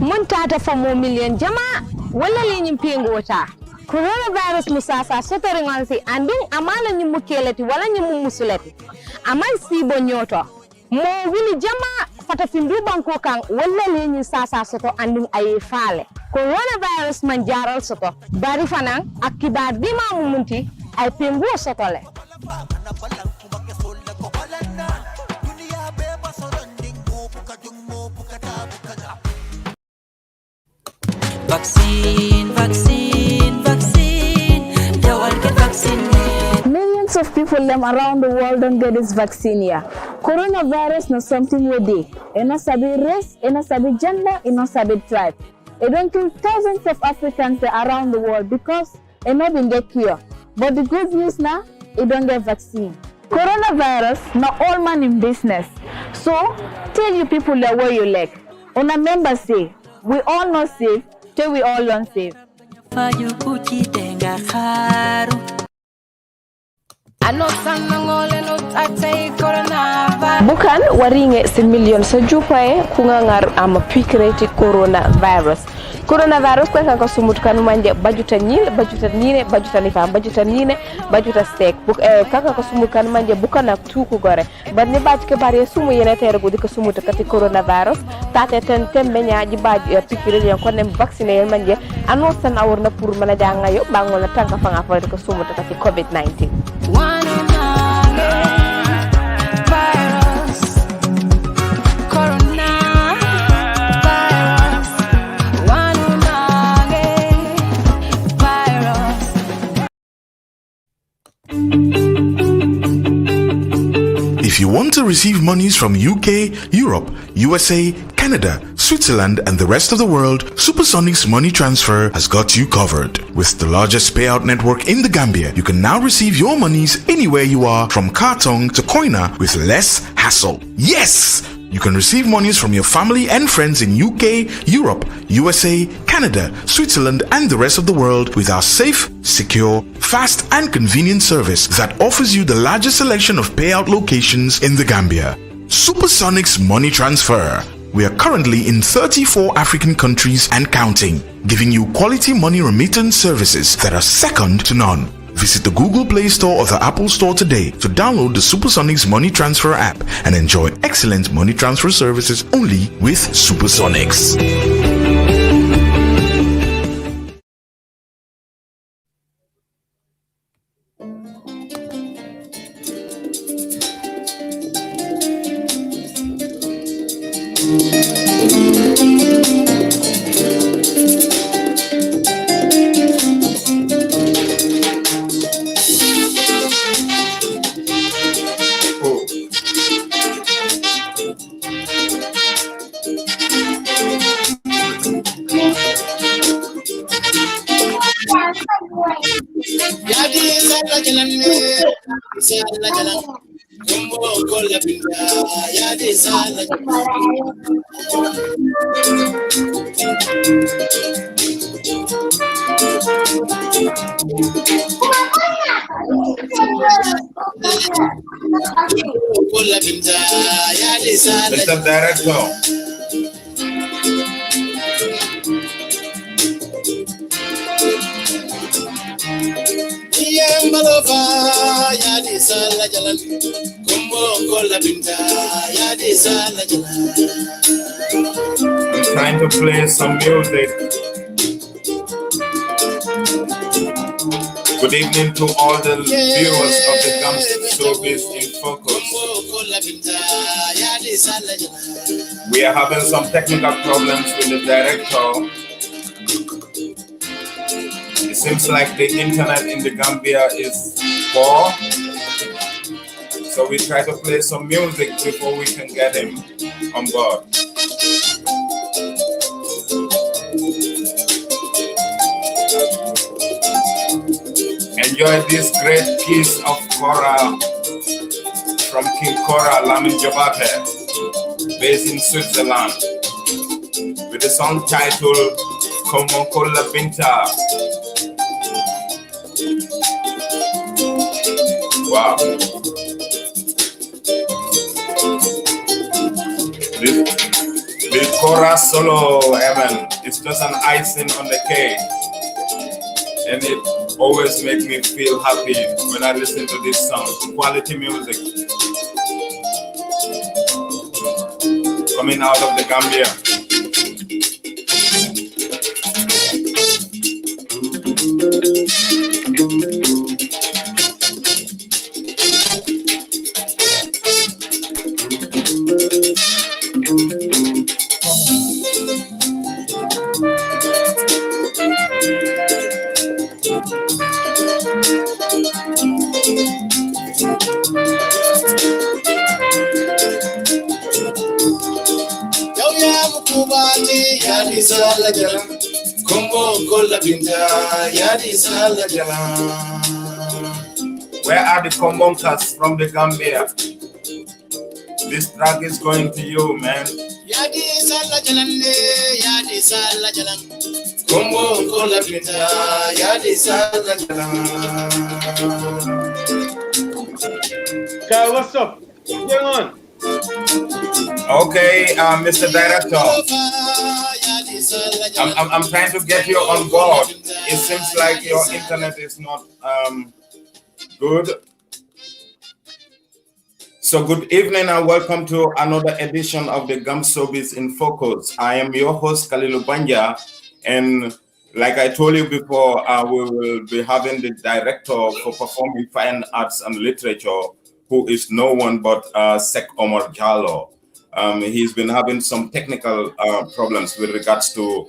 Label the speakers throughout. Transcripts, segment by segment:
Speaker 1: Muntata for more million jama wala linyim pingota coronavirus musasa sotori ngansi anding amala nyimu keleti wala nyimu musuleti aman sibo nyoto mo wili jama fata findu banko kan wala linyim sasa soto anding ayi fale coronavirus man jaral soto bari fanan akibar dima mumunti ay pingu soto le
Speaker 2: Vaccine, vaccine, vaccine. They all get vaccinated.
Speaker 3: Millions of people around the world don't get this vaccine here. Coronavirus not something we do. It not sabi race, it not sabi gender, it not sabi tribe. It don't kill thousands of Africans around the world because it not been get cure. But the good news now, it don't get vaccine. Coronavirus not all man in business. So tell you people the way you like. On a member say, we all not safe. Till we all learn safe.
Speaker 4: Bukan waringe si million sa jupae kungangar ama pikireti coronavirus. Coronavirus kwa kaka sumut kanu manje bajuta nyil, bajuta nine, bajuta nifam, bajuta nine, bajuta steak. Kaka kasumut kanu manje bukan nak tuku gore. Badne baj ke bari sumu yene tere gudi kasumut kati coronavirus. Tate ten menya ji baj pikireti yang konem vaccine yang manje anosan awurna pur mana janga yo bangola tangka fanga fa kasumut kati COVID-19.
Speaker 5: If you want to receive monies from UK, Europe, USA, Canada, Switzerland, and the rest of the world, Supersonic's money transfer has got you covered. With the largest payout network in the Gambia, you can now receive your monies anywhere you are, from Kartong to Koina, with less hassle. Yes! You can receive monies from your family and friends in UK, Europe, USA, Canada, Switzerland, and the rest of the world with our safe, secure, fast, and convenient service that offers you the largest selection of payout locations in the Gambia. Supersonic's money transfer. We are currently in 34 African countries and counting, giving you quality money remittance services that are second to none. Visit the Google Play Store or the Apple Store today to download the Supersonics Money Transfer app and enjoy excellent money transfer services only with Supersonics.
Speaker 6: Mr. Director. I'm trying to play some music. Good evening to all the viewers of the GAM Showbiz in Focus. We are having some technical problems with the director. It seems like the internet in the Gambia is poor. So we try to play some music before we can get him on board. Enjoy this great piece of Kora from King Kora Lamin Jabate, based in Switzerland, with the song titled Komokola Binta. Wow. Cora solo, Evan. It's just an icing on the cake. And it always makes me feel happy when I listen to this song. Quality music. Coming out of the Gambia. Where are the Kombonkas from the Gambia? This track is going to you, man.
Speaker 7: Kyle, what's up? What's going on?
Speaker 6: Okay, Mr. Director. I'm trying to get you on board. It seems like your internet is not good. So good evening and welcome to another edition of the GAM SHOWBIZ in Focus. I am your host, KALILU BANJA, and like I told you before, we will be having the Director for Performing Fine Arts and Literature, who is no one but SHEIKH OMAR JALLOW. He's been having some technical problems with regards to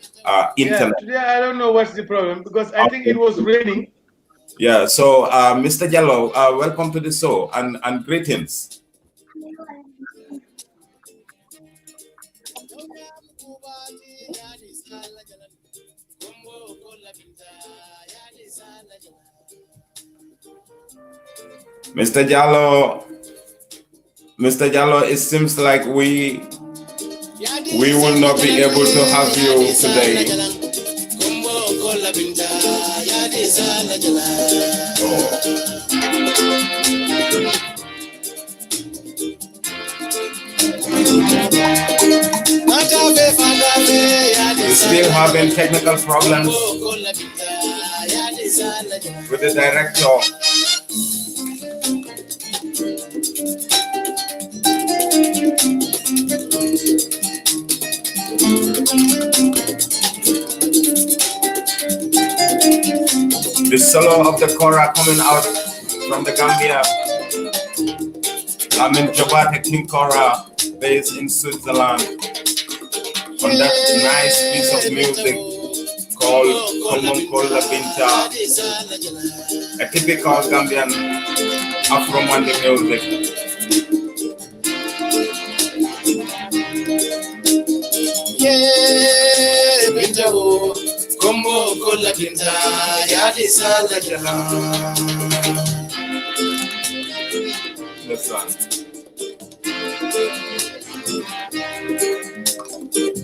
Speaker 6: internet.
Speaker 7: Yeah, I don't know what's the problem because I think it was raining.
Speaker 6: Yeah, so Mr. JALLOW, welcome to the show and greetings. Mr. JALLOW, it seems like we will not be able to have you today. We're still having technical problems with the director. The solo of the Kora coming out from the Gambia. I'm in Jabate King Kora, based in Switzerland, on that nice piece of music called Komonkola Binta, a typical Gambian Afro-Mandi music. Yeah, Binta, Komonkola Binta, Yadi Salajala. That's one.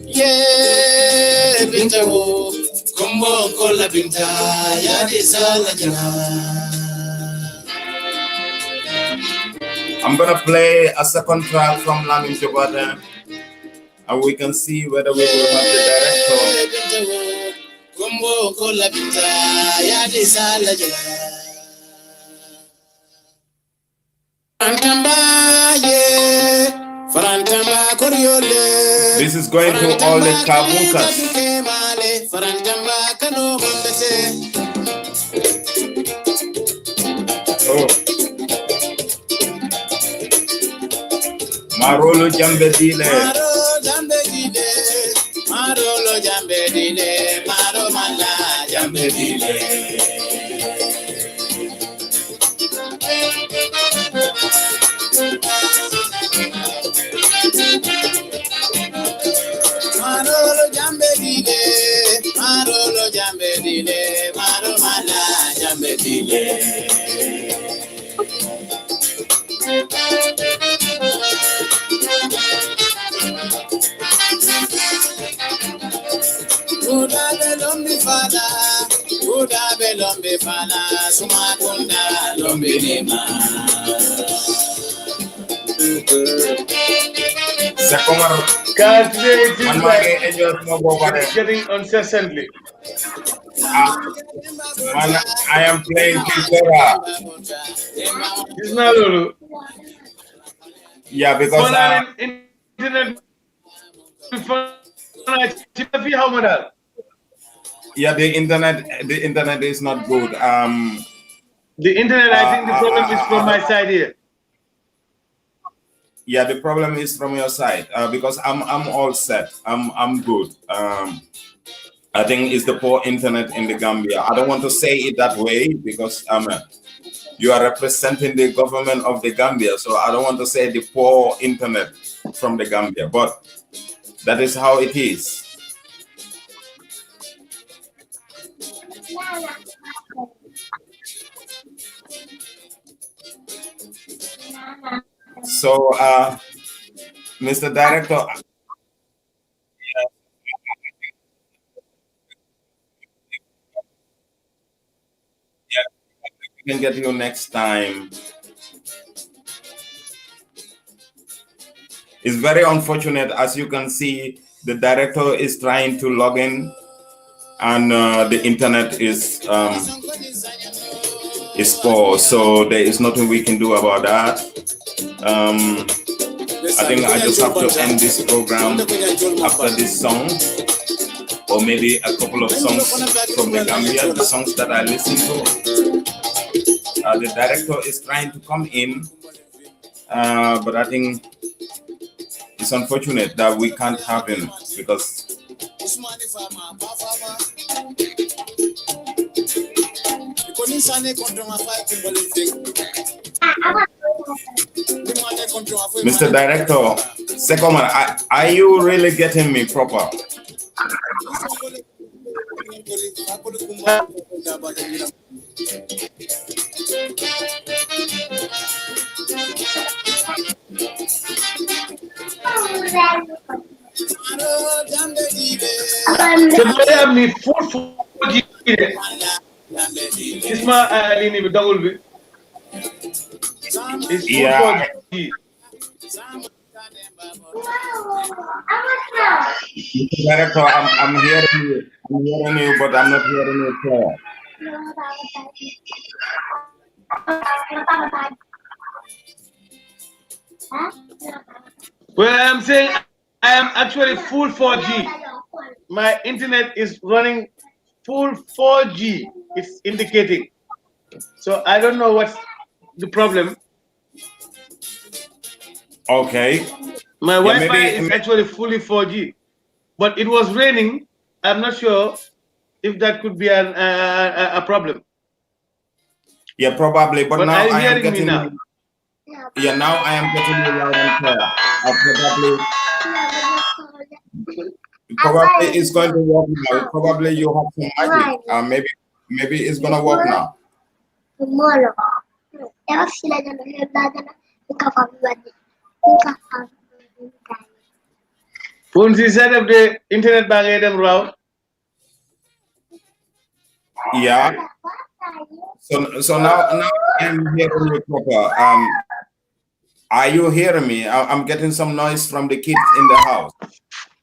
Speaker 6: Yeah, Binta, Komonkola Binta, Yadi Salajala. I'm gonna play a second track from Lamin Jobata, and we can see whether we will have the director. This is going to all the Kabunkas. Oh. Marolo jambe dile. Marolo jambe dile. Maro mala jambe dile. Marolo jambe dile. Marolo jambe dile. Maro mala jambe dile. Uda belombi fada, uda belombi fada, sumakunda lombi lima.
Speaker 7: Because today it seems like it's getting incessantly.
Speaker 6: Man, I am playing Kikora.
Speaker 7: It's not Lulu.
Speaker 6: Yeah, because
Speaker 7: internet.
Speaker 6: Yeah, the internet is not good.
Speaker 7: The internet, I think the problem is from my side here.
Speaker 6: Yeah, the problem is from your side because I'm all set. I'm good. I think it's the poor internet in the Gambia. I don't want to say it that way because you are representing the government of the Gambia, so I don't want to say the poor internet from the Gambia, but that is how it is. So, Mr. Director, we can get you next time. It's very unfortunate, as you can see, the director is trying to log in, and the internet is poor, so there is nothing we can do about that. I think I just have to end this program after this song, or maybe a couple of songs from the Gambia, the songs that I listen to. The director is trying to come in, but I think it's unfortunate that we can't have him because Mr. Director, second one, are you really getting me proper? Yeah. Director, I'm hearing you. I'm hearing you, but I'm not hearing you clear.
Speaker 7: Well, I'm saying I am actually full 4G. My internet is running full 4G. It's indicating. So I don't know what's the problem.
Speaker 6: Okay.
Speaker 7: My Wi-Fi is actually fully 4G, but it was raining. I'm not sure if that could be a problem.
Speaker 6: Yeah, probably. But now I am getting
Speaker 7: now.
Speaker 6: Yeah, now I am getting you loud and clear. Probably it's going to work now. Probably you have some magic. Maybe it's gonna work now.
Speaker 7: Once you set up the internet bank route.
Speaker 6: Yeah. So now I'm hearing you proper. Are you hearing me? I'm getting some noise from the kids in the house.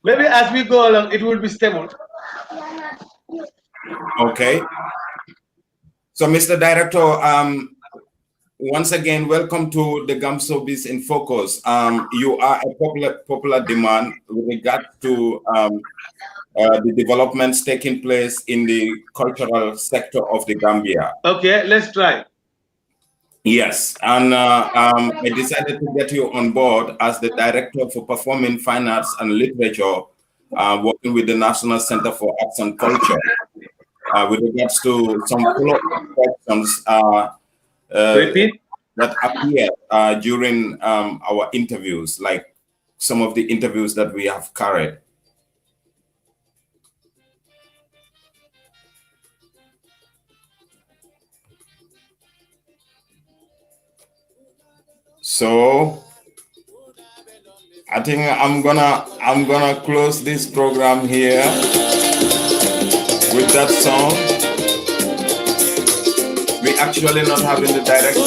Speaker 7: Maybe as we go along, it will be stable.
Speaker 6: Okay. So, Mr. Director, once again, welcome to the GAM SHOWBIZ in Focus. You are a popular demand with regard to the developments taking place in the cultural sector of the Gambia.
Speaker 7: Okay, let's try.
Speaker 6: Yes, and I decided to get you on board as the Director for Performing Fine Arts and Literature, working with the National Center for Arts and Culture, with regards to some follow-up questions that appeared during our interviews, like some of the interviews that we have carried. So I think I'm gonna close this program here with that song. We actually not having the director.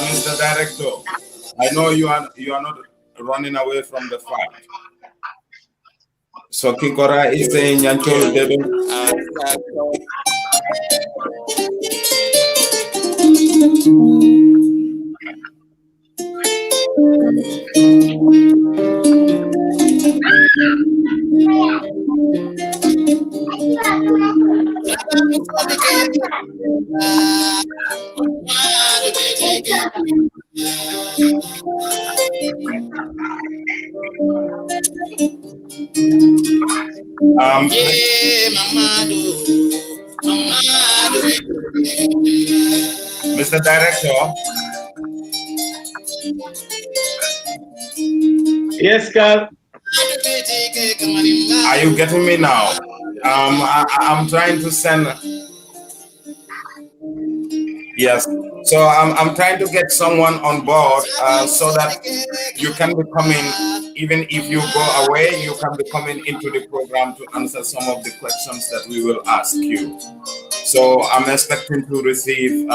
Speaker 6: Mr. Director, I know you are not running away from the fact. So Kikora is saying Nyanchol Debe. Mr. Director.
Speaker 7: Yes, Carl.
Speaker 6: Are you getting me now? I'm trying to send. Yes. So I'm trying to get someone on board so that you can be coming, even if you go away, you can be coming into the program to answer some of the questions that we will ask you. So I'm expecting to receive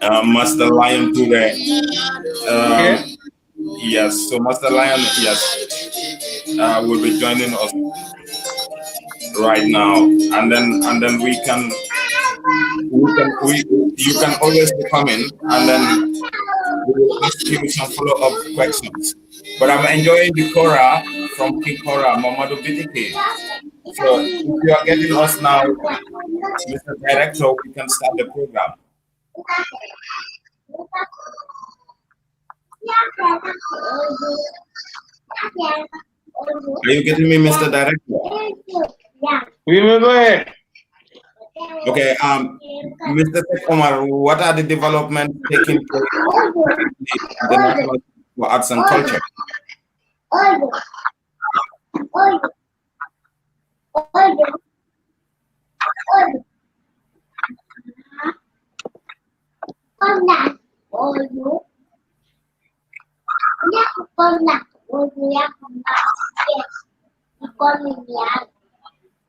Speaker 6: Master Lion today. Yes, so Master Lion, yes, will be joining us right now, and then you can always be coming, and then we will ask you some follow-up questions. But I'm enjoying the Kora from King Kora, Mamadou Bitiki. So if you are getting us now, Mr. Director, we can start the program. Are you getting me, Mr. Director?
Speaker 7: We will go ahead.
Speaker 6: Okay, Mr. Omar, what are the developments taking place in the National for Arts and Culture?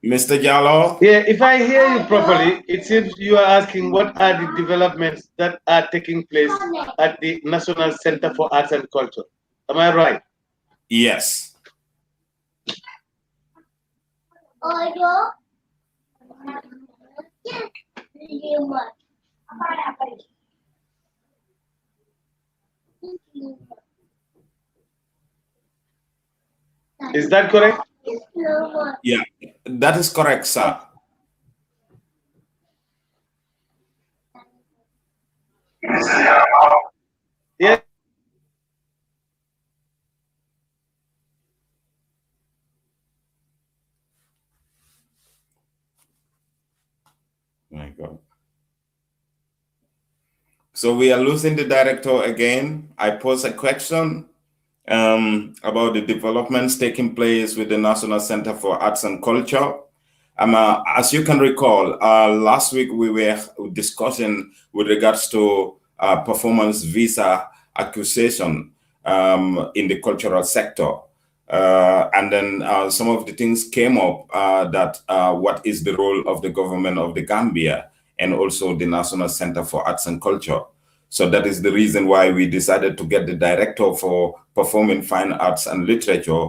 Speaker 6: Mr. Jallow?
Speaker 7: Yeah, if I hear you properly, it seems you are asking what are the developments that are taking place at the National Center for Arts and Culture. Am I right?
Speaker 6: Yes.
Speaker 7: Is that correct?
Speaker 6: Yeah, that is correct, sir.
Speaker 7: Yeah.
Speaker 6: My God. So we are losing the director again. I pose a question about the developments taking place with the National Center for Arts and Culture. As you can recall, last week we were discussing with regards to performance visa accusation in the cultural sector. And then some of the things came up that what is the role of the government of the Gambia and also the National Center for Arts and Culture. So that is the reason why we decided to get the director for performing fine arts and literature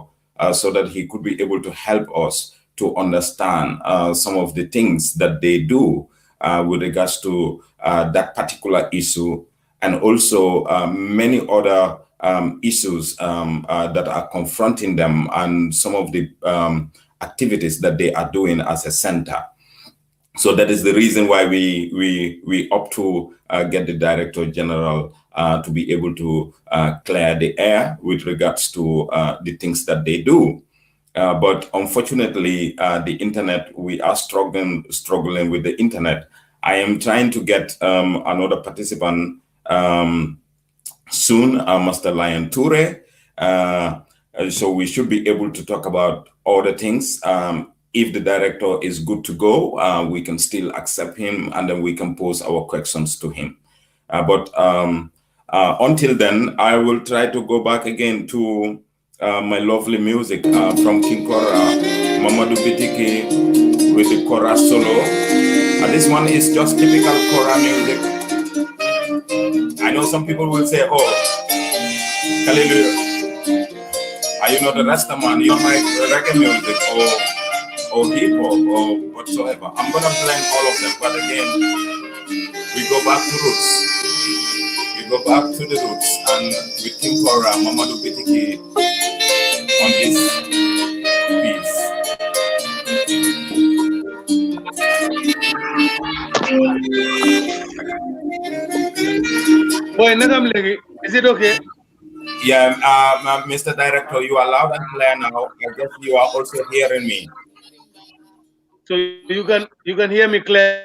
Speaker 6: so that he could be able to help us to understand some of the things that they do with regards to that particular issue, and also many other issues that are confronting them and some of the activities that they are doing as a center. So that is the reason why we opt to get the Director General to be able to clear the air with regards to the things that they do. But unfortunately, the internet, we are struggling with the internet. I am trying to get another participant soon, Master Lion Toure. So we should be able to talk about other things. If the director is good to go, we can still accept him and then we can pose our questions to him. But until then, I will try to go back again to my lovely music from King Kora, Mamadou Bitiki with the Kora solo. This one is just typical Kora music. I know some people will say, oh, Kalilu, are you not a Rasta man? You don't like reggae music or hip hop or whatsoever. I'm gonna blend all of them, but again, we go back to roots. We go back to the roots, and with King Kora, Mamadou Bitiki on this piece.
Speaker 7: Boy, is it okay?
Speaker 6: Yeah, Mr. Director, you are loud and clear now. I guess you are also hearing me.
Speaker 7: So you can hear me clearly.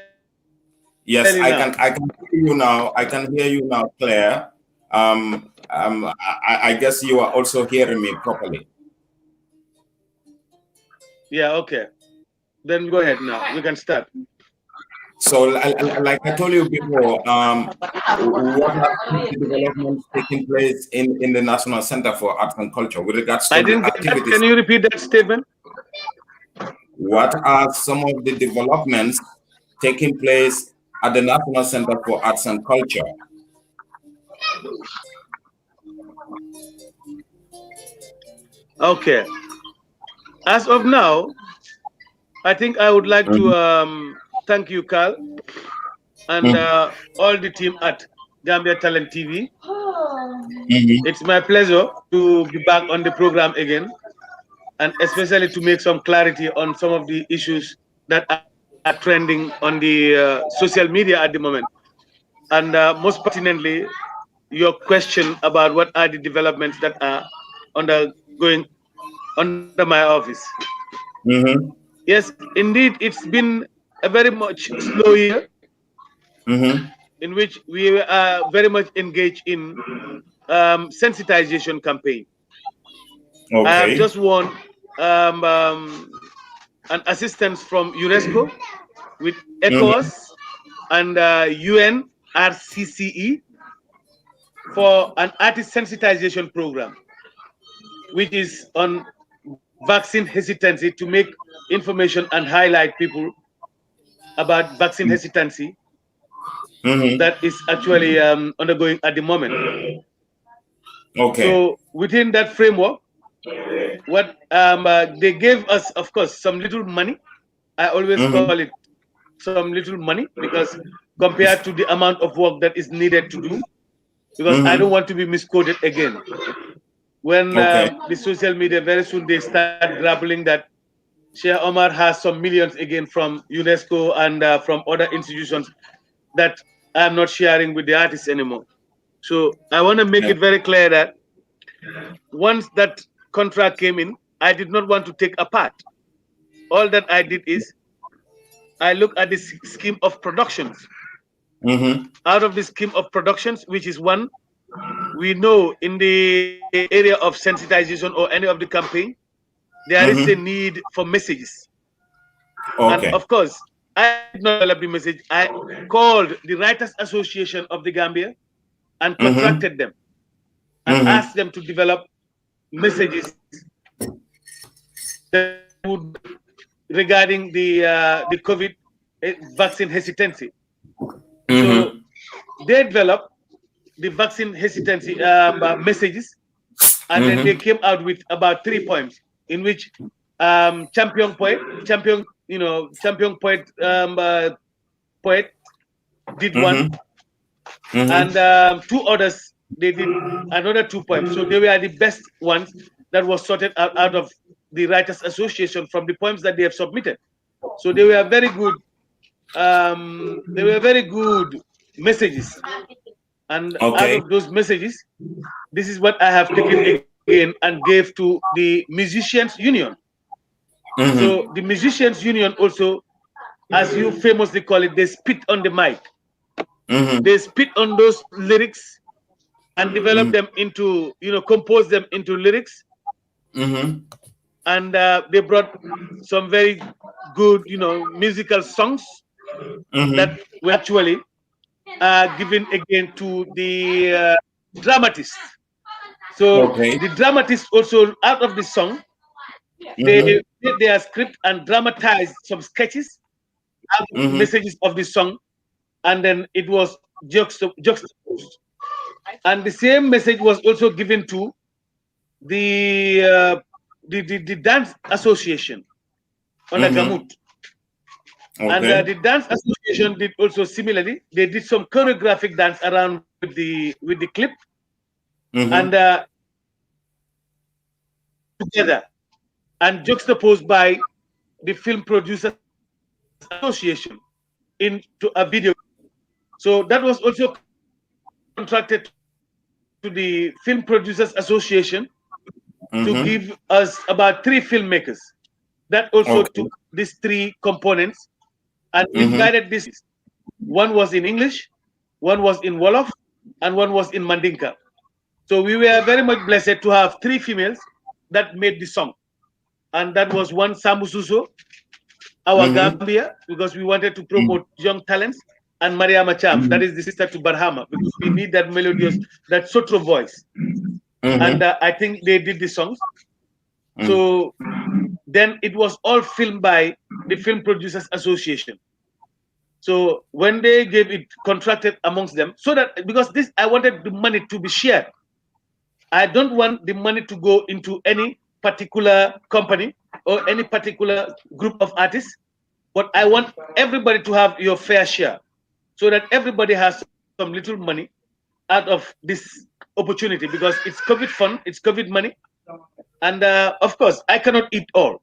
Speaker 6: Yes, I can hear you now. I can hear you now, Claire. I guess you are also hearing me properly.
Speaker 7: Yeah, okay. Then go ahead now. We can start.
Speaker 6: So, like I told you before, what are the developments taking place in the National Center for Arts and Culture with regards to the activities?
Speaker 7: Can you repeat that statement?
Speaker 6: What are some of the developments taking place at the National Center for Arts and Culture?
Speaker 7: Okay. As of now, I think I would like to thank you, Carl, and all the team at Gambia Talent TV. It's my pleasure to be back on the program again, and especially to make some clarity on some of the issues that are trending on the social media at the moment. And most pertinently, your question about what are the developments that are undergoing under my office. Yes, indeed, it's been a very much slow year in which we are very much engaged in sensitization campaign.
Speaker 6: Okay.
Speaker 7: I have just won an assistance from UNESCO with ECOWAS and UNRCCE for an artist sensitization program, which is on vaccine hesitancy, to make information and highlight people about vaccine hesitancy that is actually undergoing at the moment.
Speaker 6: Okay.
Speaker 7: So within that framework, what they gave us, of course, some little money. I always call it some little money, because compared to the amount of work that is needed to do, because I don't want to be misquoted again. When the social media, very soon they start grappling that Sheikh Omar has some millions again from UNESCO and from other institutions that I'm not sharing with the artists anymore. So I want to make it very clear that once that contract came in, I did not want to take a part. All that I did is I look at the scheme of productions. Out of the scheme of productions, which is one, we know in the area of sensitization or any of the campaign, there is a need for messages.
Speaker 6: Okay.
Speaker 7: And of course, I did not develop the message. I called the Writers Association of the Gambia and contracted them and asked them to develop messages that would regarding the COVID vaccine hesitancy. So they developed the vaccine hesitancy messages, and then they came out with about 3 poems in which champion poet did one, and 2 others, they did another 2 poems. So they were the best ones that was sorted out of the Writers Association from the poems that they have submitted. So they were very good. They were very good messages, and out of those messages, this is what I have taken again and gave to the Musicians Union. So the Musicians Union also, as you famously call it, they spit on the mic. They spit on those lyrics and develop them into, compose them into lyrics. And they brought some very good, musical songs that were actually given again to the dramatists. So the dramatists also, out of the song, they did their script and dramatized some sketches, messages of the song, and then it was juxtaposed. And the same message was also given to the dance association on the Gamut. And the dance association did also similarly. They did some choreographic dance around with the clip, and together and juxtaposed by the Film Producers Association into a video. So that was also contracted to the Film Producers Association to give us about 3 filmmakers that also took these 3 components and divided this. One was in English, one was in Wolof, and one was in Mandinka. So we were very much blessed to have 3 females that made the song. And that was one, Sambu Suso, our Gambia, because we wanted to promote young talents, and Maria Macham, that is the sister to Barhama, because we need that melodious, that sotro voice. And I think they did the songs. So then it was all filmed by the Film Producers Association. So when they gave it, contracted amongst them, so that, because this, I wanted the money to be shared. I don't want the money to go into any particular company or any particular group of artists, but I want everybody to have your fair share, so that everybody has some little money out of this opportunity, because it's COVID fund, it's COVID money. And of course, I cannot eat all.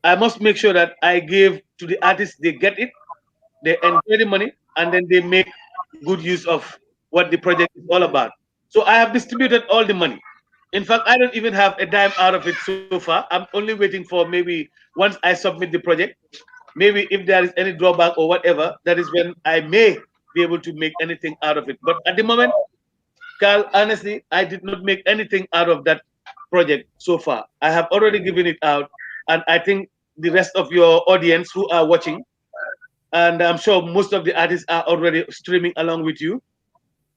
Speaker 7: I must make sure that I give to the artists, they get it, they enjoy the money, and then they make good use of what the project is all about. So I have distributed all the money. In fact, I don't even have a dime out of it so far. I'm only waiting for maybe once I submit the project, maybe if there is any drawback or whatever, that is when I may be able to make anything out of it. But at the moment, Carl, honestly, I did not make anything out of that project so far. I have already given it out, and I think the rest of your audience who are watching, and I'm sure most of the artists are already streaming along with you,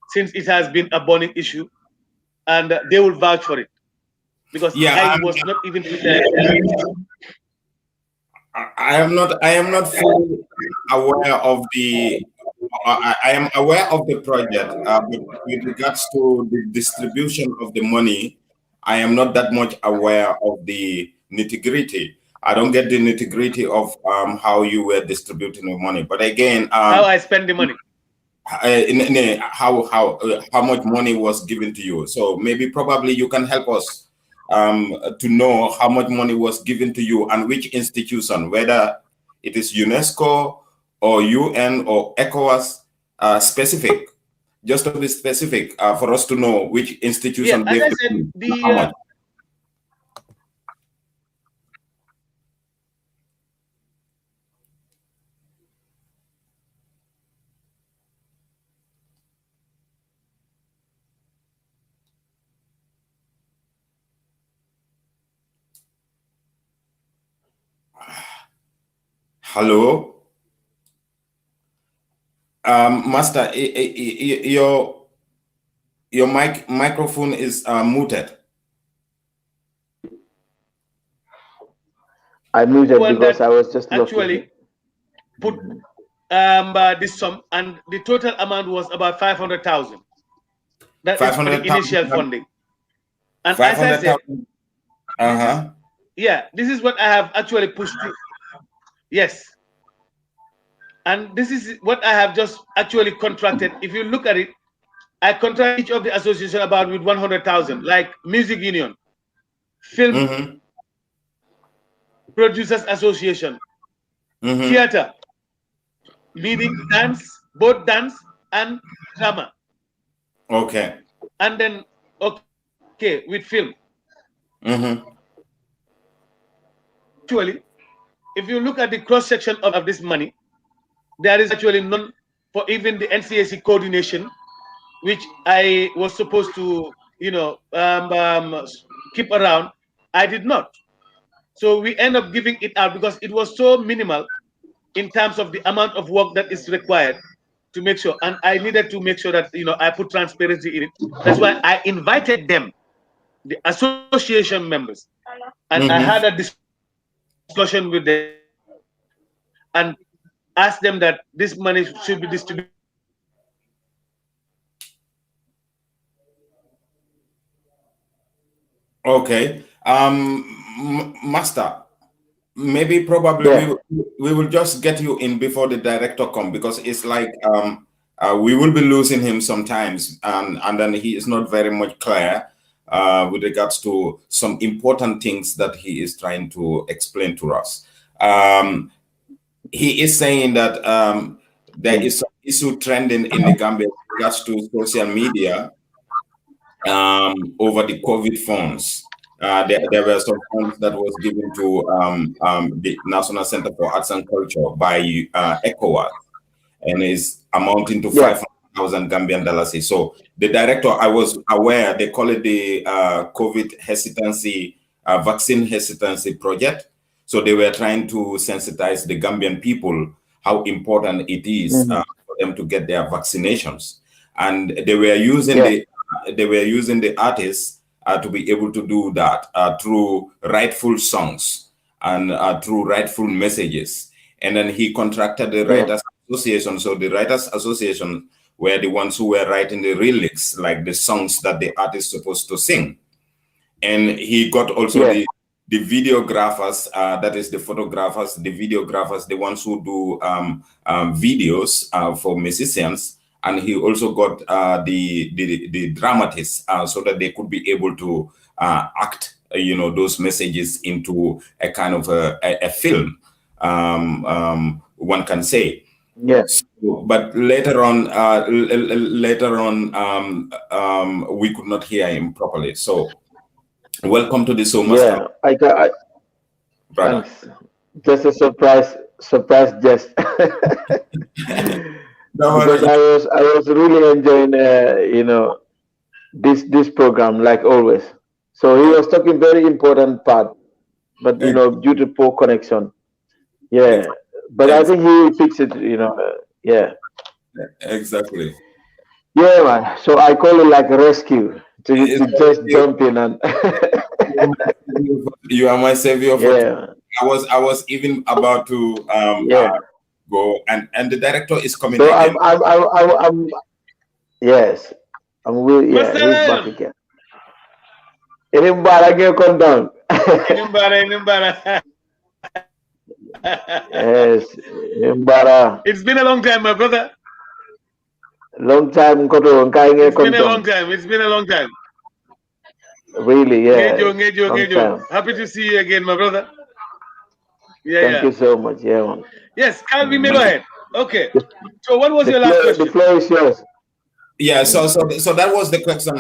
Speaker 7: since it has been a burning issue, and they will vouch for it, because I was not even prepared.
Speaker 6: I am not fully aware of the. I am aware of the project, but with regards to the distribution of the money, I am not that much aware of the nitty-gritty. I don't get the nitty-gritty of how you were distributing the money. But again,
Speaker 7: how I spend the money,
Speaker 6: how much money was given to you. So maybe probably you can help us to know how much money was given to you and which institution, whether it is UNESCO or UN or ECOWAS specific, just to be specific for us to know which institution gave how much. Hello, Master. Your microphone is muted.
Speaker 8: I muted because I was just
Speaker 7: actually put this sum, and the total amount was about 500,000. That is for the initial funding. And as I said, yeah, this is what I have actually pushed through. Yes. And this is what I have just actually contracted. If you look at it, I contract each of the association about with 100,000, like Music Union, Film Producers Association, Theater, leading dance, both dance and drama.
Speaker 6: Okay.
Speaker 7: And then, okay, with film. Actually, if you look at the cross section of this money, there is actually none for even the NCAC coordination which I was supposed to, keep around, I did not. So we end up giving it out because it was so minimal in terms of the amount of work that is required to make sure. And I needed to make sure that, I put transparency in it. That's why I invited them, the association members, and I had a discussion with them and asked them that this money should be distributed.
Speaker 6: Okay. Master, maybe probably we will just get you in before the director come, because it's like we will be losing him sometimes, and then he is not very much clear with regards to some important things that he is trying to explain to us. He is saying that there is some issue trending in the Gambia with regards to social media over the COVID funds. There were some funds that was given to the National Center for Arts and Culture by ECOWAS, and is amounting to 500,000 Gambian dollars. So the director, I was aware, they call it the COVID hesitancy, vaccine hesitancy project. So they were trying to sensitize the Gambian people how important it is for them to get their vaccinations, and they were using the artists to be able to do that through rightful songs and through rightful messages. And then he contracted the Writers Association. So the Writers Association were the ones who were writing the lyrics, like the songs that the artist is supposed to sing. And he got also the videographers, that is the photographers, the videographers, the ones who do videos for musicians. And he also got the dramatists so that they could be able to act, those messages into a kind of a film, one can say.
Speaker 8: Yes.
Speaker 6: So, but later on, we could not hear him properly. So, welcome to the show, Master.
Speaker 8: Yeah,
Speaker 6: brother.
Speaker 8: Thanks. Just a surprise guest. Because I was really enjoying this program, like always. So he was talking very important part, but due to poor connection. Yeah. But I think he will fix it, yeah.
Speaker 6: Exactly.
Speaker 8: Yeah, man. So I call it like a rescue to just jump in and
Speaker 6: you are my savior. I was even about to go, and the director is coming.
Speaker 8: So
Speaker 6: again.
Speaker 8: I'm yes, I'm will he's back again. Inimbara get come down.
Speaker 7: Inimbara.
Speaker 8: Yes, Inimbara.
Speaker 7: It's been a long time, my brother.
Speaker 8: Long time,
Speaker 7: It's been a long time. It's been a long time.
Speaker 8: Really, yeah.
Speaker 7: Ngejo. Happy to see you again, my brother.
Speaker 8: Thank you so much. Yeah, man.
Speaker 7: Yes, Calvin, go ahead. Okay. So what was your last question?
Speaker 8: The floor is yours.
Speaker 6: Yeah, so that was the question.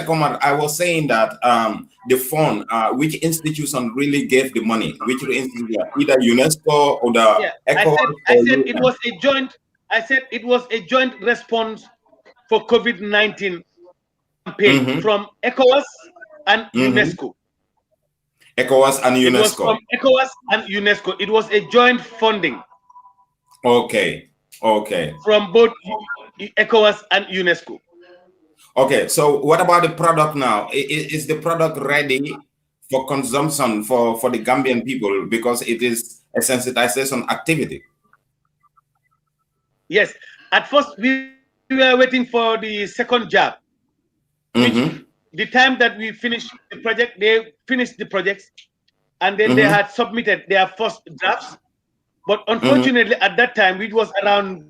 Speaker 6: Omar, I was saying that the fund, which institution really gave the money? Which institution? Either UNESCO or the ECOWAS?
Speaker 7: I said it was a joint. I said it was a joint response for COVID-19 campaign from ECOWAS and UNESCO.
Speaker 6: ECOWAS and UNESCO.
Speaker 7: It was from ECOWAS and UNESCO. It was a joint funding.
Speaker 6: Okay.
Speaker 7: From both ECOWAS and UNESCO.
Speaker 6: Okay, so what about the product now? Is the product ready for consumption for the Gambian people, because it is a sensitization activity?
Speaker 7: Yes. At first, we were waiting for the second jab. The time that we finished the project, they finished the projects, and then they had submitted their first drafts. But unfortunately, at that time, which was around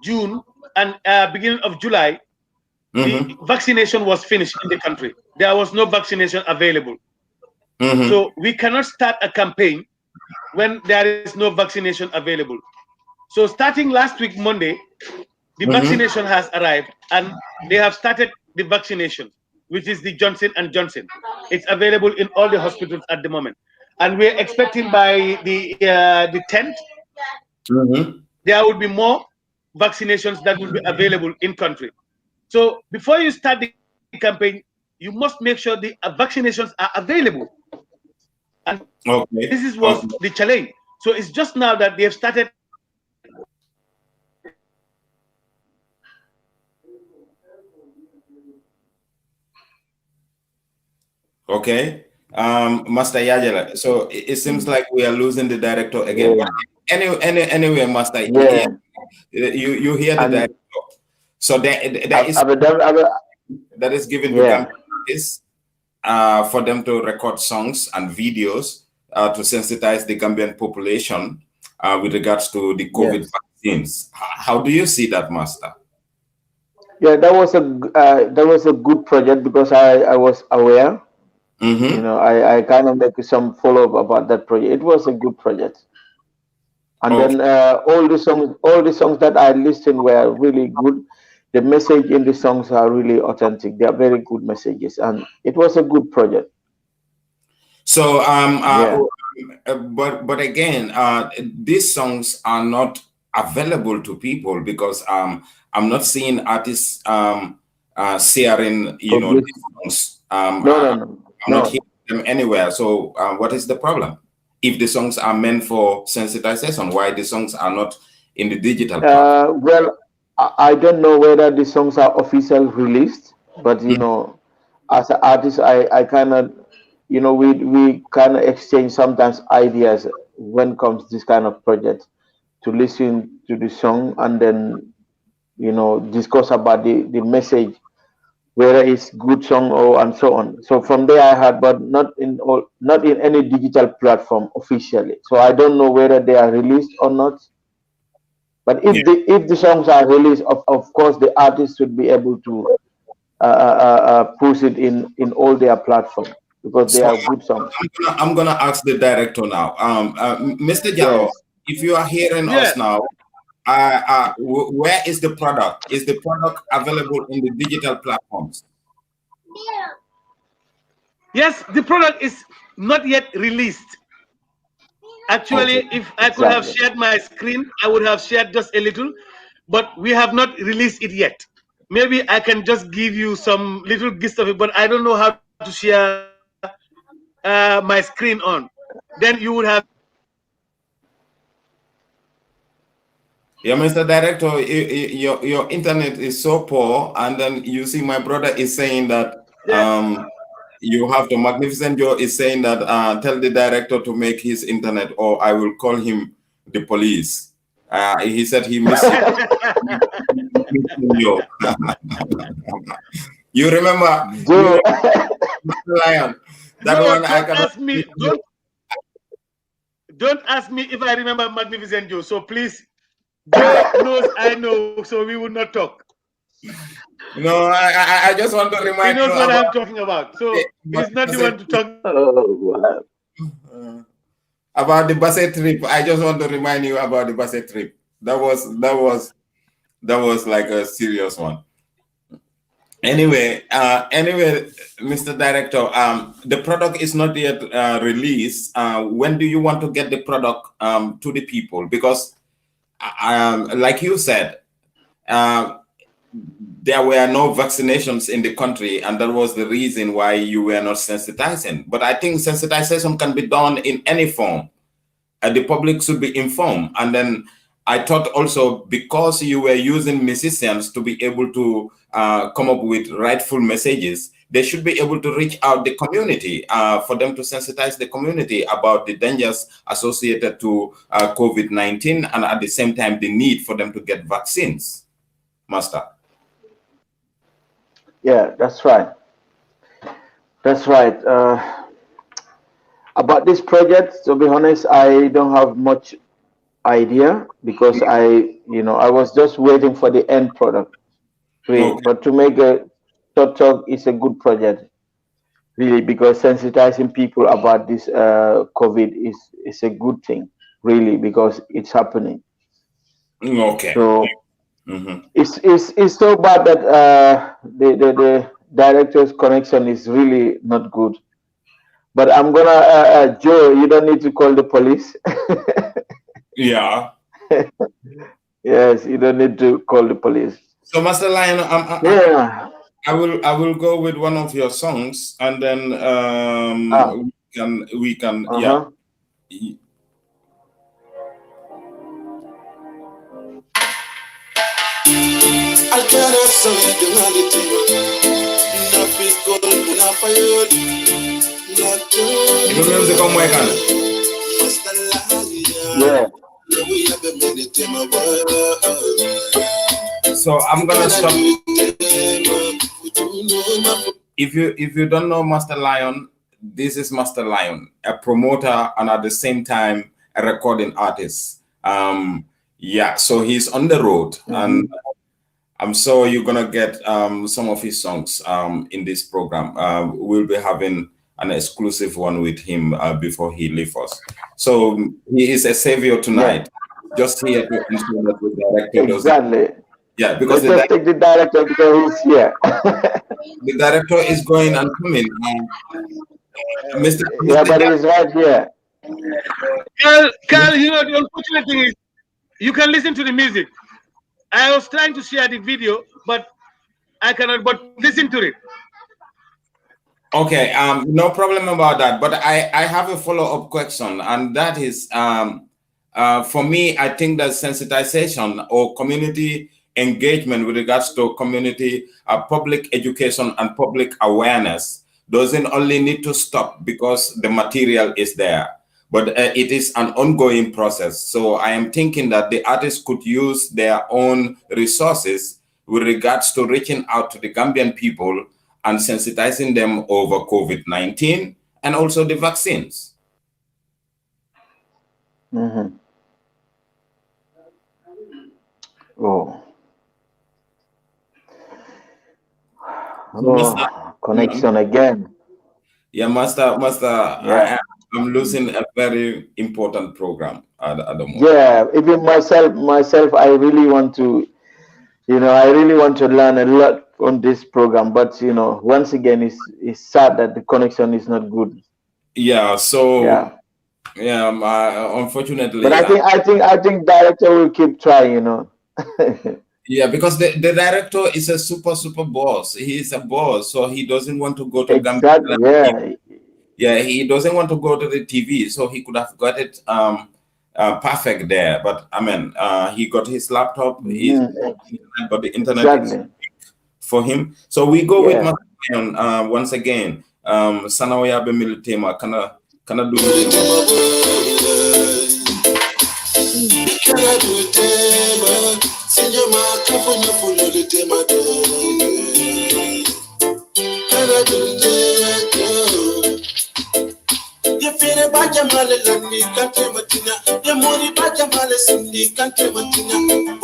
Speaker 7: June and beginning of July, the vaccination was finished in the country. There was no vaccination available. So we cannot start a campaign when there is no vaccination available. So starting last week, Monday, the vaccination has arrived, and they have started the vaccination, which is the Johnson & Johnson. It's available in all the hospitals at the moment. And we're expecting by the 10th, there will be more vaccinations that will be available in country. So before you start the campaign, you must make sure the vaccinations are available. And this was the challenge. So it's just now that they have started.
Speaker 6: Okay. Master Yajala. So it seems like we are losing the director again.
Speaker 8: Yeah.
Speaker 6: Anyway, Master,
Speaker 8: Yeah.
Speaker 6: you hear the director. So there is that is given to Gambians for them to record songs and videos to sensitize the Gambian population with regards to the COVID vaccines. How do you see that, Master?
Speaker 8: Yeah, that was a good project because I was aware. You know, I kind of make some follow up about that project. It was a good project, and then all the songs that I listened were really good. The message in the songs are really authentic. They are very good messages, and it was a good project.
Speaker 6: So, but again, these songs are not available to people because I'm not seeing artists sharing, you know, these songs. I'm not hearing them anywhere. So, what is the problem? If the songs are meant for sensitization, why the songs are not in the digital platform?
Speaker 8: Well, I don't know whether the songs are officially released, but you know, as an artist, I kind of, you know, we kind of exchange sometimes ideas when comes this kind of project to listen to the song and then, you know, discuss about the message, whether it's good song or and so on. So from there I had, but not in any digital platform officially. So I don't know whether they are released or not. But if the songs are released, of course the artists should be able to push it in all their platforms because they are good songs.
Speaker 6: I'm gonna ask the director now. Mr. Jallow, if you are hearing us now, where is the product? Is the product available in the digital platforms?
Speaker 7: Yes, the product is not yet released. Actually, if I could have shared my screen, I would have shared just a little, but we have not released it yet. Maybe I can just give you some little gist of it, but I don't know how to share my screen on. Then you would have.
Speaker 6: Yeah, Mr. Director, your internet is so poor, and then you see my brother is saying that you have to. Magnificent Joe is saying that tell the director to make his internet, or I will call him the police. He said he missed you. You remember, Lion? That
Speaker 7: No,
Speaker 6: one I can
Speaker 7: ask me. Don't ask me if I remember Magnificent Joe. So please, Joe knows I know, so we will not talk.
Speaker 6: No, I just want to remind you.
Speaker 7: He knows what I'm talking about. So he's not the one to talk.
Speaker 6: About the Basset trip. I just want to remind you about the Basset trip. That was like a serious one. Anyway, Mr. Director, the product is not yet released. When do you want to get the product to the people? Because, like you said, there were no vaccinations in the country, and that was the reason why you were not sensitizing. But I think sensitization can be done in any form. The public should be informed. And then I thought also, because you were using musicians to be able to come up with rightful messages, they should be able to reach out the community for them to sensitize the community about the dangers associated to COVID-19, and at the same time, the need for them to get vaccines. Master.
Speaker 8: Yeah, that's right. That's right. About this project, to be honest, I don't have much idea because I was just waiting for the end product. Really. But to make a short talk, it's a good project, really, because sensitizing people about this COVID is a good thing, really, because it's happening.
Speaker 6: Okay.
Speaker 8: So it's so bad that the director's connection is really not good. But I'm gonna Joe, you don't need to call the police.
Speaker 6: Yeah.
Speaker 8: Yes, you don't need to call the police.
Speaker 6: So Master Lion,
Speaker 8: Yeah.
Speaker 6: I will go with one of your songs, and then we can yeah.
Speaker 8: Yeah.
Speaker 6: So I'm gonna stop. If you don't know Master Lion, this is Master Lion, a promoter and at the same time a recording artist. Yeah, so he's on the road, and I'm sure you're gonna get some of his songs in this program. We'll be having an exclusive one with him before he leaves us. So he is a savior tonight. Just here to ensure that the director
Speaker 8: exactly.
Speaker 6: Yeah, because
Speaker 8: let's take the director because he's here.
Speaker 6: The director is going and coming. Mr.
Speaker 8: Yeah, but he's right here.
Speaker 7: Carl, you know, the unfortunate thing is you can listen to the music. I was trying to share the video, but I cannot but listen to it.
Speaker 6: Okay, no problem about that. But I have a follow-up question, and that is for me, I think that sensitization or community engagement with regards to community public education and public awareness doesn't only need to stop because the material is there, but it is an ongoing process. So I am thinking that the artists could use their own resources with regards to reaching out to the Gambian people and sensitizing them over COVID-19 and also the vaccines.
Speaker 8: Connection again.
Speaker 6: Yeah, Master.
Speaker 8: Yeah.
Speaker 6: I'm losing a very important program at the moment.
Speaker 8: Yeah, even myself, I really want to, I really want to learn a lot on this program. But once again, it's sad that the connection is not good.
Speaker 6: Yeah. So unfortunately.
Speaker 8: But I think director will keep trying.
Speaker 6: Yeah, because the director is a super boss. He's a boss, so he doesn't want to go to Gambia. Yeah, he doesn't want to go to the TV, so he could have got it perfect there. But I mean, he got his laptop, he got the internet for him. So we go with Master once again. Sanaoya be militema kana do
Speaker 9: Baja male landi kante matina ya mori baja male sindi kante matina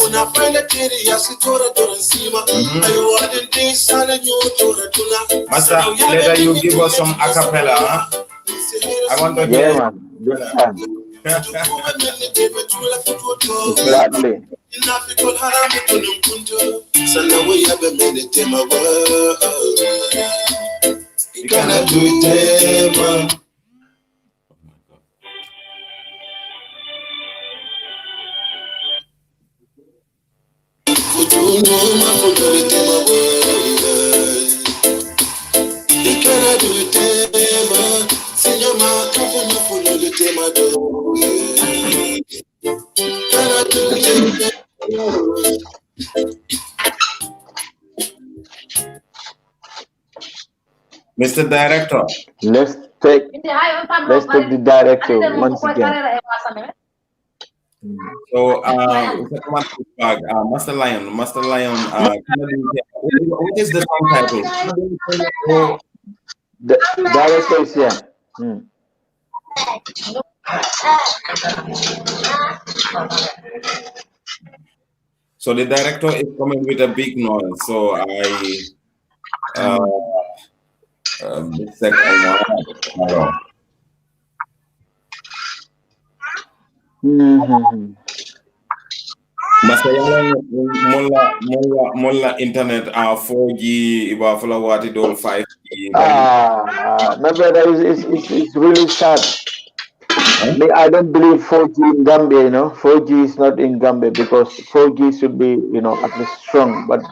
Speaker 9: una frele tiri ya sitora sima ayo adende sana nyotora tuna.
Speaker 6: Master, later you give us some a cappella, huh? I want to hear
Speaker 8: Gladly.
Speaker 6: You cannot do it, Mr. Director.
Speaker 8: Let's take the director once again.
Speaker 6: So, Master Lion, what is the song title?
Speaker 8: The director is here.
Speaker 6: So the director is coming with a big noise. So the second one. Masayala Molla internet 4G iba fula wati dol 5G.
Speaker 8: My brother, it's really sad. Me, I don't believe 4G in Gambia, 4G is not in Gambia because 4G should be, at least strong. But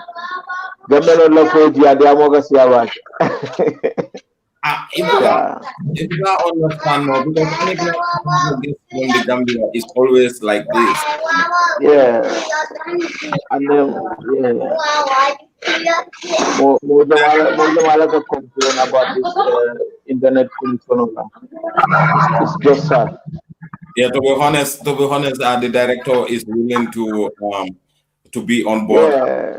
Speaker 8: Gambia don't love 4G, they are more
Speaker 6: If I understand now, because anything that gets from the Gambia is always like this.
Speaker 8: Yeah. And then, yeah. More than complain about this internet connection. It's just sad.
Speaker 6: Yeah, to be honest, the director is willing to be on board.
Speaker 8: Yeah,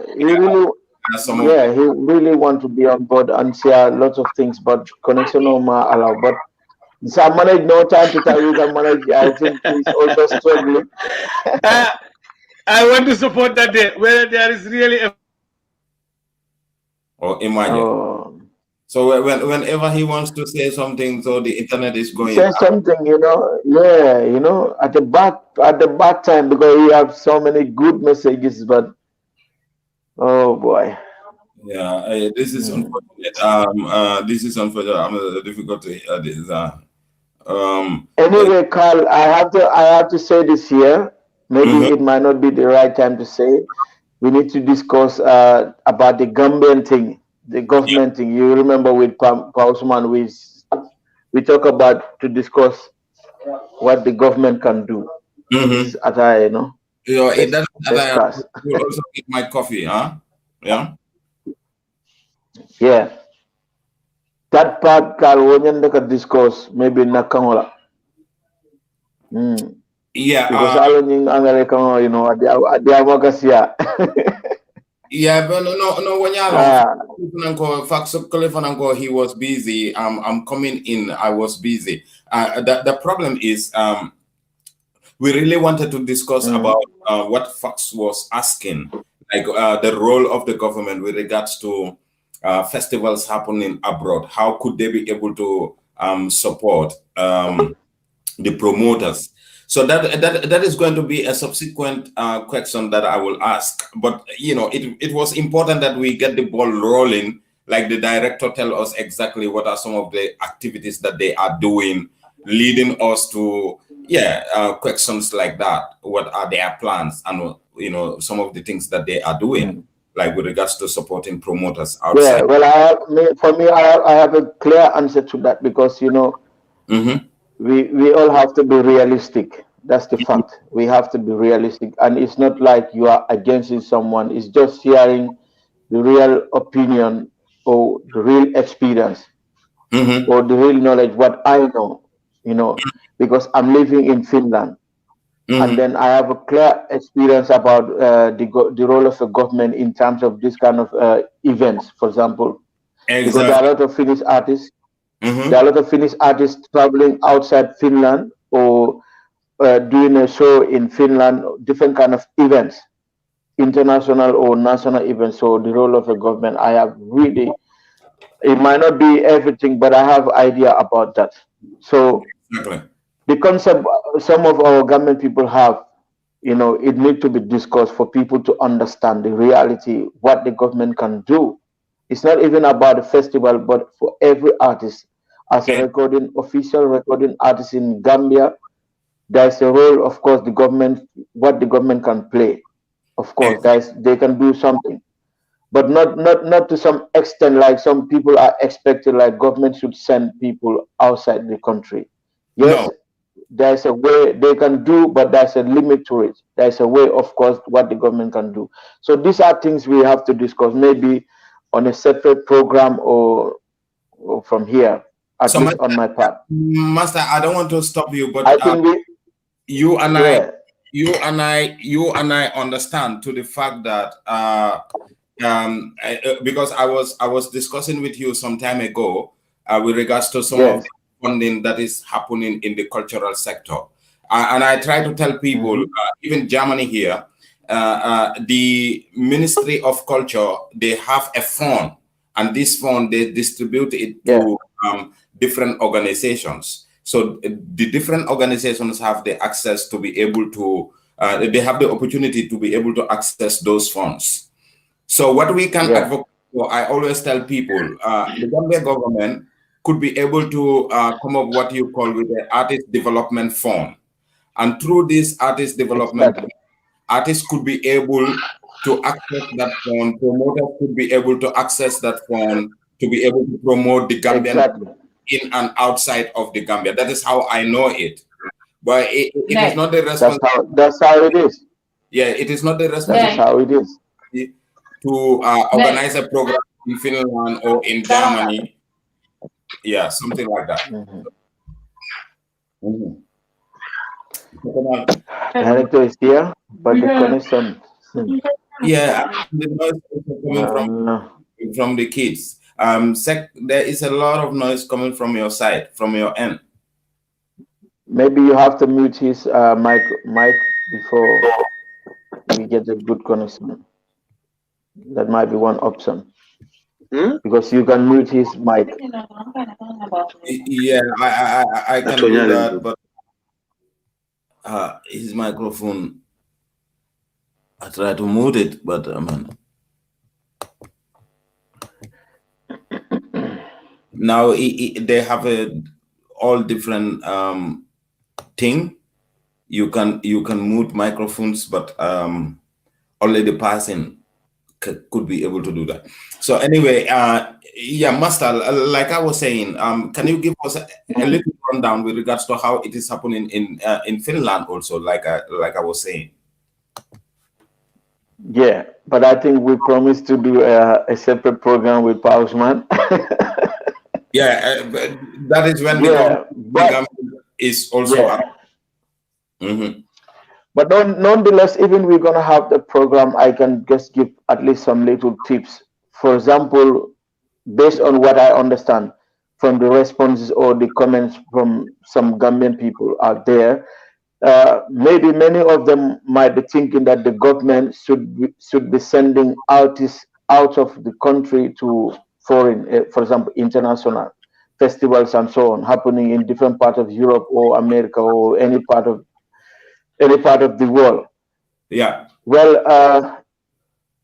Speaker 8: he really want to be on board and share lots of things, but connection no more allow. But some manage no time to tell you can manage. I think he's also struggling.
Speaker 7: I want to support that day where there is really a
Speaker 6: imagine. So whenever he wants to say something, so the internet is going.
Speaker 8: Say something, at the bad time because he have so many good messages, but oh boy.
Speaker 6: Yeah, this is unfortunate. This is unfortunate. I'm difficult to hear this.
Speaker 8: Anyway, Carl, I have to say this here. Maybe it might not be the right time to say. We need to discuss about the Gambian thing, the government thing. You remember with Pausman, we talk about to discuss what the government can do.
Speaker 6: It doesn't matter. You also get my coffee, huh? Yeah.
Speaker 8: Yeah. That part, Carl, when you discuss, maybe Nakangola.
Speaker 6: Yeah,
Speaker 8: because I don't think American,
Speaker 6: yeah, but no. When you he was busy. I'm coming in. I was busy. The problem is, we really wanted to discuss about what Fox was asking, like the role of the government with regards to festivals happening abroad. How could they be able to support the promoters? So that is going to be a subsequent question that I will ask. But it was important that we get the ball rolling, like the director tell us exactly what are some of the activities that they are doing, leading us to questions like that. What are their plans, and some of the things that they are doing, like with regards to supporting promoters outside.
Speaker 8: Yeah, well, I have a clear answer to that because we all have to be realistic. That's the fact. We have to be realistic, and it's not like you are against someone. It's just sharing the real opinion or the real experience or the real knowledge. What I know, because I'm living in Finland, and then I have a clear experience about the role of the government in terms of this kind of events, for example. Because there are a lot of Finnish artists. There are a lot of Finnish artists traveling outside Finland or doing a show in Finland, different kind of events, international or national events. So the role of the government, I have really, it might not be everything, but I have idea about that. So the concept some of our government people have, it needs to be discussed for people to understand the reality, what the government can do. It's not even about the festival, but for every artist. As a official recording artist in Gambia, there's a role, of course, the government, what the government can play. Of course, they can do something, but not to some extent like some people are expected, like government should send people outside the country. Yes, there's a way they can do, but there's a limit to it. There's a way, of course, what the government can do. So these are things we have to discuss, maybe on a separate program or from here, at least on my part.
Speaker 6: Master, I don't want to stop you, but
Speaker 8: I think
Speaker 6: you and I understand to the fact that because I was discussing with you some time ago with regards to some of the funding that is happening in the cultural sector, and I try to tell people, even Germany here, the Ministry of Culture, they have a fund, and this fund they distribute it to different organizations. So the different organizations have the access to be able to, they have the opportunity to be able to access those funds. So what we can advocate for, I always tell people, the Gambia government could be able to come up what you call with the artist development fund. And through this artist development, artists could be able to access that fund, promoters could be able to access that fund to be able to promote the Gambian in and outside of the Gambia. That is how I know it. But it is not the responsibility.
Speaker 8: That's how it is.
Speaker 6: Yeah, it is not the responsibility.
Speaker 8: That's how it is.
Speaker 6: To organize a program in Finland or in Germany. Yeah, something like that.
Speaker 8: Director is here, but the connection.
Speaker 6: Yeah, the noise is coming from the kids. There is a lot of noise coming from your side, from your end.
Speaker 8: Maybe you have to mute his mic before we get a good connection. That might be one option. Because you can mute his mic.
Speaker 6: Yeah, I can do that, but his microphone, I try to mute it, but now they have all different thing. You can mute microphones, but only the person could be able to do that. So anyway, yeah, Master, like I was saying, can you give us a little rundown with regards to how it is happening in Finland also, like I was saying?
Speaker 8: Yeah, but I think we promised to do a separate program with Pausman.
Speaker 6: Yeah, that is when the is also up.
Speaker 8: But nonetheless, even we're going to have the program, I can just give at least some little tips. For example, based on what I understand from the responses or the comments from some Gambian people out there, maybe many of them might be thinking that the government should be sending artists out of the country to foreign, for example, international festivals and so on, happening in different parts of Europe or America or any part of the world.
Speaker 6: Yeah.
Speaker 8: Well,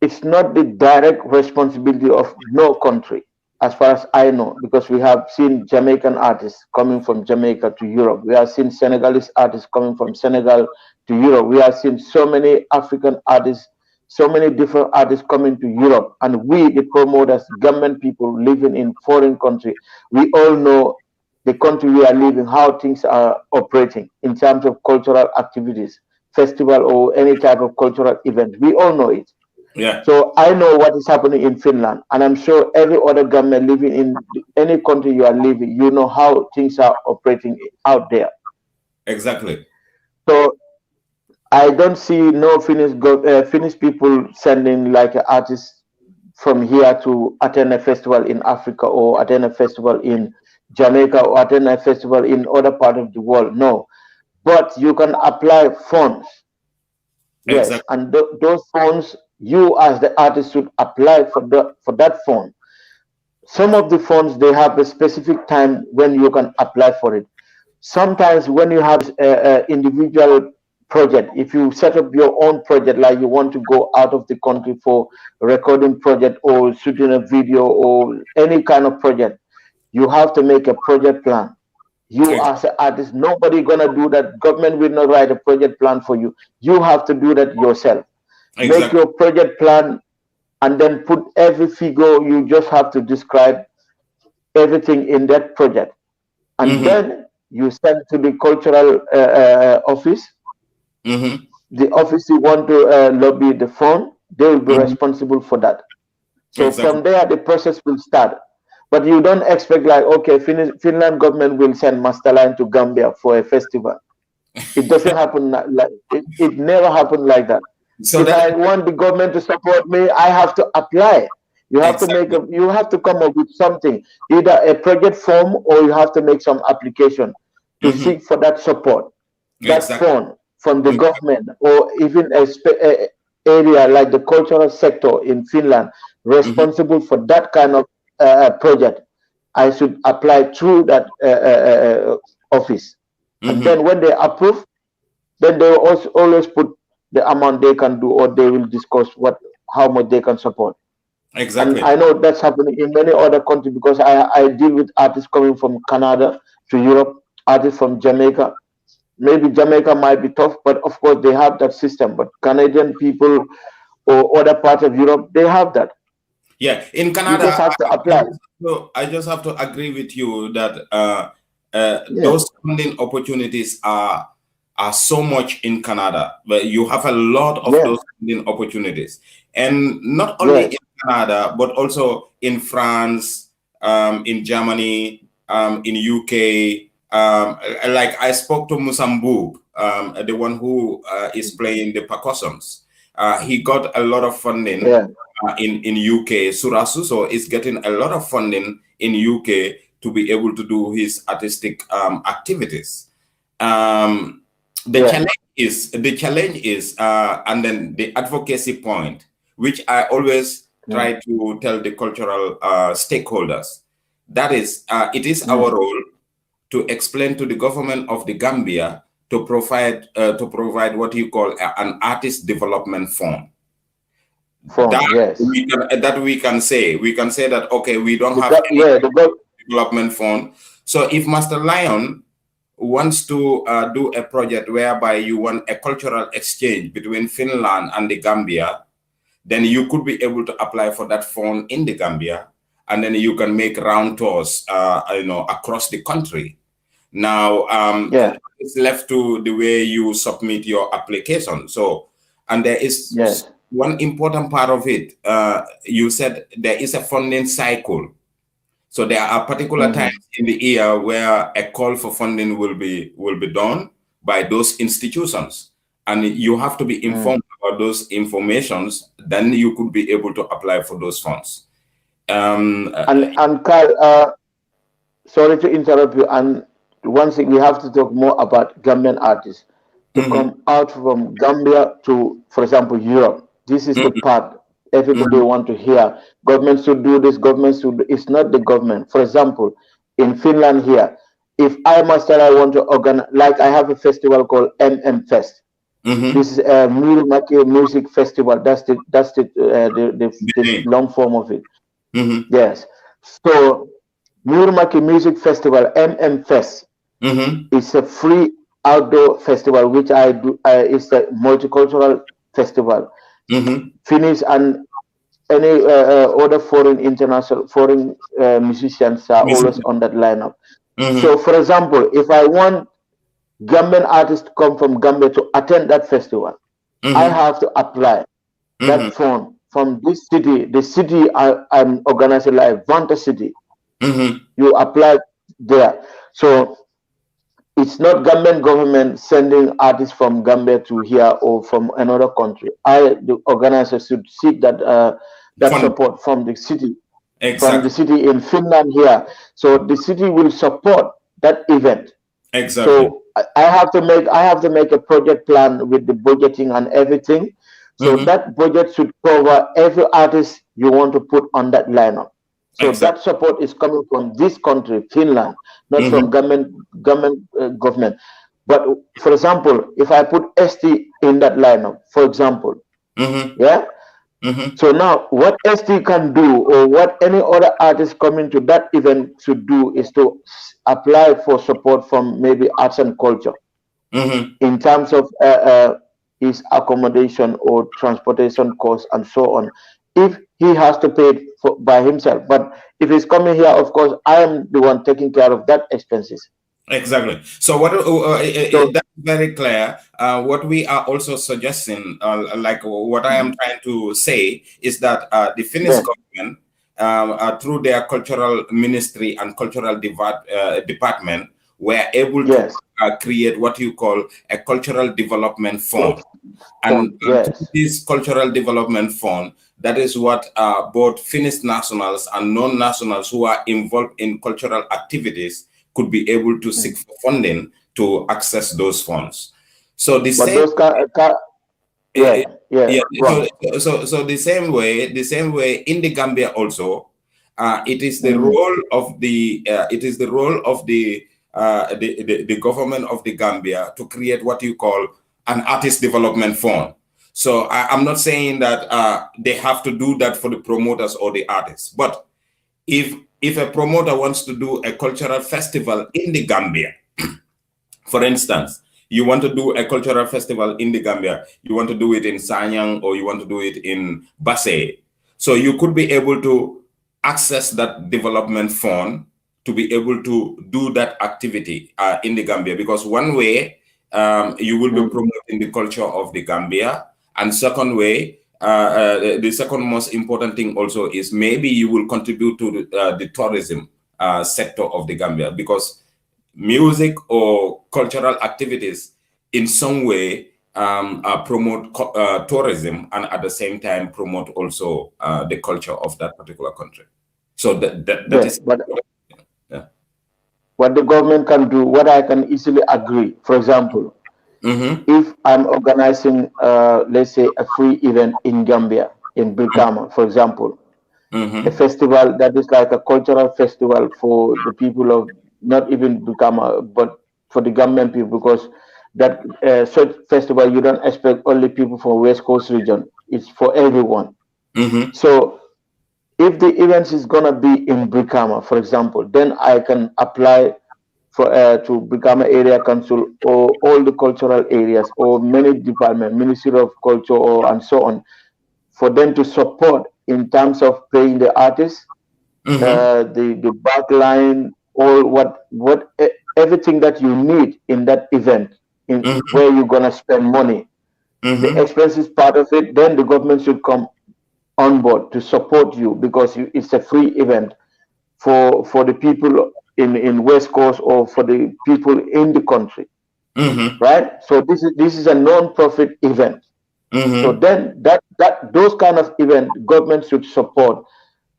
Speaker 8: it's not the direct responsibility of no country, as far as I know, because we have seen Jamaican artists coming from Jamaica to Europe. We have seen Senegalese artists coming from Senegal to Europe. We have seen so many African artists, so many different artists coming to Europe. And we, the promoters, government people living in foreign country, we all know the country we are living, how things are operating in terms of cultural activities, festival or any type of cultural event. We all know it.
Speaker 6: Yeah.
Speaker 8: So I know what is happening in Finland, and I'm sure every other government living in any country you are living, you know how things are operating out there.
Speaker 6: Exactly.
Speaker 8: So I don't see no Finnish people sending like artists from here to attend a festival in Africa or attend a festival in Jamaica or attend a festival in other part of the world. No, but you can apply funds. Yes, exactly. And those funds, you as the artist should apply for that fund. Some of the funds, they have a specific time when you can apply for it. Sometimes when you have an individual project, if you set up your own project, like you want to go out of the country for a recording project or shooting a video or any kind of project, you have to make a project plan. You as an artist, nobody gonna do that. Government will not write a project plan for you. You have to do that yourself. Exactly. Make your project plan and then put every figure. You just have to describe everything in that project. And then you send to the cultural office. The office you want to lobby the fund, they will be responsible for that. So from there, the process will start. But you don't expect like, okay, Finland government will send Masterline to Gambia for a festival. It doesn't happen like it never happened like that. So if I want the government to support me, I have to apply. You have to make you have to come up with something, either a project form or you have to make some application to seek for that support, that fund from the government, or even a area like the cultural sector in Finland responsible for that kind of project. I should apply through that office, and then when they approve, then they will always put the amount they can do, or they will discuss how much they can support.
Speaker 6: Exactly.
Speaker 8: And I know that's happening in many other countries because I deal with artists coming from Canada to Europe, artists from Jamaica. Maybe Jamaica might be tough, but of course they have that system. But Canadian people or other parts of Europe, they have that.
Speaker 6: Yeah, in
Speaker 8: You
Speaker 6: Canada,
Speaker 8: just have to apply.
Speaker 6: I just have to agree with you that
Speaker 8: Yeah.
Speaker 6: those funding opportunities are so much in Canada. But you have a lot of
Speaker 8: Yeah.
Speaker 6: those funding opportunities, and not only in Canada, but also in France, in Germany, in UK. Like I spoke to Musambub, the one who is playing the percussions. He got a lot of funding.
Speaker 8: Yeah.
Speaker 6: In UK. Surasuso is getting a lot of funding in UK to be able to do his artistic activities. The challenge is, and then the advocacy point, which I always try to tell the cultural stakeholders. That is, it is our role to explain to the government of the Gambia to provide what you call an artist development fund. That we can say that okay, we don't have development fund. So if Master Lion wants to do a project whereby you want a cultural exchange between Finland and the Gambia, then you could be able to apply for that fund in the Gambia, and then you can make round tours, across the country. Now, it's left to the way you submit your application. So, and there is one important part of it. You said there is a funding cycle. So there are particular times in the year where a call for funding will be done by those institutions, and you have to be informed about those informations. Then you could be able to apply for those funds.
Speaker 8: And Carl, sorry to interrupt you. And one thing, we have to talk more about Gambian artists to come out from Gambia to, for example, Europe. This is the part everybody want to hear. Government should do this, government should do. It's not the government. For example, in Finland here, if I want to organize, like I have a festival called MM Fest. This is a Murmaki Music Festival. That's the long form of it. Yes. So Murmaki Music Festival, MM Fest, is a free outdoor festival which I do. It's a multicultural festival. Finnish and any other foreign musicians are always on that lineup. So, for example, if I want Gambian artists to come from Gambia to attend that festival, I have to apply that form from this city. The city I'm organizing, like Vanta City. You apply there. So it's not Gambian government sending artists from Gambia to here or from another country. The organizer, should seek that support from the city, from the city in Finland here. So the city will support that event.
Speaker 6: Exactly.
Speaker 8: So I have to make a project plan with the budgeting and everything. So that budget should cover every artist you want to put on that lineup. So that support is coming from this country, Finland, not from government. But for example, if I put ST in that lineup, for example, so now what ST can do, or what any other artist coming to that event should do, is to apply for support from maybe arts and culture in terms of his accommodation or transportation costs and so on, if he has to pay it by himself. But if he's coming here, of course, I am the one taking care of that expenses.
Speaker 6: Exactly. So what that's very clear. What we are also suggesting, like what I am trying to say, is that the Finnish government, through their cultural ministry and cultural department, were able to create what you call a cultural development fund. And this cultural development fund, that is what both Finnish nationals and non-nationals who are involved in cultural activities could be able to seek for funding to access those funds. So the same, so the same way in the Gambia also, it is the role of the government of the Gambia to create what you call an artist development fund. So I'm not saying that they have to do that for the promoters or the artists, but if a promoter wants to do a cultural festival in the Gambia, for instance, you want to do a cultural festival in the Gambia, you want to do it in Sanyang or you want to do it in Basse, so you could be able to access that development fund to be able to do that activity in the Gambia, because one way you will be promoting the culture of the Gambia, and second way, the second most important thing also is maybe you will contribute to the tourism sector of the Gambia, because music or cultural activities in some way promote tourism and at the same time promote also the culture of that particular country. So that is
Speaker 8: what the government can do, what I can easily agree. For example, if I'm organizing, let's say, a free event in Gambia, in Brikama, for example, a festival that is like a cultural festival for the people of not even Brikama, but for the Gambian people, because that such festival, you don't expect only people from West Coast region. It's for everyone. So if the event is going to be in Brikama, for example, then I can apply for to Brikama Area Council or all the cultural areas or many departments, Ministry of Culture and so on, for them to support in terms of paying the artists, the backline, all what everything that you need in that event, where you're gonna spend money, the expenses part of it. Then the government should come on board to support you, because it's a free event for the people in West Coast or for the people in the country, right? So this is a non-profit event. So then those kind of event government should support,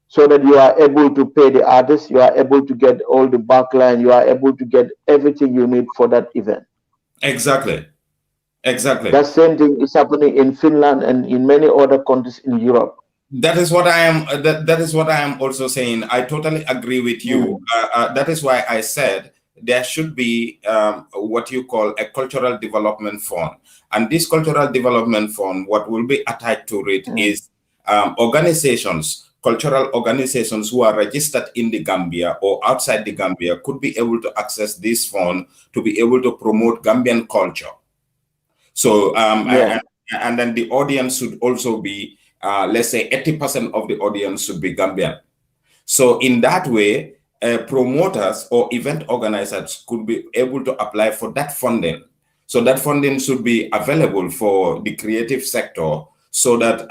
Speaker 8: so that you are able to pay the artists, you are able to get all the backline, you are able to get everything you need for that event.
Speaker 6: Exactly.
Speaker 8: That same thing is happening in Finland and in many other countries in Europe.
Speaker 6: That is what I am. That is what I am also saying. I totally agree with you. That is why I said there should be what you call a cultural development fund, and this cultural development fund, what will be attached to it is organizations, cultural organizations who are registered in the Gambia or outside the Gambia could be able to access this fund to be able to promote Gambian culture. So and then the audience should also be, let's say 80% of the audience should be Gambian. So in that way, promoters or event organizers could be able to apply for that funding. So that funding should be available for the creative sector, so that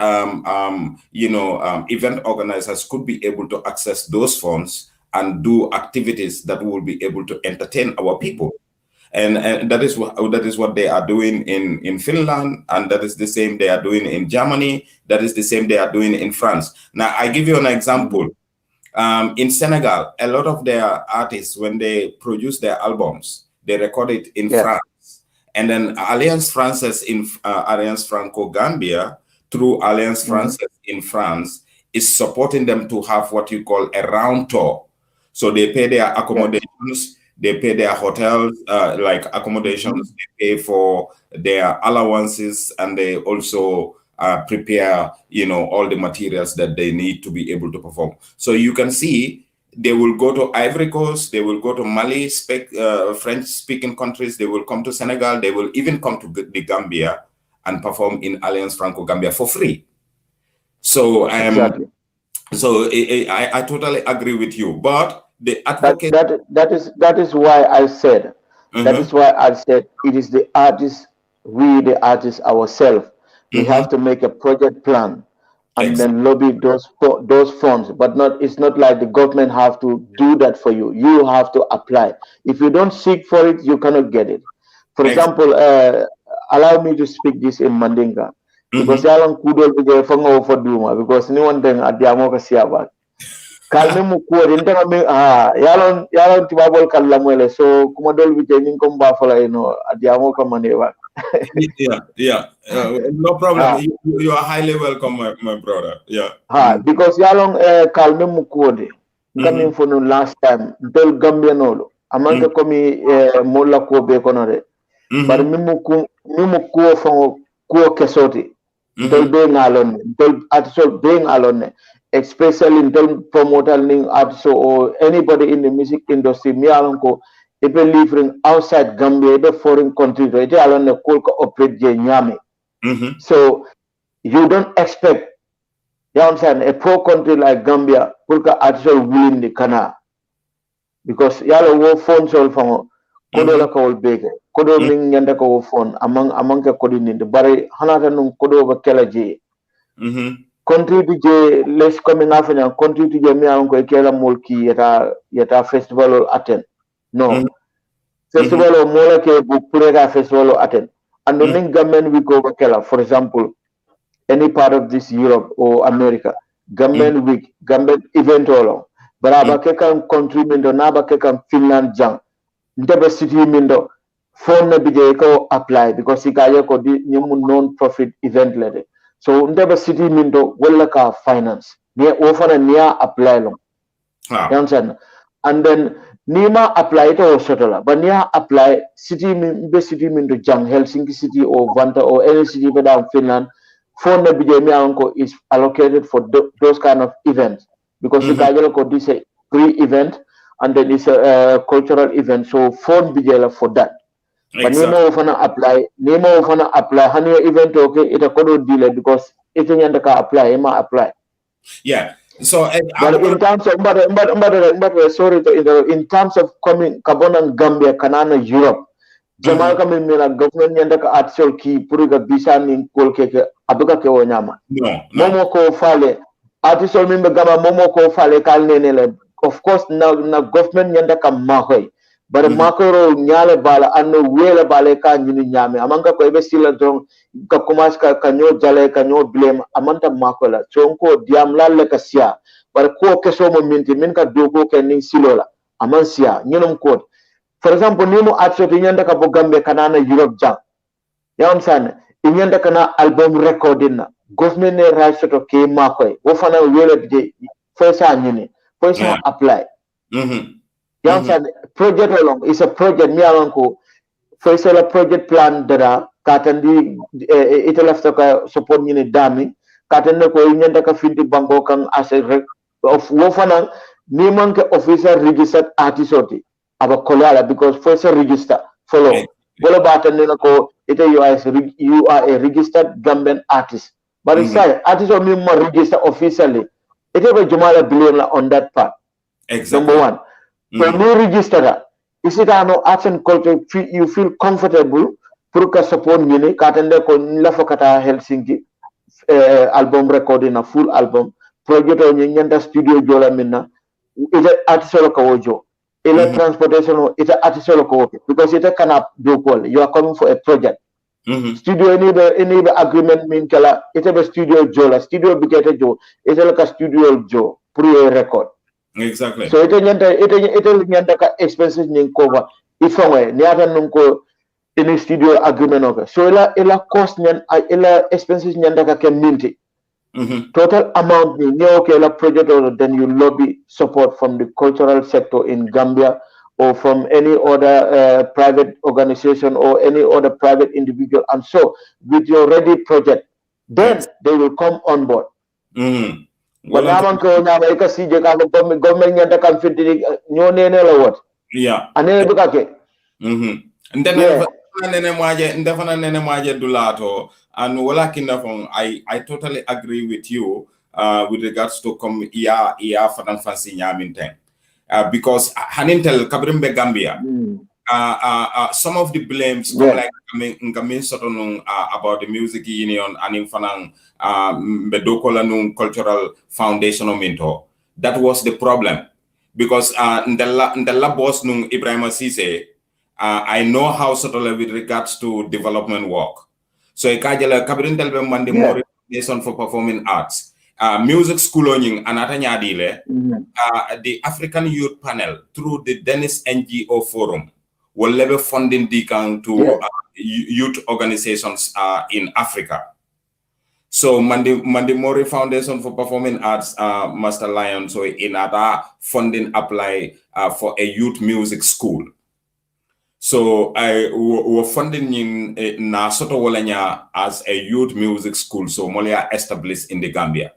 Speaker 6: event organizers could be able to access those funds and do activities that will be able to entertain our people. And that is what they are doing in Finland, and that is the same they are doing in Germany. That is the same they are doing in France. Now, I give you an example. In Senegal, a lot of their artists, when they produce their albums, they record it in France. And then Alliance Française in Alliance Franco-Gambia, through Alliance Française in France, is supporting them to have what you call a round tour. So they pay their accommodations, they pay their hotels, like accommodations, they pay for their allowances, and they also prepare, all the materials that they need to be able to perform. So you can see they will go to Ivory Coast, they will go to Mali, French-speaking countries, they will come to Senegal, they will even come to the Gambia and perform in Alliance Franco-Gambia for free. So I totally agree with you, but the advocate
Speaker 8: that is why I said it is the artists, we the artists ourselves, we have to make a project plan and then lobby those funds. But it's not like the government have to do that for you. You have to apply. If you don't seek for it, you cannot get it. For example, allow me to speak this in Mandinka, because yalan kudol bige fango for duma, because ni one thing at Yamoka Siaba. Kalme mukuwa rinta me yalan tibabol kalamwele, so kumadol bige ninkom bafala at Yamoka maneva.
Speaker 6: No problem. You are highly welcome, my brother.
Speaker 8: Because yalan kalme mukuwa coming for no last time del Gambianolo amanga komi mola ko be konore but mimu kuo fango kuo kesoti Dol being alone, dol article being alone, especially in dol promoting article or anybody in the music industry. Me alonko, if you living outside Gambia, if foreign country, it alone the cool operate je nyame. So you don't expect, you understand, a poor country like Gambia, pulka article willing the kana because yalo wo phone sol fango kodo la kawol beke kodo min nyanda ko phone among ke kodi ninde bare hanata num kodo ba kala je country to je les coming afanya country to je mi an ko kela mulki yata festival or attend no festival o mola ke bu purega festival o attend and the ning government we go ba kala for example any part of this Europe or America government week government event all baraba ke kan country min do naba ke kan Finland jang ndebe city min do phone na bije ko apply because ikaye ko di nyum non profit event lede so ndebe city min do wala ka finance ni ofana niya apply long and then nima apply to sotola but niya apply city min do jang Helsinki city or Vanta or any city in Finland phone na bije mi anko is allocated for those kind of events because ikaye ko this a pre-event and then it's a cultural event so phone bijela for that but nemo ofana apply hani event okay it a kodo deal because it nyanda ka apply
Speaker 6: yeah so
Speaker 8: but in terms of but sorry in terms of coming Gabon Gambia Kanana Europe jamal kami mina government nyanda ka article ki puriga bisa ni kolkeke abuka ke wonyama momo ko fale article mimbe gama momo ko fale kal nenele of course na government nyanda ka mahoy but makoro nyale bala anno wele bala ka nyini nyame amanga ko ebe sila dong ka kumas ka kanyo jale kanyo blame amanta makola chonko diam lalle ka sia but ko keso mo minti min ka dogo ke ning silola aman sia nyinum ko for example nimo atso nyanda ka bogambe kanana Europe jang yam san nyanda kana album recording na government ne right to ke makoy wo fana wele de fesa nyini person apply. Project along is a project me alanko for a project plan dara katandi ita lafta ka support ni dami katande ko nyanda ka finti banko kan as a of wofana ni manke officer registered artist aba kolala because first register follow bolo batande ko ita you are a registered Gambian artist but inside artist o mi mo register officially ita be jumala blame on that part. Number one, when you register, is it no arts and culture? You feel comfortable for support mini katende ko lafakata Helsinki album recording a full album project on nyanda studio jola minna ita artisan ko wojo ila transportation ita artisan ko because ita kana do call you are coming for a project studio any agreement min kala ita be studio jola studio bigete jo ita la studio jo pre record.
Speaker 6: Exactly.
Speaker 8: So ita nyanda ka expenses ning cover ifongwe ni ata nunko in studio agreement okay. So ila cost nyan ila expenses nyanda ka minti. Total amount ni okay la project or then you lobby support from the cultural sector in Gambia or from any other private organization or any other private individual and so with your ready project then they will come on board. Wala ko na may kasi je ka government nyanda kan fiti nyo nene la what ane buka ke
Speaker 6: and then nene maje dulato and wala kinda from I totally agree with you with regards to come iya fadan fancy nyaminten because hanintel kabrimbe Gambia some of the blames come like ngamin sotonung about the music union and in fanang Bedokolanung Cultural Foundation of Minto. That was the problem because in the labos nung Ibrahim Sise, I know how subtle with regards to development work. So ikajala kabirin talbe mandi more Foundation for Performing Arts, music school onying anatanya dile, the African Youth Panel through the Dennis NGO Forum will level funding decan to youth organizations in Africa. So Mandi Mori Foundation for Performing Arts Master Lion so in other funding apply for a youth music school. So I were funding in na soto wolanya as a youth music school. So Molia established in the Gambia.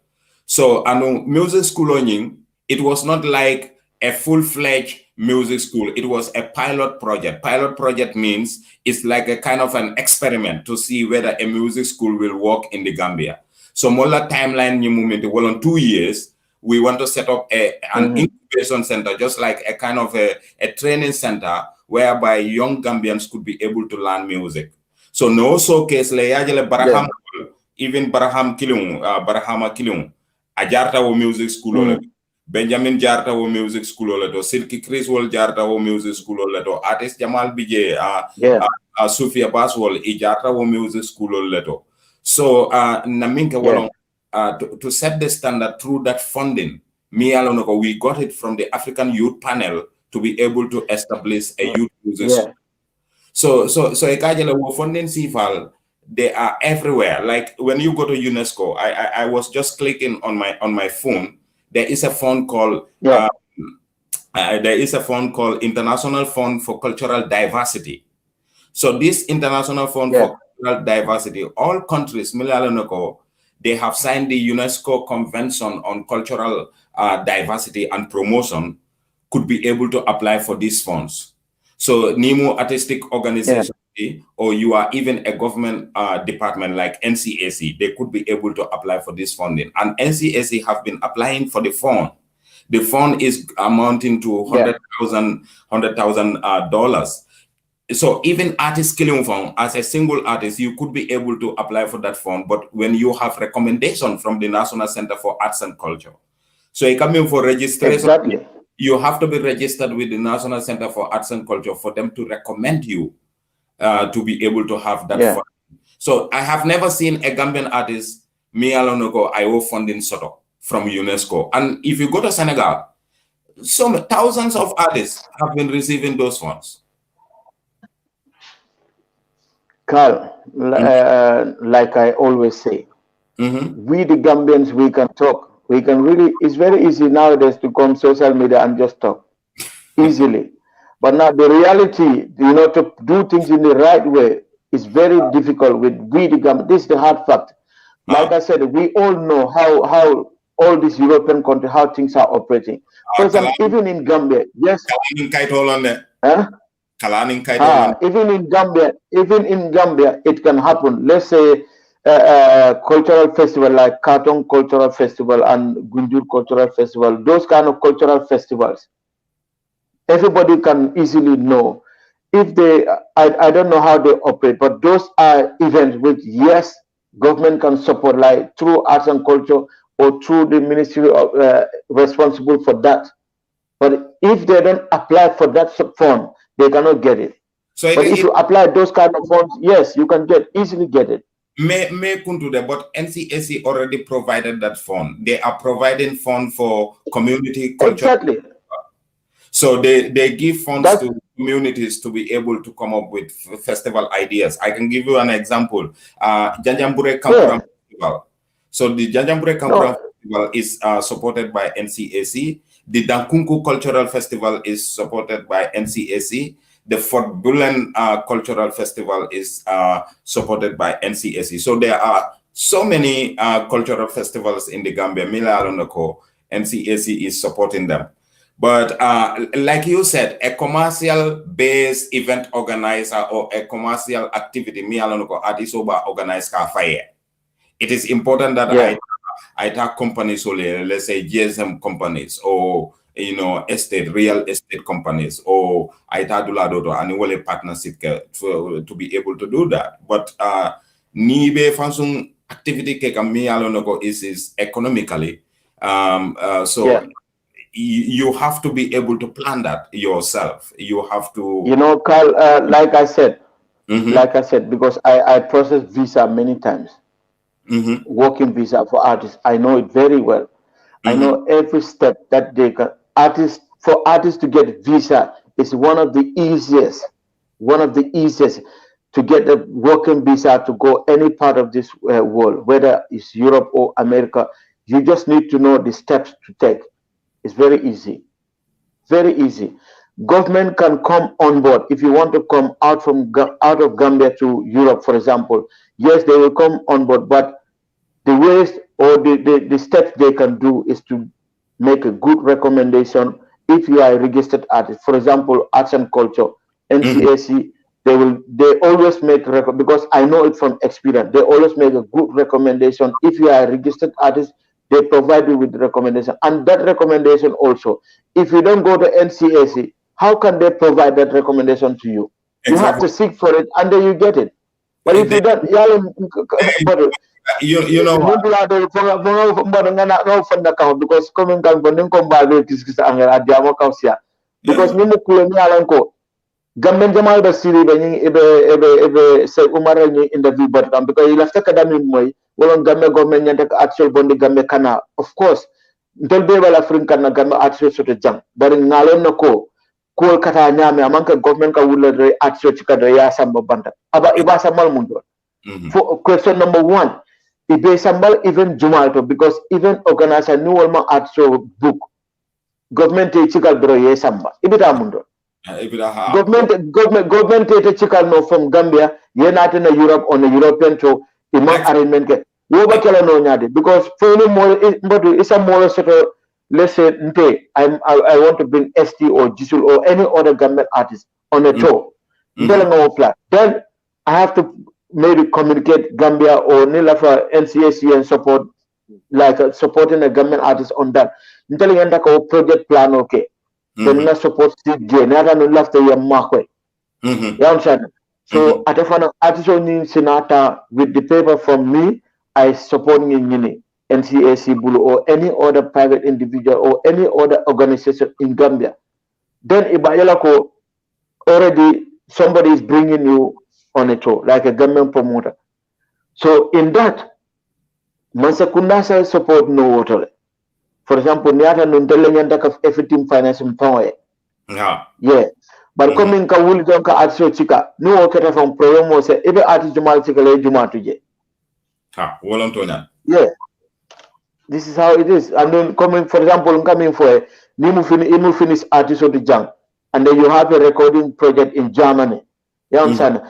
Speaker 6: So anu music school onying, it was not like a full-fledged music school. It was a pilot project. Pilot project means it's like a kind of an experiment to see whether a music school will work in the Gambia. So Mola timeline new movement, well, on 2 years, we want to set up an incubation center, just like a kind of a training center whereby young Gambians could be able to learn music. So no showcase le yajele Baraham, even Baraham Kilung, Barahama Kilung, Ajarta wo music school Benjamin Jarta wo music school leto, Silky Chris wol Jarta wo music school leto, artist Jamal Bije, Sufia Baswol, Jarta wo music school leto. So Naminka Wolong, to set the standard through that funding, me alone, we got it from the African Youth Panel to be able to establish a youth music school. So Ekajele funding CFAL, they are everywhere. Like when you go to UNESCO, I was just clicking on my phone. There is a fund called International Fund for Cultural Diversity. So this International Fund for Cultural Diversity, all countries, they have signed the UNESCO Convention on Cultural Diversity and Promotion, could be able to apply for these funds. So NEMO artistic organization, or you are even a government department like NCAC, they could be able to apply for this funding. And NCAC have been applying for the fund. The fund is amounting to $100,000. So even artist killing fund, as a single artist, you could be able to apply for that fund. But when you have recommendation from the National Center for Arts and Culture, so you come in for registration, you have to be registered with the National Center for Arts and Culture for them to recommend you to be able to have that fund. So I have never seen a Gambian artist, me alone go, I owe funding Soto from UNESCO. And if you go to Senegal, thousands of artists have been receiving those funds.
Speaker 8: Carl, like I always say, we the Gambians, we can talk. We can really, it's very easy nowadays to come social media and just talk easily. But now the reality, to do things in the right way is very difficult with we the Gambians. This is the hard fact. Like I said, we all know how all these European countries, how things are operating. For example, even in Gambia, even in Gambia, it can happen. Let's say cultural festival like Katong Cultural Festival and Gunjur Cultural Festival, those kind of cultural festivals, everybody can easily know if they, I don't know how they operate, but those are events which, yes, government can support, like through arts and culture or through the ministry of, responsible for that. But if they don't apply for that fund, they cannot get it. So but if you apply those kind of funds, yes, you can easily get it.
Speaker 6: But NCAC already provided that fund. They are providing fund for community culture.
Speaker 8: Exactly.
Speaker 6: So they give funds to communities to be able to come up with festival ideas. I can give you an example. Janjambure Kampuram Festival. So the Janjambure Kampuram Festival is supported by NCAC. The Dankunku Cultural Festival is supported by NCAC. The Fort Bulen Cultural Festival is supported by NCAC. So there are so many cultural festivals in the Gambia. Mila Alonoko, NCAC is supporting them. But like you said, a commercial-based event organizer or a commercial activity, Mila Alonoko, Adisoba organized Kafaye. It is important that I talk companies, let's say GSM companies or real estate companies, or annual partnership to be able to do that. But nibe function activity is economically. You have to be able to plan that yourself. You have to.
Speaker 8: Carl, like I said, because I process visa many times. Working visa for artists, I know it very well. I know every step that they can. For artists to get visa is one of the easiest to get a working visa to go any part of this world, whether it's Europe or America. You just need to know the steps to take. It's very easy, very easy. government can come on board. If you want to come out of Gambia to Europe, for example, yes, they will come on board, but the ways or the steps they can do is to make a good recommendation if you are a registered artist. For example, arts and culture, NCAC, they always make because I know it from experience. They always make a good recommendation. If you are a registered artist, they provide you with the recommendation, and that recommendation also. If you don't go to NCAC, how can they provide that recommendation to you? Exactly. You have to seek for it, and then you get it. But if you don't, you know, because coming down because Gamben Jamal Basiri ebe se Umar ni interview but because you left academy moy wolon gamme government nyanta actual bondi gamme kana of course ndol be wala african na gamme actual soto jang bari ngalen nako ko kata nyame amanka government ka wulle re actual cikada ya samba banda aba iba samal mundo for question number 1 ibe sambal even jumalto because even organizer new wolma actual book government e cikal bro ye samba ibita mundo government ete chikal no from Gambia yenate na Europe on a European to imam arrangement ke woba kala no nyade because for no more mbodu isa more sort of let's say I want to bring ST or Jisul or any other government artist on a tour then I have to maybe communicate Gambia or Nilafa NCAC and support like supporting a government artist on that telling yanda ko project plan okay then na support CJ na no left your market. You understand? So at the artist only senata with the paper from me, I support Nyini, NCAC Bulu or any other private individual or any other organization in Gambia. Then Ibayalako already somebody is bringing you on a tour like a government promoter. So in that, Mansakunda support no water. For example, niata nuntelengenda ka everything financing power. Yeah. But coming ka wuli donka artist chika, no oketa from program se ebe artist jumal chika le juma tuje.
Speaker 6: Voluntonya.
Speaker 8: Yeah. This is how it is. And then coming, for example, coming for you finish artist of the jam, and then you have a recording project in Germany. You understand?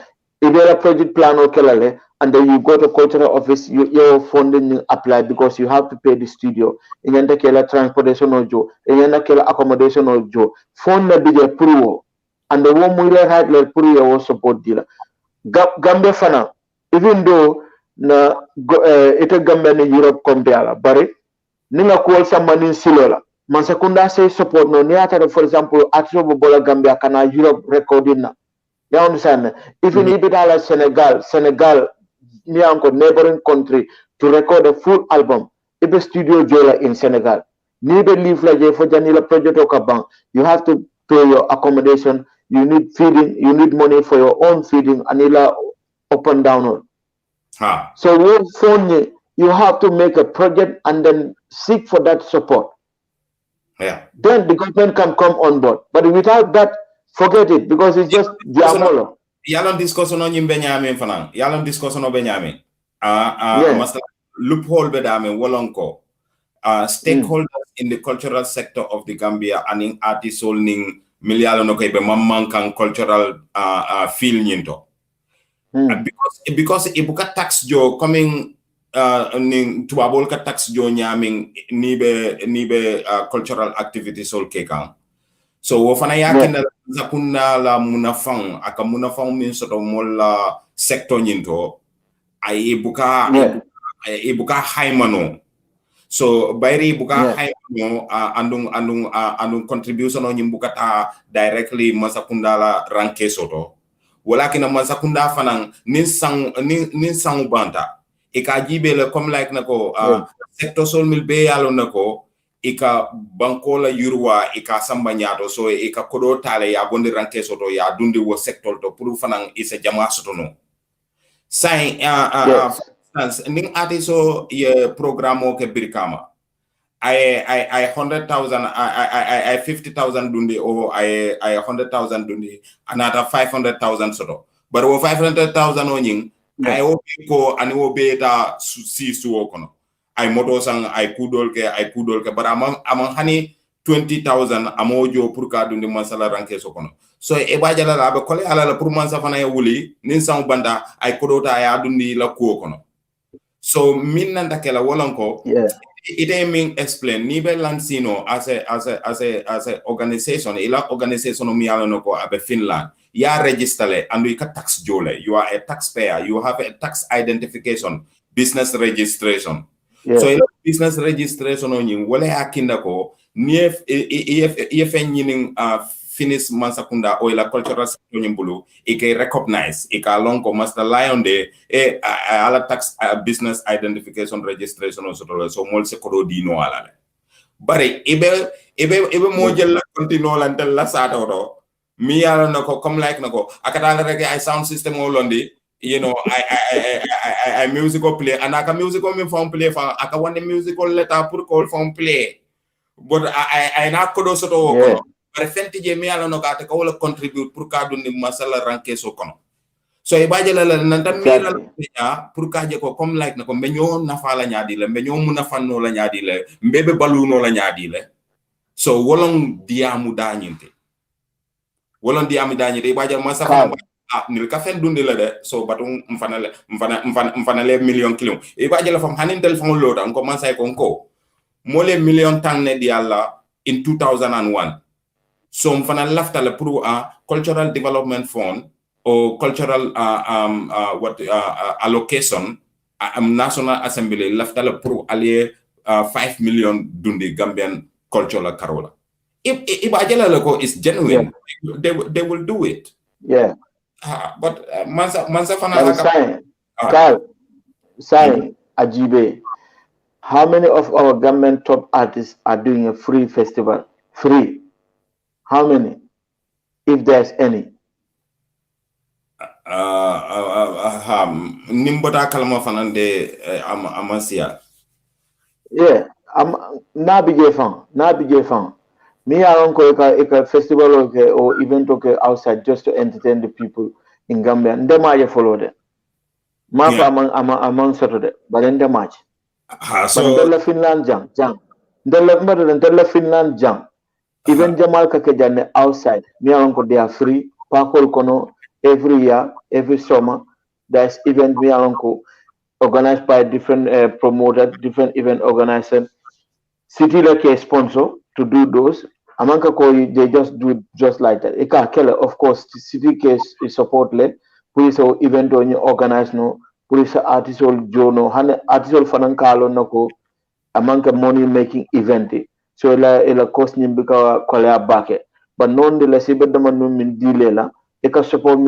Speaker 8: If you have a project plan or kelale, and then you go to cultural office, your funding apply because you have to pay the studio. In yanda kela transportation or jo, in yanda kela accommodation or jo. Fund na bide pruo, and the one we had like pruo was support dealer. Gambia fana, even though na ita Gambia ni Europe compare, but ninga call somebody silola. Mansakunda say support no niata for example atro bola Gambia kana Europe recording na. You understand? Even if it is Senegal, neighboring country, to record a full album, if a studio jola in Senegal, need a leave like for Janila project or bank, you have to pay your accommodation, you need feeding, you need money for your own feeding, anila up and down. So what phone you have to make a project and then seek for that support.
Speaker 6: Yeah.
Speaker 8: Then the government can come on board. But without that, forget it because it's just diamolo.
Speaker 6: Yalan discussion on Benjamin Fanan. Yalan discussion on Benjamin. Master loophole bedame wolonko. Stakeholders in the cultural sector of the Gambia and in artists holding million okay be mamman cultural feel nyinto. Because ibuka tax jo coming ning tuabol ka tax jo nyaming nibe cultural activities all kekan. So wofana yakina zakuna la munafang aka munafang min soto mola sector nyinto ay ibuka haimano. So bayri ibuka haimano andung contribution on yimbuka ta directly masakunda la ranke soto. Wala kina masakunda fanang nin sang banta ika jibele comme like nako sector sol mil be yalo nako ika bankola yurwa ika samba nyato so ika kodo tale ya gondi ranke soto ya dundi wo sector to puru fanang isa jama soto no sai ning atiso ye programo ke birkama I 100,000 I 50,000 dundi or I 100,000 dundi another 500,000 soto but wo 500,000 onying I ko ani wo beta si suwo kono ay moto sang ay kudol ke but among hani 20,000 amojo pour ka dundi masala ranke so kono so e ba jala la be kole ala la pour man sa fana e wuli nin sang banda ay kodota ya dundi la ko kono so min nanda kala wolonko it ain't mean explain ni be lansino as a organization ila organization mi ala no ko abe Finland ya register and you can tax jole you are a taxpayer you have a tax identification business registration so ila business registration on you wala akinda ko ni if nyinin finish mansakunda o ila cultural sector bulu e ke recognize e ka lonko master lion de e ala tax business identification registration so mol se ko di no ala bare ibe mo jël la continue lan tel la sato do mi yalla nako comme like nako akata rek ay sound system o londi you know I musical play and aka musical me from play fa aka one musical letter pour call from play but I na ko do soto ko bare fenti je mi yalla nako ata ko wala contribute pour ka dundi masala ranke so kono so e baje la nantam mi la pour ka je ko comme like nako mbenyo na fa la nyaadi le mbenyo mu na fanno la nyaadi le mbebe balu no la nyaadi le so wolong diamu dañinte wolon diamu dañite e baje ma sa nil ka fen dundi la de so batu mfana le million kilo e baje la fam hanin telephone load on commence ay konko mo le million tanne di alla in 2001 so mfana lafta le pour cultural development fund or cultural allocation national assembly lafta le pour allier 5 million dundi Gambian cultural carola if ajala le ko is genuine they will do it but mansa fana
Speaker 8: Sai Ajibe, how many of our government top artists are doing a free festival? Free. How many? If there's any.
Speaker 6: Nimbota kalama fanande amasia.
Speaker 8: Yeah, na bige fan. Me aron ko a festival or event outside just to entertain the people in Gambia. Ndema ye follow them. Mapa among Saturday, but in the match. So the Finland jam. The Finland jam. Even Jamal Kakejane outside. Me aron ko they are free. Pakol kono every year, every summer. There's event me aron ko organized by different promoters, different event organizers. City like a sponsor to do those. Amanka ko they just do it just like that. Eka kele of course the city case is support led. Police or event on you organize no. Police artist or jono. Hane artist or fanankalo nako. Amanka money making event. So ila cost nimbika kolea bake. But nonetheless, even the man mean dealer. Eka support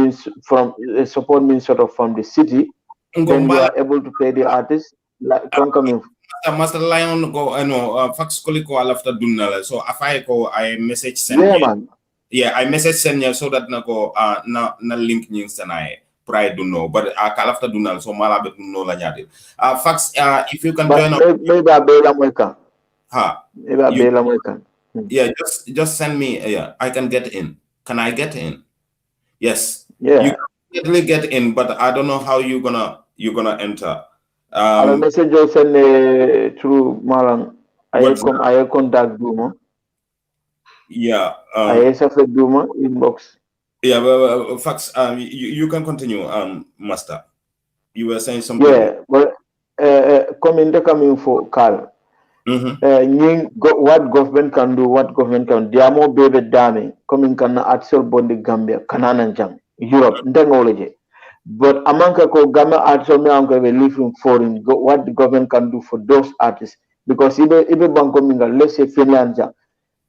Speaker 8: means sort of from the city. Then you are able to pay the artist. Like coming.
Speaker 6: Master Lion go fax koliko after dunala so afai ko I message send I message send you so that nako na link nyin sanai pride do know but after dunala so mala bet no la nyati fax if you can join up
Speaker 8: maybe abela moika maybe abela moika
Speaker 6: just send me I can get in. Can I get in? Yes.
Speaker 8: Yeah.
Speaker 6: You can definitely get in but I don't know how you're gonna enter.
Speaker 8: A message you send through Malang. I contact Duma.
Speaker 6: Yeah.
Speaker 8: I have a Duma inbox.
Speaker 6: Yeah, but fax. You can continue, Master. You were saying something.
Speaker 8: Yeah, but coming for Carl. What government can do, what government can do. They are more baby damning. Coming can actual bondi Gambia, Canaan Jam, Europe, technology. But amanka ko Gambia artists me anko we live in foreign. What the government can do for those artists? Because even banko minga, let's say Finland jang,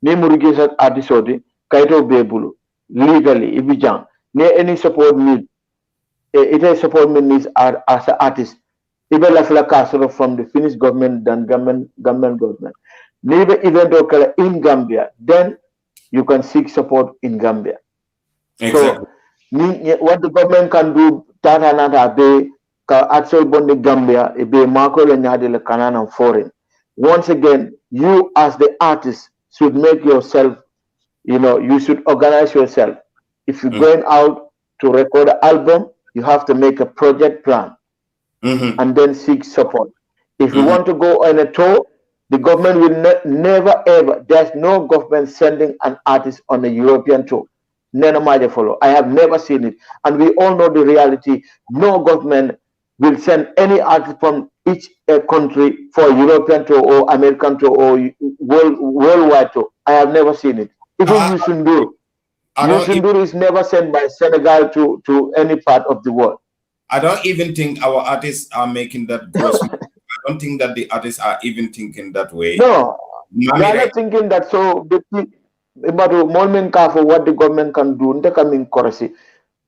Speaker 8: ni murigisa artist odi kaito bebulu legally ibijang. Ne any support need. It is support needs as an artist. Even la sort of from the Finnish government than government. Never event occur in Gambia, then you can seek support in Gambia.
Speaker 6: Exactly.
Speaker 8: So what the government can do, Tata Nata Bay, Axel Bondi Gambia, be Marco Lenyadi Canan and foreign. Once again, you as the artist should make yourself, you should organize yourself. If you're going out to record an album, you have to make a project plan and then seek support. If you want to go on a tour, The government will never ever, there's no government sending an artist on a European tour. Follow. I have never seen it. And we all know the reality. No government will send any artist from each country for a European tour or American tour or worldwide tour. I have never seen it. Even Yusundur is never sent by Senegal to any part of the world.
Speaker 6: I don't even think our artists are making that gross. I don't think that the artists are even thinking that way.
Speaker 8: No, they are not thinking that. So about for what the government can do,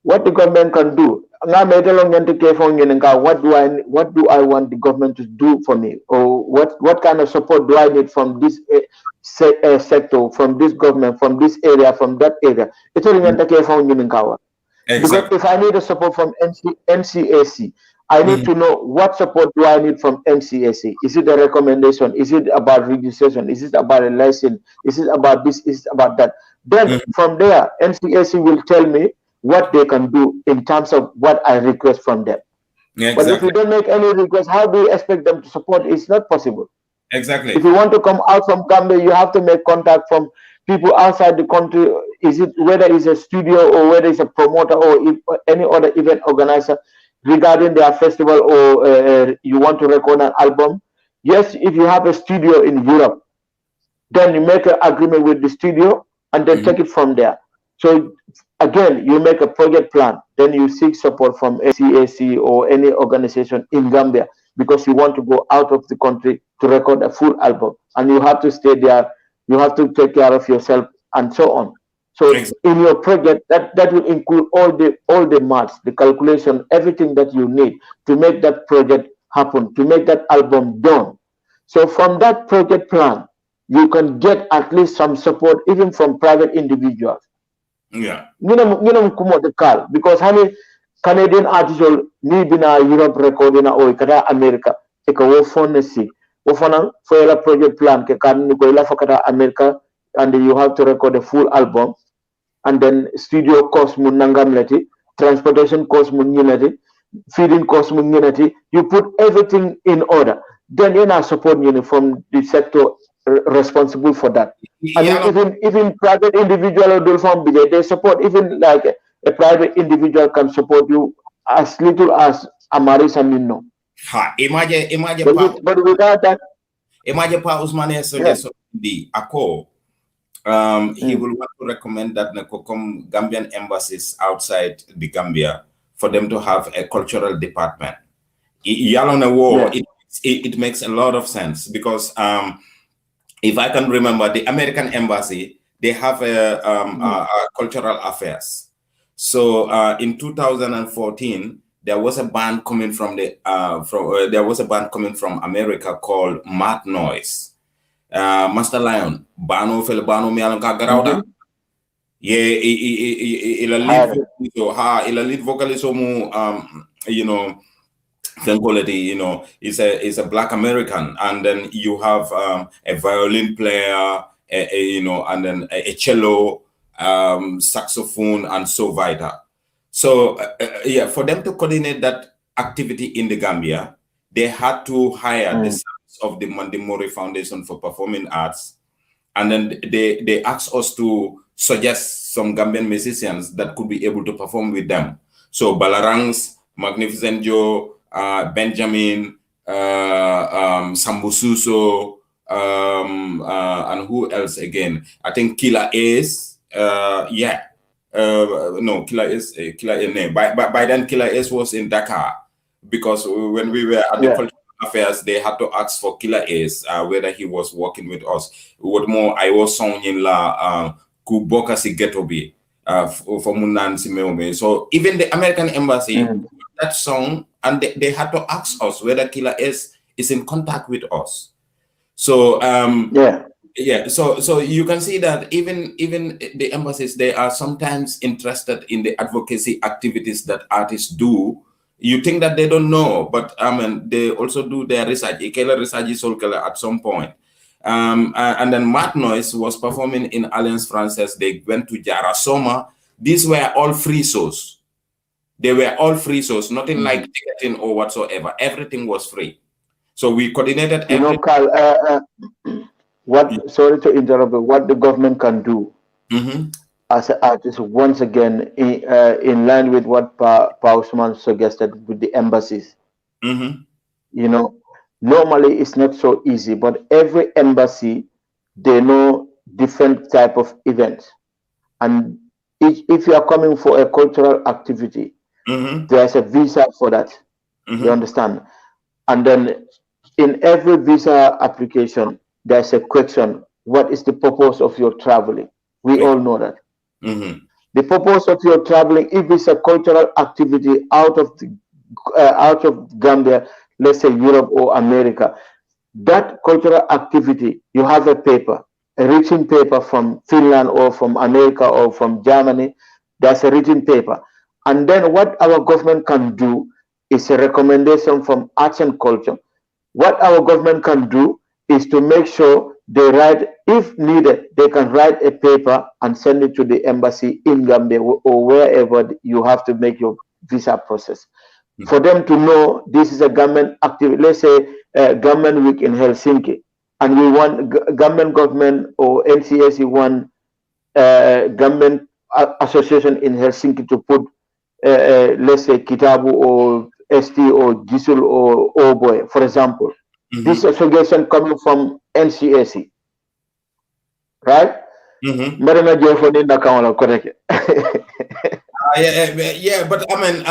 Speaker 8: what the government can do. What do I want the government to do for me, or what kind of support do I need from this sector, from this government, from this area, from that area? Because if I need a support from NCAC, I need to know what support do I need from NCAC. Is it a recommendation? Is it about registration? Is it about a license? Is it about this? Is it about that? Then from there, NCAC will tell me what they can do in terms of what I request from them.
Speaker 6: Yeah,
Speaker 8: but if you don't make any request, how do you expect them to support? It's not possible.
Speaker 6: Exactly.
Speaker 8: If you want to come out from Gambia, you have to make contact from people outside the country. Is it whether it's a studio or whether it's a promoter or any other event organizer regarding their festival, or you want to record an album? Yes, if you have a studio in Europe, then you make an agreement with the studio and then take it from there. So again, you make a project plan, then you seek support from CAC or any organization in Gambia because you want to go out of the country to record a full album, and you have to stay there, you have to take care of yourself and so on. So in your project, that will include all the maths, the calculation, everything that you need to make that project happen, to make that album done. So from that project plan, you can get at least some support even from private individuals.
Speaker 6: Yeah.
Speaker 8: Because honey, Canadian artists ni bina Europe recording or kada America, take a wo phone for a project plan ke kan ni ko ila fakata America, and you have to record a full album, and then studio cost mun nangam leti, transportation cost mun unity, feeding cost mun unity. You put everything in order, then you not support from the sector responsible for that. I mean, even private individual or they support. Even like a private individual can support you as little as Amaris and Nino.
Speaker 6: Imagine
Speaker 8: but without that,
Speaker 6: imagine Pa Usmane suggests the ACO. He will want to recommend that come Gambian embassies outside the Gambia for them to have a cultural department. It makes a lot of sense because if I can remember, the American embassy, they have a cultural affairs. So in 2014, there was a band coming from America called Mad Noise. Master Lion, Bano Felbano Mialanka Garauda. Yeah, il lead vocalist, you know, quality, is a Black American, and then you have a violin player, and then a cello, saxophone, and so vital. So yeah, for them to coordinate that activity in the Gambia, they had to hire the sons of the Mandimori Foundation for Performing Arts, and then they asked us to suggest some Gambian musicians that could be able to perform with them. So Balarangs, Magnificent Joe, Benjamin, Sambususo, and who else again? I think Killer Ace. No, Killer Ace. By then, Killer Ace was in Dakar, because when we were at the cultural affairs, they had to ask for Killer Ace whether he was working with us. What more? I was song in la Kuboka si Getobi for Munan Simeome. So even the American embassy, that song, and they had to ask us whether Killer Ace is in contact with us. So so you can see that even the embassies, they are sometimes interested in the advocacy activities that artists do. You think that they don't know, but they also do their research. At some point. And then Mad Noise was performing in Alliance Française. They went to Jarasoma. These were all free shows. They were all free shows, nothing like ticketing or whatsoever. Everything was free. So we coordinated.
Speaker 8: You know, Carl, sorry to interrupt, but what the government can do as an artist, once again, in line with what Pa Usman suggested with the embassies, you know, normally it's not so easy, but every embassy, they know different type of events. And if you are coming for a cultural activity, there's a visa for that. You understand? And then in every visa application, there's a question: what is the purpose of your traveling? We all know that. The purpose of your traveling, if it's a cultural activity out of Gambia, let's say Europe or America, that cultural activity, you have a paper, a written paper from Finland or from America or from Germany. There's a written paper. And then what our government can do is a recommendation from arts and culture. What our government can do is to make sure they write, if needed, they can write a paper and send it to the embassy in Gambia or wherever you have to make your visa process. For them to know this is a government activity, let's say government week in Helsinki, and we want government or NCSE want government association in Helsinki to put, let's say Kitabu or ST or Gisul or Oboy, for example. This is a suggestion coming from NCSE, right?
Speaker 6: Yeah, but I mean,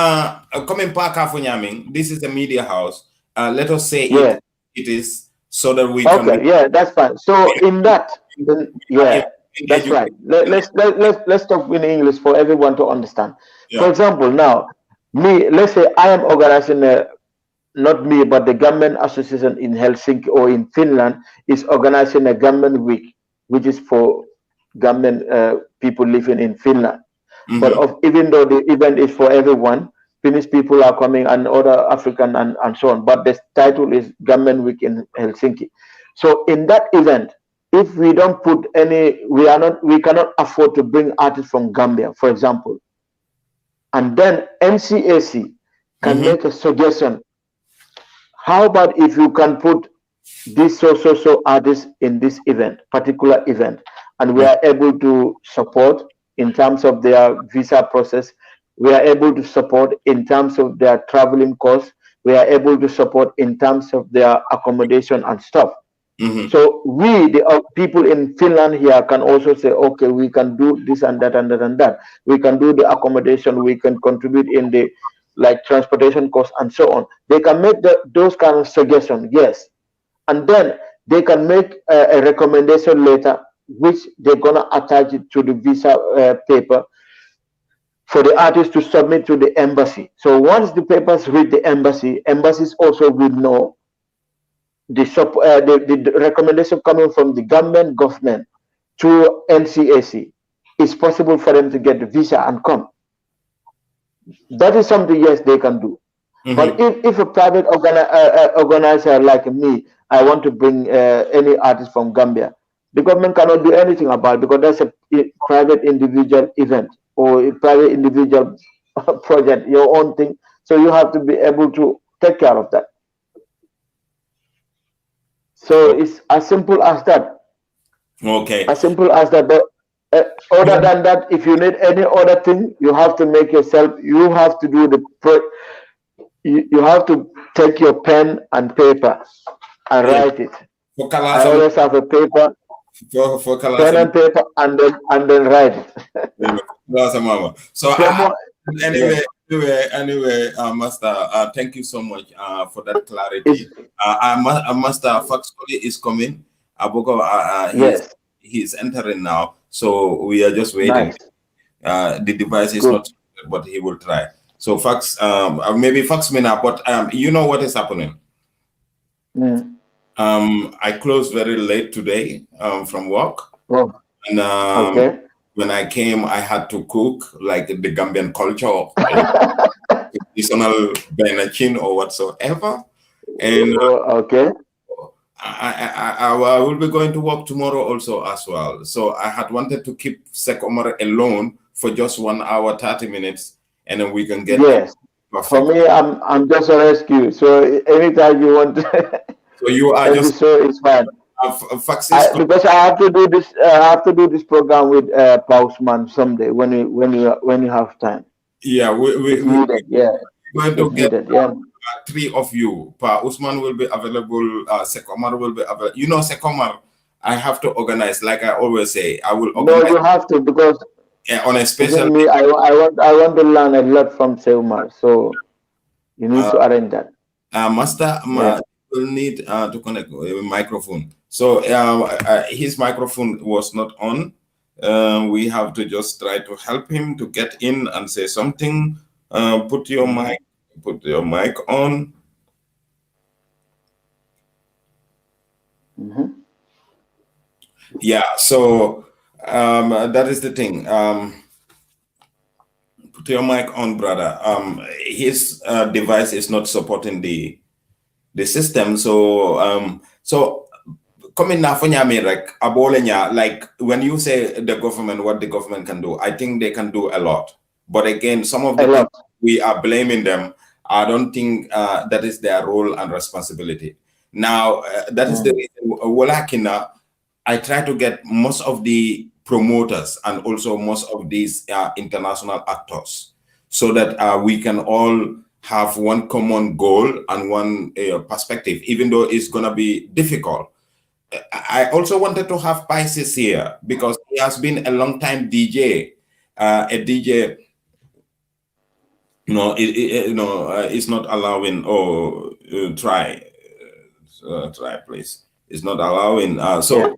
Speaker 6: coming back after Nyaming, this is a media house. Let us say it is so that we can.
Speaker 8: Okay, yeah, that's fine. So in that, that's right. Let's talk in English for everyone to understand. For example, now let's say I am organizing not me, but the government association in Helsinki or in Finland is organizing a government week, which is for government people living in Finland. But even though the event is for everyone, Finnish people are coming and other African and so on. But the title is Government Week in Helsinki. So in that event, if we don't put any, we cannot afford to bring artists from Gambia, for example. And then NCAC can make a suggestion. How about if you can put this so artists in this event, particular event, and we are able to support in terms of their visa process, we are able to support in terms of their traveling costs, we are able to support in terms of their accommodation and stuff. So we, the people in Finland here, can also say, okay, we can do this and that and that and that. We can do the accommodation, we can contribute in the transportation costs and so on. They can make those kind of suggestions, yes. And then they can make a recommendation letter, which they're gonna attach it to the visa paper for the artist to submit to the embassy. So once the papers reach the embassy, embassies also will know the recommendation coming from the government to NCAC. It's possible for them to get the visa and come. That is something, yes, they can do. But if a private organizer like me, I want to bring any artist from Gambia, the government cannot do anything about it because that's a private individual event or a private individual project, your own thing. So you have to be able to take care of that. So it's as simple as that.
Speaker 6: Okay.
Speaker 8: As simple as that. But other than that, if you need any other thing, you have to make yourself, you have to do you have to take your pen and paper and write it. I always have a paper, pen and paper, and then write it.
Speaker 6: So anyway, Master, thank you so much for that clarity. Master Faxkoli is coming.
Speaker 8: Yes.
Speaker 6: He's entering now, so we are just waiting.
Speaker 8: Nice.
Speaker 6: The device is not, but he will try. So Fax, maybe Fax me now, but you know what is happening. I closed very late today from work, and when I came, I had to cook like the Gambian culture, traditional benachin or whatsoever. And I will be going to work tomorrow also as well. So I had wanted to keep SHEIKH Omar alone for just 1 hour, 30 minutes, and then we can get
Speaker 8: For me, I'm just a rescue. So anytime you want
Speaker 6: So you are
Speaker 8: Thank you,
Speaker 6: just
Speaker 8: sir. It's fine. Because I have to do this. I have to do this program with Pausman someday when you have time.
Speaker 6: Yeah,
Speaker 8: It's needed. Yeah,
Speaker 6: going to
Speaker 8: it's
Speaker 6: get
Speaker 8: needed. Yeah.
Speaker 6: 3 of you. Pa Usman will be available. Sekomar will be available. You know, Sekomar, I have to organize. Like I always say, I will organize.
Speaker 8: No, you have to, because
Speaker 6: on a special.
Speaker 8: Me, I want to learn a lot from Seumar. So you need to arrange that.
Speaker 6: Master will need to connect a microphone. So his microphone was not on. We have to just try to help him to get in and say something. Put your mic on. Yeah, so that is the thing. Put your mic on, brother. His device is not supporting the system. So coming now for like when you say the government, what the government can do, I think they can do a lot. But again, some of the things we are blaming them, I don't think that is their role and responsibility. Now, that is the reason I try to get most of the promoters and also most of these international actors so that we can all have one common goal and one perspective, even though it's going to be difficult. I also wanted to have Pisces here because he has been a long time DJ, a DJ. No, it's not allowing. Try, please. It's not allowing. So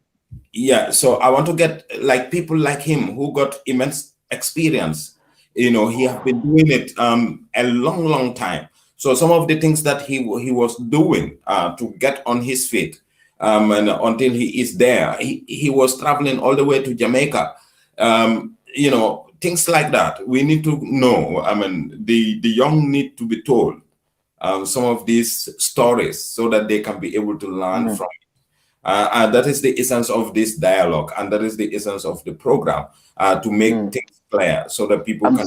Speaker 6: I want to get like people like him who got immense experience. He has been doing it a long time. So some of the things that he was doing to get on his feet, and until he is there, he was traveling all the way to Jamaica. Things like that. We need to know. I mean, the young need to be told some of these stories so that they can be able to learn from it. And that is the essence of this dialogue, and that is the essence of the program, to make things clear so that people can.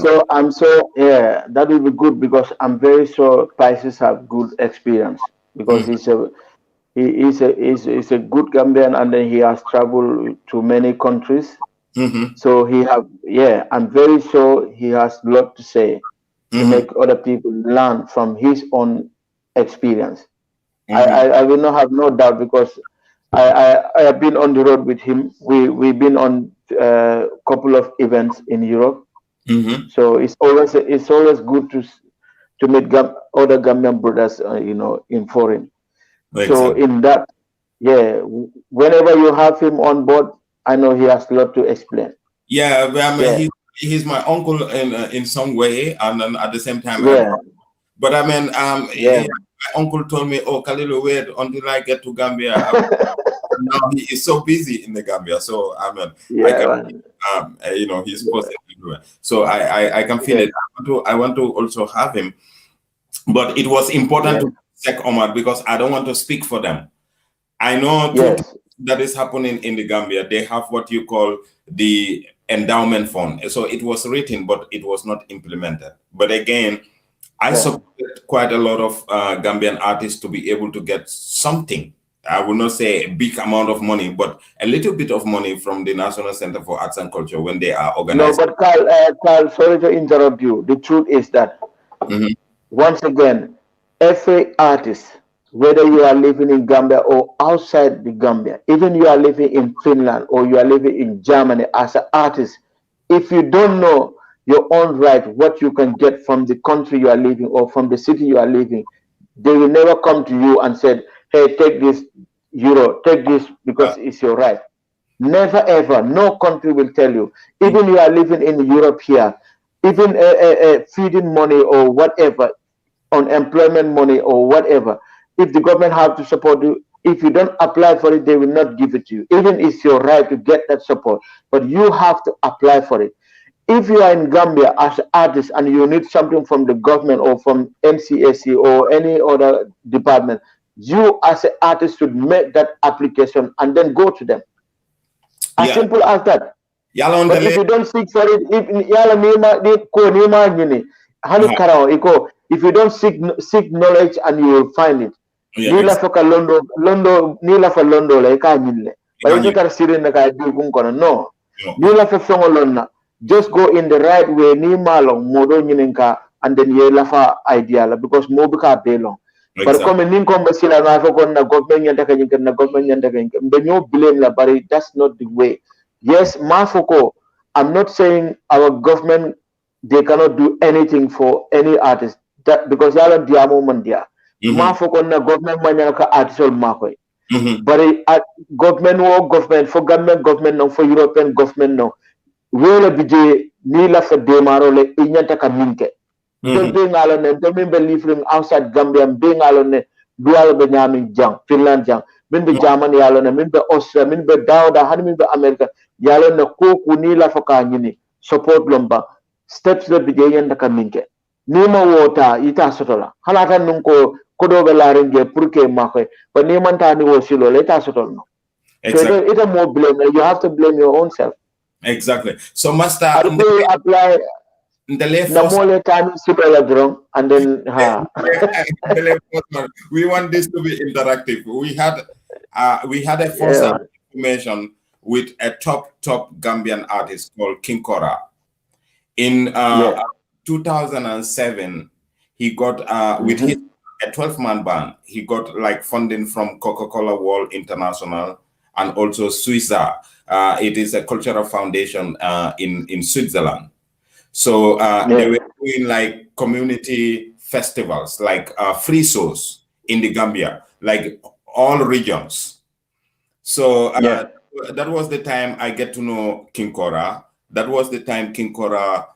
Speaker 8: Yeah, that will be good, because I'm very sure Pisces have good experience, because he's a good Gambian, and then he has traveled to many countries. So I'm very sure he has a lot to say to make other people learn from his own experience. I will not have no doubt, because I have been on the road with him. We've been on a couple of events in Europe. So it's always good to meet other Gambian brothers, in foreign. Exactly. So in that, whenever you have him on board, I know he has a lot to explain.
Speaker 6: Yeah, he's my uncle in some way, and then at the same time, but I mean, my uncle told me, "Oh, Kalilu, wait until I get to Gambia." Now he is so busy in the Gambia, so I mean, he's posted everywhere, so I can feel it. I want to also have him, but it was important to check Omar, because I don't want to speak for them. I know that is happening in the Gambia. They have what you call the endowment fund. So it was written, but it was not implemented. But again, I supported quite a lot of Gambian artists to be able to get something. I will not say a big amount of money, but a little bit of money from the National Center for Arts and Culture when they are organized.
Speaker 8: No, but Carl, sorry to interrupt you. The truth is that, once again, every artist, whether you are living in Gambia or outside the Gambia, even you are living in Finland or you are living in Germany as an artist, if you don't know your own right, what you can get from the country you are living or from the city you are living, they will never come to you and say, hey, take this euro, take this because it's your right. Never ever. No country will tell you. Even you are living in Europe here, even feeding money or whatever, unemployment money or whatever, if the government have to support you, if you don't apply for it, they will not give it to you. Even it's your right to get that support, but you have to apply for it. If you are in Gambia as an artist and you need something from the government or from NCSC or any other department, you as an artist should make that application and then go to them. As simple as that. But if you don't seek for it, if you don't seek knowledge, and you will find it. ni la foka londo ni la fa londo la ka nyille ba ko tar sirin na ka di kun kono no ni la fa fongo lonna just go in the right way ni malo modo nyininka and then ye la fa idea la because mo bi ka belong but comme ni ko ba sila na fa kon na government nyanta ka nyin na government nyanta ka nyin be ñoo blame la bari that's not the way. Yes, Mafoko, I'm not saying our government they cannot do anything for any artist that because yalla diamo mandia Mafoko na government manya ka artist makoy but government for government no for European government no wala bije ni la fa demaro le inyanta ka minke do be ngalo ne do min be living outside Gambia be ngalo ne dual be nyami jang Finland jang min be Germany yalo ne min be Austria min be Dawda han min be America yalo ne ko ni la fa ka nyini support lomba steps le bije yanda ka minke ni ma wota ita sotola halata nun ko do be la renge pour que makoy but ni man ta ni wo silo le ita sotol no exactly. So it's a more blame. You have to blame your own self.
Speaker 6: Exactly. So, Master,
Speaker 8: apply
Speaker 6: the
Speaker 8: more time and then
Speaker 6: we want this to be interactive. We had a first information with a top Gambian artist called King Kora. In 2007, he got with his a 12-man band. He got like funding from Coca-Cola World International and also Suiza. It is a cultural foundation in Switzerland. So they were doing like community festivals, like free shows in the Gambia, like all regions. So that was the time I get to know King Kora. That was the time King Kora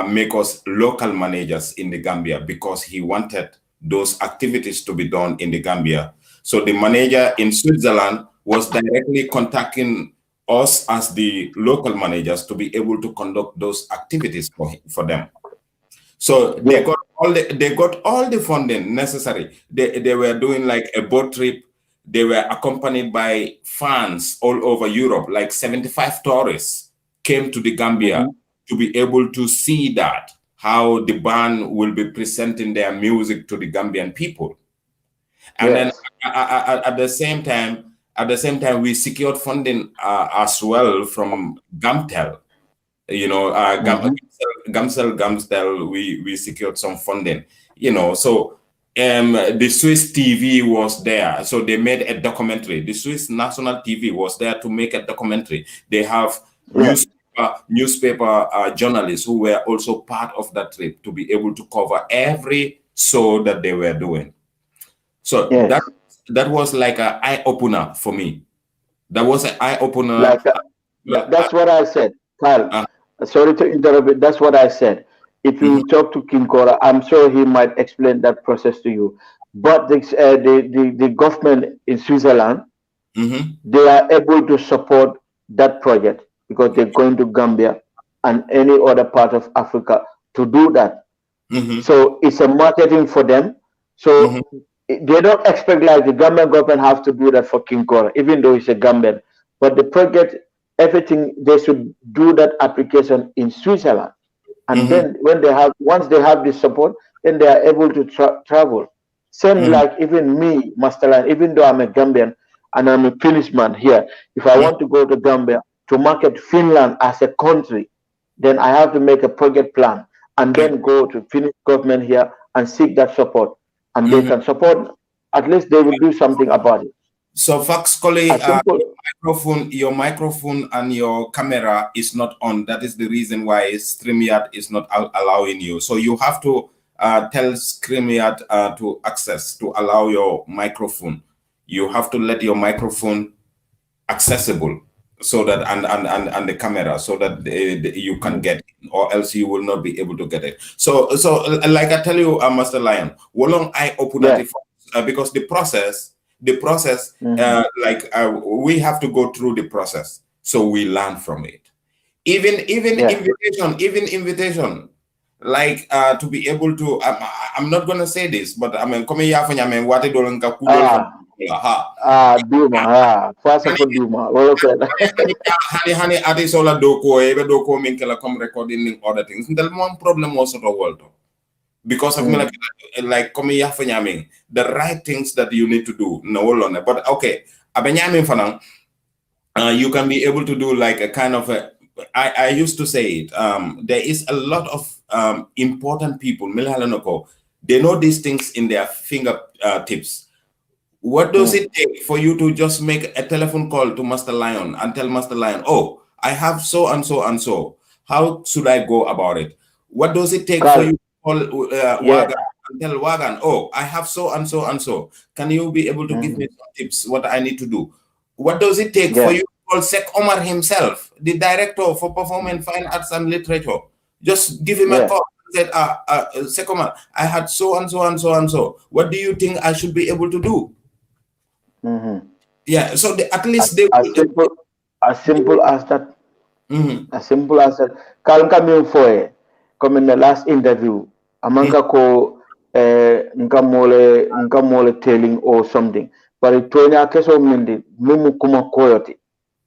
Speaker 6: make us local managers in the Gambia because he wanted those activities to be done in the Gambia. So the manager in Switzerland was directly contacting us as the local managers to be able to conduct those activities for them. So they got all the funding necessary. They were doing like a boat trip. They were accompanied by fans all over Europe, like 75 tourists came to the Gambia to be able to see that, how the band will be presenting their music to the Gambian people. And then at the same time, we secured funding as well from Gamtel. You know, Gamtel, we secured some funding. You know, so the Swiss TV was there, so they made a documentary. The Swiss National TV was there to make a documentary. They have newspaper journalists who were also part of that trip to be able to cover every show that they were doing. So that was like an eye-opener for me. That was an eye-opener.
Speaker 8: That's what I said, Carl. Sorry to interrupt, that's what I said. If you talk to King Kora, I'm sure he might explain that process to you. But the government in Switzerland, they are able to support that project because they're going to Gambia and any other part of Africa to do that. So it's a marketing for them. So they don't expect like the Gambian government have to do that for King Kora, even though it's a Gambian. But the project, everything, they should do that application in Switzerland. And then once they have this support, then they are able to travel. Same like even me, Masterland, even though I'm a Gambian and I'm a Finnish man here, if I want to go to Gambia to market Finland as a country, then I have to make a project plan and then go to Finnish government here and seek that support. And they can support, at least they will do something about it.
Speaker 6: So factually, your microphone and your camera is not on. That is the reason why StreamYard is not allowing you. So you have to tell StreamYard to allow your microphone. You have to let your microphone accessible so that and the camera so that you can get it, or else you will not be able to get it. So like I tell you, Master Lion, long I open it because the process, we have to go through the process so we learn from it. Even invitation, like to be able to. I'm not gonna say this, but I mean, come here, I mean, what it don't Hani artisola doko ebe doko min kala come recording other things. Ndel mom problem also the world. because of like come the right things that you need to do. No, but okay, you can be able to do like a kind of a, I used to say it, there is a lot of important people, they know these things in their fingertips. What does it take for you to just make a telephone call to Master Lion and tell Master Lion, oh, I have so and so and so. How should I go about it? What does it take for you to call Wagan and tell Wagan, oh, I have so and so and so. Can you be able to give me some tips what I need to do? What does it take for you to call Sheikh Omar himself, the director for Performance, Fine Arts and Literature? Just give him a call and say, Sheikh Omar, I had so and so and so and so. What do you think I should be able to do? Yeah, so at least they
Speaker 8: as simple as that. As simple as that. Come in the last interview, amanga ko nkamole telling or something. But it tonya keso mindi mumu kuma koyoti.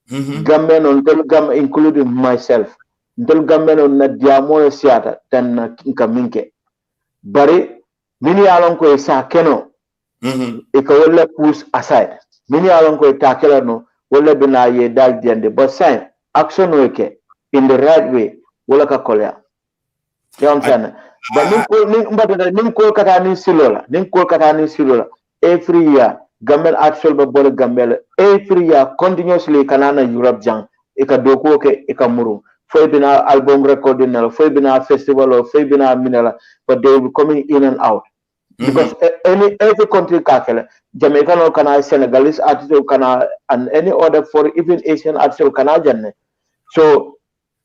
Speaker 8: Gamben on del gam including myself. Del gamben on na diamore siata tan na nkaminke. Bari mini alon ko isa keno. Ika wala push aside. Mini alon ko takela no wala bina ye dal diende. But sign action weke in the right way wala ka kolya. You understand? But nin kata ni silola every year Gambel actual bole Gambel every year continuously kanana Europe jang ika doko ke ika muru foi bina album recording nala foi bina festival or foi bina minala, but they will be coming in and out because every country kakele Jamaican or kana Senegalese artist or kana and any other for even Asian artist or kana janne. So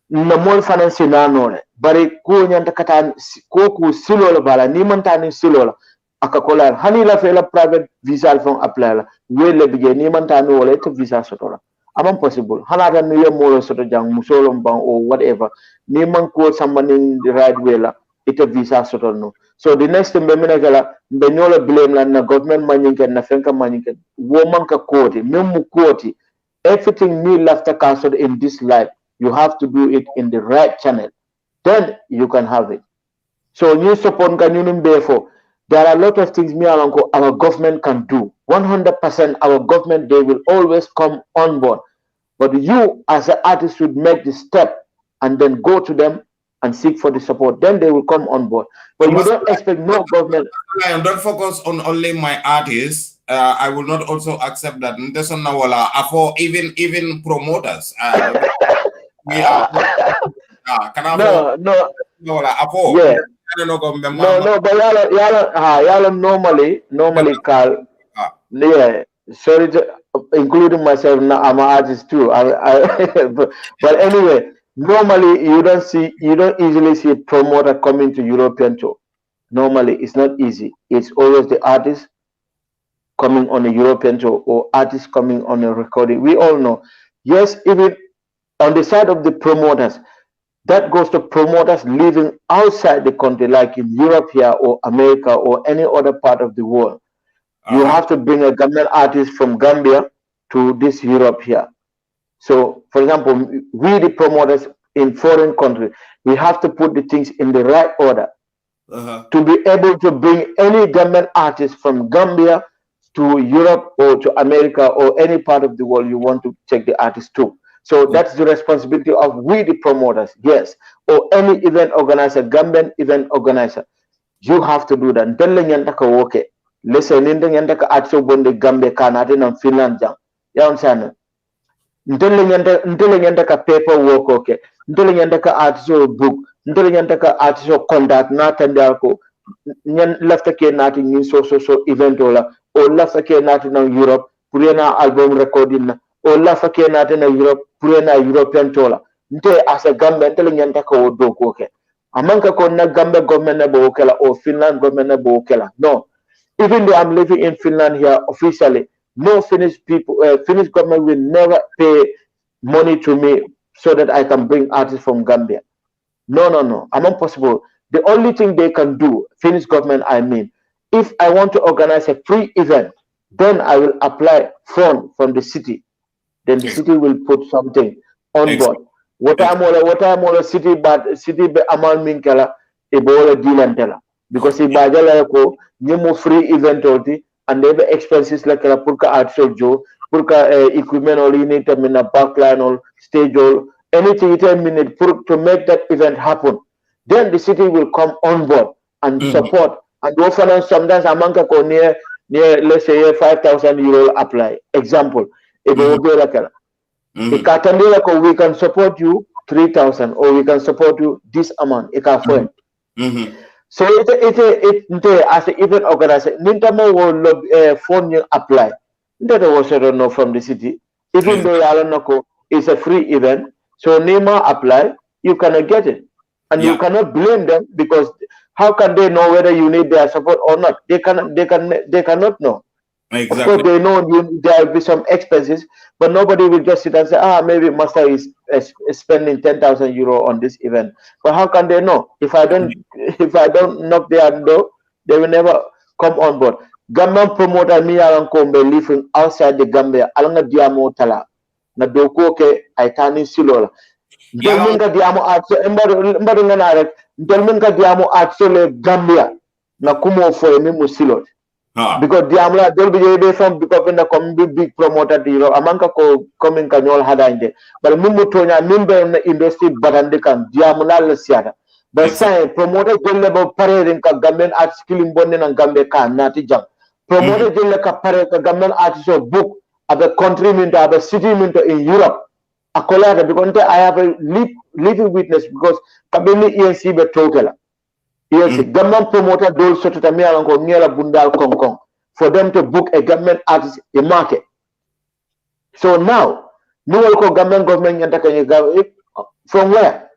Speaker 8: na mol fanan sinano bari ko nyanta kata ko ku silola bala ni mantani silola akakola hani la fela private visa fon apply la wele bije ni mantani wala to visa sotola amam possible hana tan ni yemo soto jang musolo bang or whatever ni man ko somebody the right way la ita visa soto no. So the next thing be minagala be nyola blame la na government maninke na fenka maninke woman ka koti memu koti everything me left cancelled in this life. You have to do it in the right channel. Then you can have it. So new support therefore there are a lot of things me and our government can do. 100% our government they will always come on board. But you as an artist should make the step and then go to them and seek for the support. Then they will come on board. But you don't expect no government.
Speaker 6: Don't focus on only my artists. I will not also accept that. Even promoters. We are
Speaker 8: no, but y'all normally call sorry including myself now I'm an artist too. But anyway, normally you don't easily see a promoter coming to European tour. Normally it's not easy. It's always the artist coming on a European tour or artists coming on a recording. We all know. Yes, even on the side of the promoters, that goes to promoters living outside the country, like in Europe here or America or any other part of the world. You have to bring a Gambian artist from Gambia to this Europe here. So, for example, we the promoters in foreign countries, we have to put the things in the right order to be able to bring any Gambian artist from Gambia to Europe or to America or any part of the world you want to take the artist to. So that's the responsibility of we the promoters, yes, or any event organizer, Gambian event organizer. You have to do that. Listen, ka atso bonde Gambia kanate na Finland jang. Ya unsana. Ntele ka paperwork okay. Ntele ka atso book. Ntele ka atso conduct na tandako. Nyan lafta ke nati nin so event ola or lafta ke nati na Europe purena album recording na or lafta ke nati na Europe purena European tola. Nte as a Gambia ntele nyanta ka odo okay. Amanka ko na Gambia government na bo okela or Finland government na bo okela. No. Even though I'm living in Finland here officially, no Finnish people, Finnish government will never pay money to me so that I can bring artists from Gambia. No. I'm impossible. The only thing they can do, Finnish government, I mean, if I want to organize a free event, then I will apply fund from the city. Then the city will put something on board. What I'm all city, but city be amal minkela ebola dilantela. because if bajala ko nyemo free event oti and they expenses like la pour ka art show jo pour ka equipment or you need to backline or stage or anything 10 minutes to make that event happen, then the city will come on board and support and often sometimes amanka ko near let's say €5,000 apply example if we can support you 3,000 or we can support you this amount so it as an event organizer nintamo will phone you apply that was I don't know from the city even though Yalanoko is a free event, so Nima apply, you cannot get it. And you cannot blame them because how can they know whether you need their support or not? They cannot know. Exactly. Of course, they know there will be some expenses, but nobody will just sit and say, maybe Master is spending €10,000 on this event. But how can they know? If I don't knock their door, they will never come on board. Government promoter mi yaran ko be living outside the Gambia alanga diamo tala na doko ke aitani silola dolminga diamo atso mbado ngana rek dolminga diamo atso le Gambia na kumo fo mi musilot because diamo la dolbi be from because na kom big promoter diro amanka ko coming kanyol hadande but mumu tonya mimbe na industry badande kan diamo la la siata but say promoter golle bo parerin ka Gambian arts killing bonne na Gambia kan nati jang promoter jelle ka pare ka Gambian artist book abe country minto abe city minto in Europe akolata because I have a living witness because kabili ENC be tokela ENC Gambian promoter dol soto tamia lanko ngela bundal kong for them to book a Gambian artist in market. So now no ko Gambian government nyanta kanye from where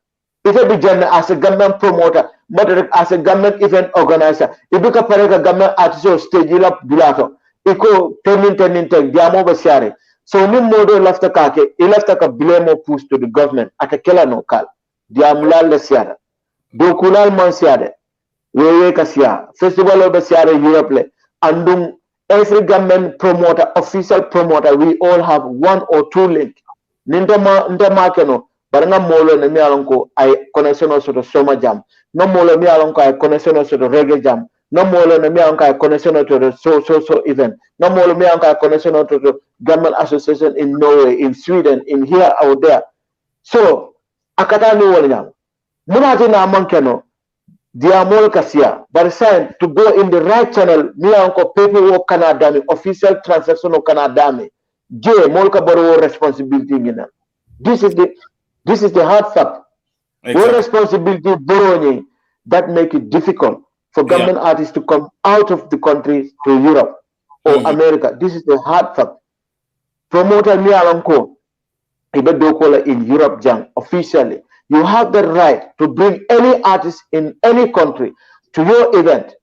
Speaker 8: if it be as a Gambian promoter but as a government event organizer, if you can a government artist stage bulato, iko turning diamo basiare. So ni modo left kake, he left a blame or push to the government at a killer no kal. Diamula le siara. Dokunal mansiade. Wewe kasia. Festival of Basiare Europe. Andum every government promoter, official promoter, we all have one or two link. Nindama keno. Baranga molo na mi alonko ay connection also to Soma Jam. No molo mi alonko ay connection also to Reggae Jam. No molo na mi alonko ay connection to the so event. No molo mi alonko ay connection to the government association in Norway, in Sweden, in here out there. So akata ni wala jam. Muna na amankeno dia mol kasia. But sign to go in the right channel. Mi alonko paperwork kanadami, official transaction of kanadami. Je mol ka baro responsibility ngina. This is the hard fact. Exactly. What responsibility borrowing that make it difficult for government artists to come out of the country to Europe or America. This is the hard fact. Promoter Mialanko in Europe Jam officially. You have the right to bring any artist in any country to your event.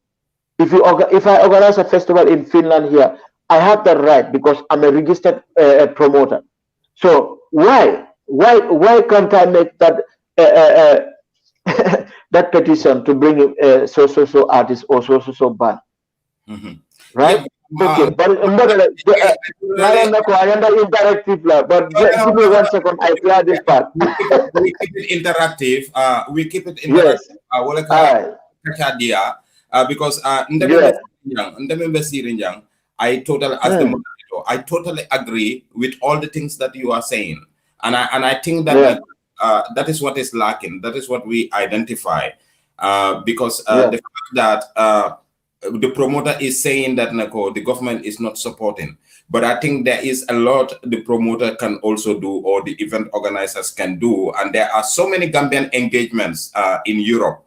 Speaker 8: If I organize a festival in Finland here, I have the right because I'm a registered promoter. So why can't I make that that petition to bring so artists or so band? Right? Okay, but I interactive, but give me 1 second. I clear this part.
Speaker 6: We keep it interactive. We keep it interactive. Because I totally, as the moderator, I totally agree with all the things that you are saying. And I think that that is what is lacking. That is what we identify, because the fact that the promoter is saying that the government is not supporting, but I think there is a lot the promoter can also do, or the event organizers can do, and there are so many Gambian engagements in Europe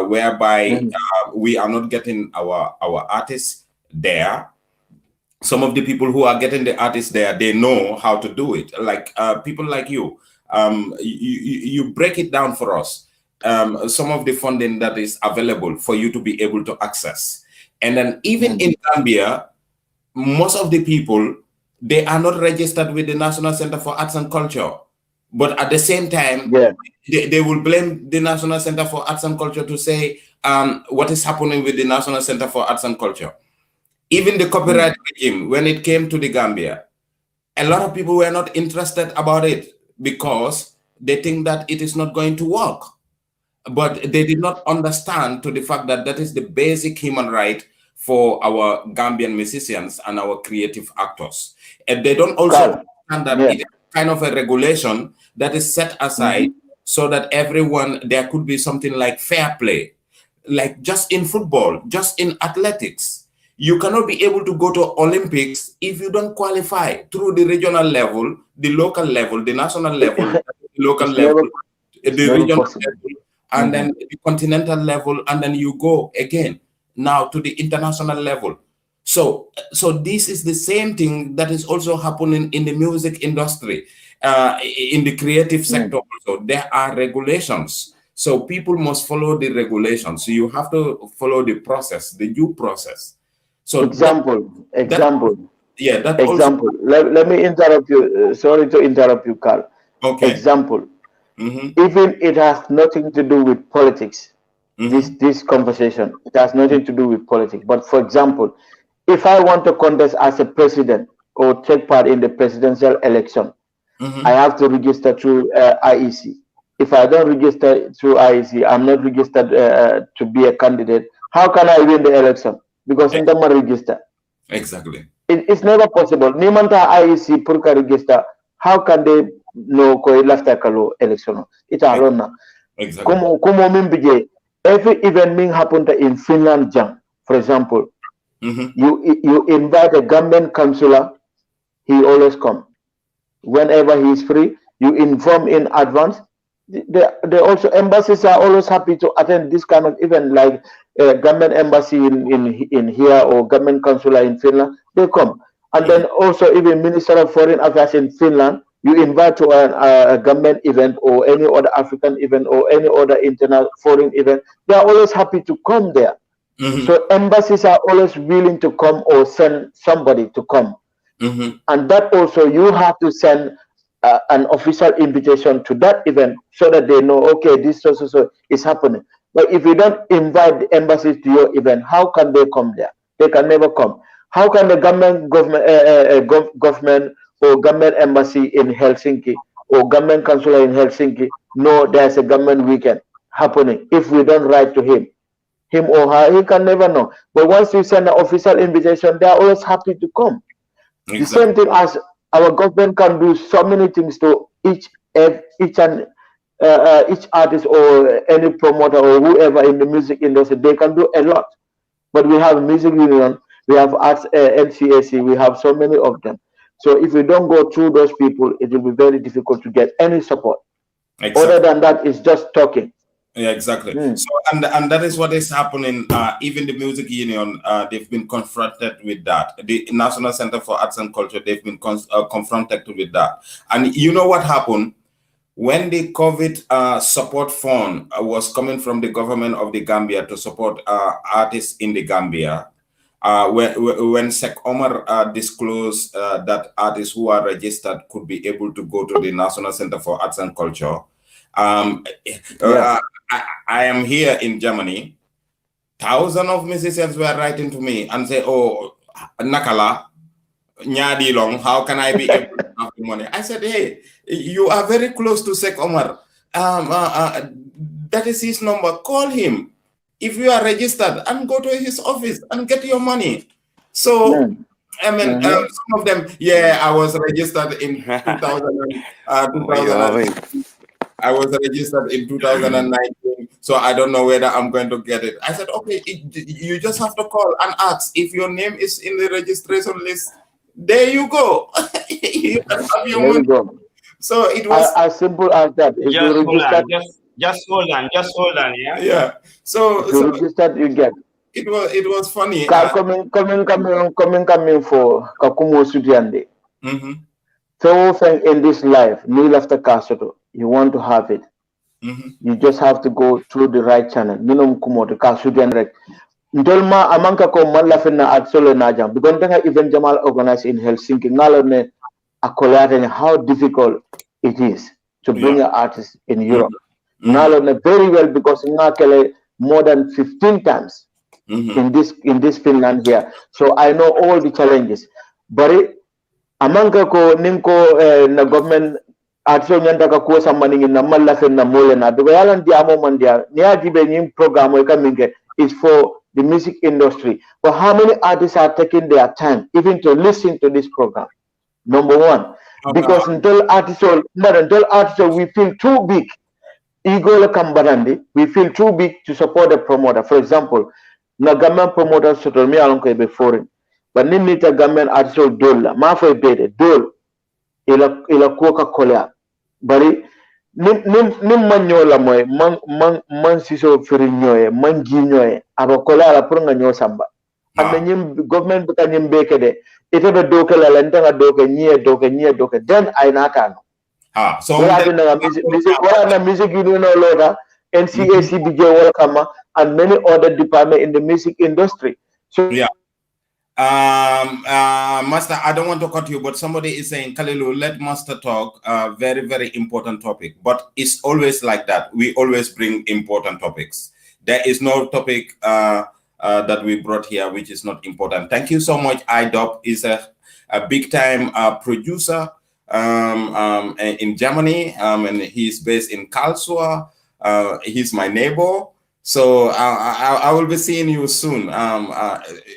Speaker 6: whereby we are not getting our artists there. Some of the people who are getting the artists there, they know how to do it. Like people like you, you break it down for us. Some of the funding that is available for you to be able to access. And then even in Gambia, most of the people, they are not registered with the National Center for Arts and Culture. But at the same time, they will blame the National Center for Arts and Culture to say what is happening with the National Center for Arts and Culture. Even the copyright regime, when it came to the Gambia, a lot of people were not interested about it because they think that it is not going to work. but they did not understand to the fact that that is the basic human right for our Gambian musicians and our creative actors. And they don't also understand that it is kind of a regulation that is set aside so that everyone, there could be something like fair play, like just in football, just in athletics. You cannot be able to go to Olympics if you don't qualify through the regional level, the local level, the national level, the local level, the regional level, and then the continental level, and then you go again now to the international level. So this is the same thing that is also happening in the music industry, in the creative sector also. There are regulations. So people must follow the regulations. So you have to follow the process, the due process. So
Speaker 8: example.
Speaker 6: Also,
Speaker 8: let me interrupt you. Sorry to interrupt you, Carl.
Speaker 6: Okay.
Speaker 8: Example. Even it has nothing to do with politics. This conversation, it has nothing to do with politics. But for example, if I want to contest as a president or take part in the presidential election, I have to register through IEC. If I don't register through IEC, I'm not registered to be a candidate. How can I win the election? Because in the register.
Speaker 6: Exactly.
Speaker 8: It's never possible. Nimanta IEC purka register. How can they know koi lafta kalo election? It's a run.
Speaker 6: Exactly.
Speaker 8: Every event being happened in Finland, for example, you invite a government councillor, he always come. Whenever he is free, you inform in advance. They also, embassies are always happy to attend this kind of event, like government embassy in here or government consular in Finland, they come. And then also even Minister of Foreign Affairs in Finland, you invite to a government event or any other African event or any other international foreign event, they are always happy to come there. So embassies are always willing to come or send somebody to come. And that also you have to send an official invitation to that event so that they know, okay, this so is happening. But if you don't invite the embassies to your event, how can they come there? They can never come. How can the government or government embassy in Helsinki or government consular in Helsinki know there's a government weekend happening if we don't write to him or her? He can never know. But once you send an official invitation, they are always happy to come. Exactly. The same thing as our government can do so many things to each artist or any promoter or whoever in the music industry. They can do a lot. But we have music union, we have arts, NCAC, we have so many of them. So if we don't go through those people, it will be very difficult to get any support. Exactly. Other than that, it's just talking.
Speaker 6: Yeah, exactly. So and that is what is happening. Even the music union, they've been confronted with that. The National Center for Arts and Culture, they've been confronted with that. And you know what happened? When the COVID support fund was coming from the government of the Gambia to support artists in the Gambia, when SHEIKH OMAR disclosed that artists who are registered could be able to go to the National Center for Arts and Culture, I am here in Germany. Thousands of musicians were writing to me and say, "Oh, Nakala, Nyadi Long, how can I be able to have the money?" I said, "Hey, you are very close to SHEIKH OMAR. That is his number. Call him if you are registered and go to his office and get your money." So, I mean, some of them, I was registered in 2000. I was registered in 2019, so I don't know whether I'm going to get it. I said, okay, you just have to call and ask if your name is in the registration list. There you go. You can have your money. So it was
Speaker 8: as simple as that. If
Speaker 10: just hold on, yeah.
Speaker 6: Yeah. So
Speaker 8: if you registered, you get.
Speaker 6: It was funny.
Speaker 8: Coming for Kakumo Sudiande. So in this life, meal after Kasoto, you want to have it. You just have to go through the right channel. Minum kumo to Kasudian. Ndolma amanka ko malafina at solo najam. Because the event Jamal organized in Helsinki, ngalone akolate how difficult it is to bring an artist in Europe. Ngalone very well because ngakele more than 15 times in this Finland here. So I know all the challenges. But amanka ko ninko na government artiso nyanda ka ko samani ngi na malla fen na mole na do yalan di amo man dia ni ajibe ni program o kaminge is for the music industry. But how many artists are taking their time even to listen to this program? Number one, because until artists we feel too big. Ego kambarandi, we feel too big to support a promoter. For example, na government promoter sotol mi alon ko be foreign. But ni nita government artists dollar, ma fo bede dol ila koka kolea. Bari nim man nyola moy man siso firi nyoye man gi nyoye aba kola la pour nga nyo samba amna nyim government buka nyim beke de ite be doke la lenta nga doke nyie then ay natano
Speaker 6: so
Speaker 8: wala na music you know loda NCAC DJ welcome and many other department in the music industry. So
Speaker 6: yeah. Master, I don't want to cut you, but somebody is saying, Kalilu, let Master talk. Very, very important topic. But it's always like that. We always bring important topics. There is no topic that we brought here which is not important. Thank you so much. IDOP is a big time producer in Germany, and he's based in Karlsruhe. He's my neighbor. So I will be seeing you soon.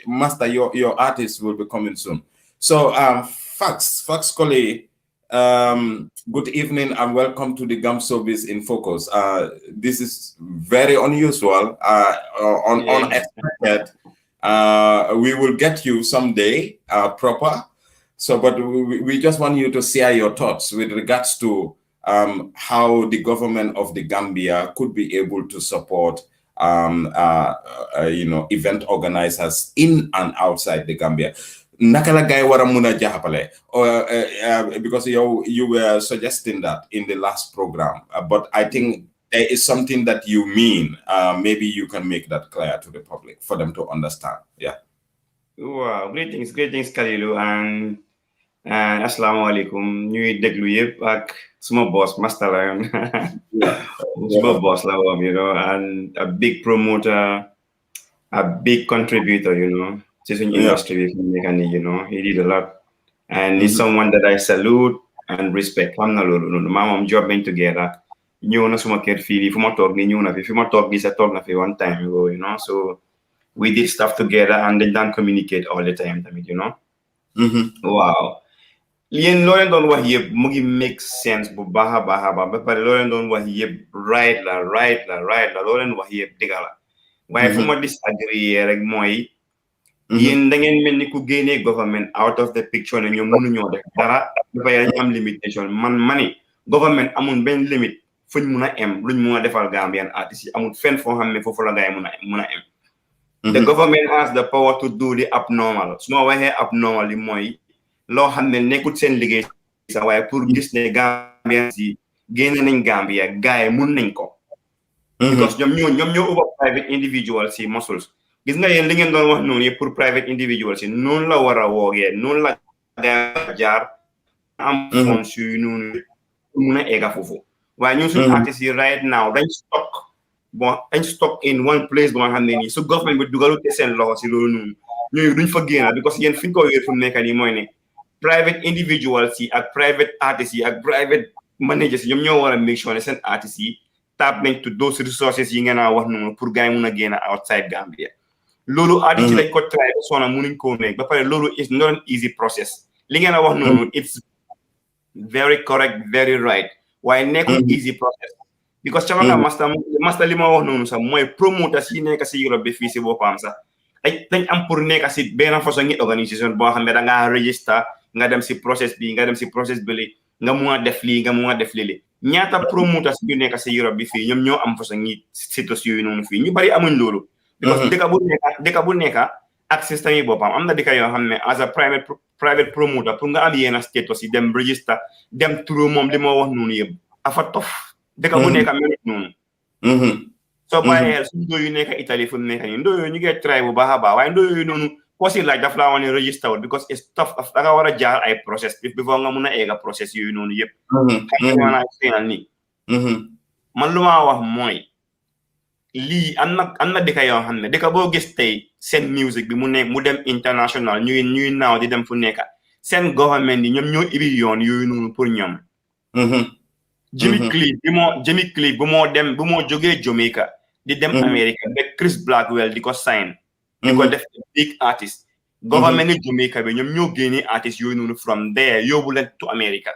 Speaker 6: Master, your artist will be coming soon. So Fax Koli, good evening and welcome to the GAM SHOWBIZ in Focus. This is very unusual, unexpected. We will get you someday proper. So, but we just want you to share your thoughts with regards to how the government of the Gambia could be able to support event organizers in and outside the Gambia. Nakala gay wara muna jahapale, because you were suggesting that in the last program, but I think there is something that you mean. Maybe you can make that clear to the public for them to understand. Yeah.
Speaker 10: Wow, greetings, Kalilu, and assalamu alaikum. Ñuy déglu yépp ak suma boss Master Lion. Suma boss la wam, and a big promoter, a big contributor, to suñu industry, he did a lot. And he's someone that I salute and respect. I'm not mom jobbing together. Ñëw na suma kër fii fu ma toog ni ñëw na fi ma toog di sa toog na fi one time ago, so we did stuff together and they don't communicate all the time, Wow. Lien loo leen doon wax yëpp mu ngi make sense bu baax a baax ba pare loo leen doon wax yëpp right la loo leen wax yëpp dëgg la waaye fu ma disagree rek mooy yéen da ngeen mel ni ku génnee government out of the picture ne ñoom mënuñoo def dara dafa yàlla ñu am limitation mani government amul benn limite fuñ mun a em luñ mun a defal Gambian artistes yi amul fenn foo xam ne foofu la gaay mun a em. The government has the power to do the abnormal. su ma waxee abnormal yi mooy loo xam ne nekkul seen liggéey sax waaye pour gis ne Gambien si génne nañ Gambia gaay mun nañ ko. Because ñoom ñoo over private individual si muscles. Gis nga yéen li ngeen doon wax noonu yëpp pour private individual si noonu la war a woogee noonu la jaar am fonds yu noonu mun a egga foofu. waaye ñun suñu artistes yi right now dañ stock in one place ba nga xam ne nii su government bi dugalu te seen loxo si loolu noonu ñooyu duñ fa génn because yéen fi ñu ko wéer fu mu nekk nii mooy ne private individuals yi ak private artists yi ak private managers yi ñoom ñoo war a make sure ne seen artistes yi tap nañ to those resources yi ngeen a wax noonu pour gars yi mun a génn outside Gambia loolu artistes yi lañ ko try ba soona munuñ koo make ba pare loolu is not an easy process li ngeen a wax noonu it's very correct very right waaye nekkul easy process because camanga master li ma wax noonu sax mooy promoters yi nekk si Europe bi fii si boppam sax dañ am pour nekk si benn façon ngi organisation boo xam ne da ngaa register nga dem si process bi nga dem si process bi nga mun a def lii nga mun a def lii ñaata promoters yu nekk si Europe bi fii ñoom ñoo am façon ngi situs yooyu noonu fii ñu bari amuñ loolu because dëkk bu nekk ak système yi boppam am na dëkk yoo xam ne as a private promoter pour nga am yenn status yi dem register dem turu moom li ma wax noonu yëpp afa tof dëkk bu nekk mel noonu soo bàyyi xel suñu ndóoyu nekk Italie fu mu nekk nii ndóoyu ñu ngi try bu baax a baax waaye ndóoyu noonu koo si laaj daf laa wax ne register wut because it's tough da nga war a jaar ay process before nga mun a egga process yooyu noonu yëpp xëy nii man lu ma wax mooy lii am na dëkk yoo xam ne dëkk boo gis tey seen music bi mu dem international ñuy naaw di dem fu nekk seen government yi ñoom ñoo ibi yoon yooyu noonu pour ñoom Jimmy Cliff bu moo jógee Jamaica di dem America ba Chris Blackwell di ko sign di ko def big artist government ni Jamaica bi ñoom ñoo génnee artist yooyu noonu from there yóbbu leen to America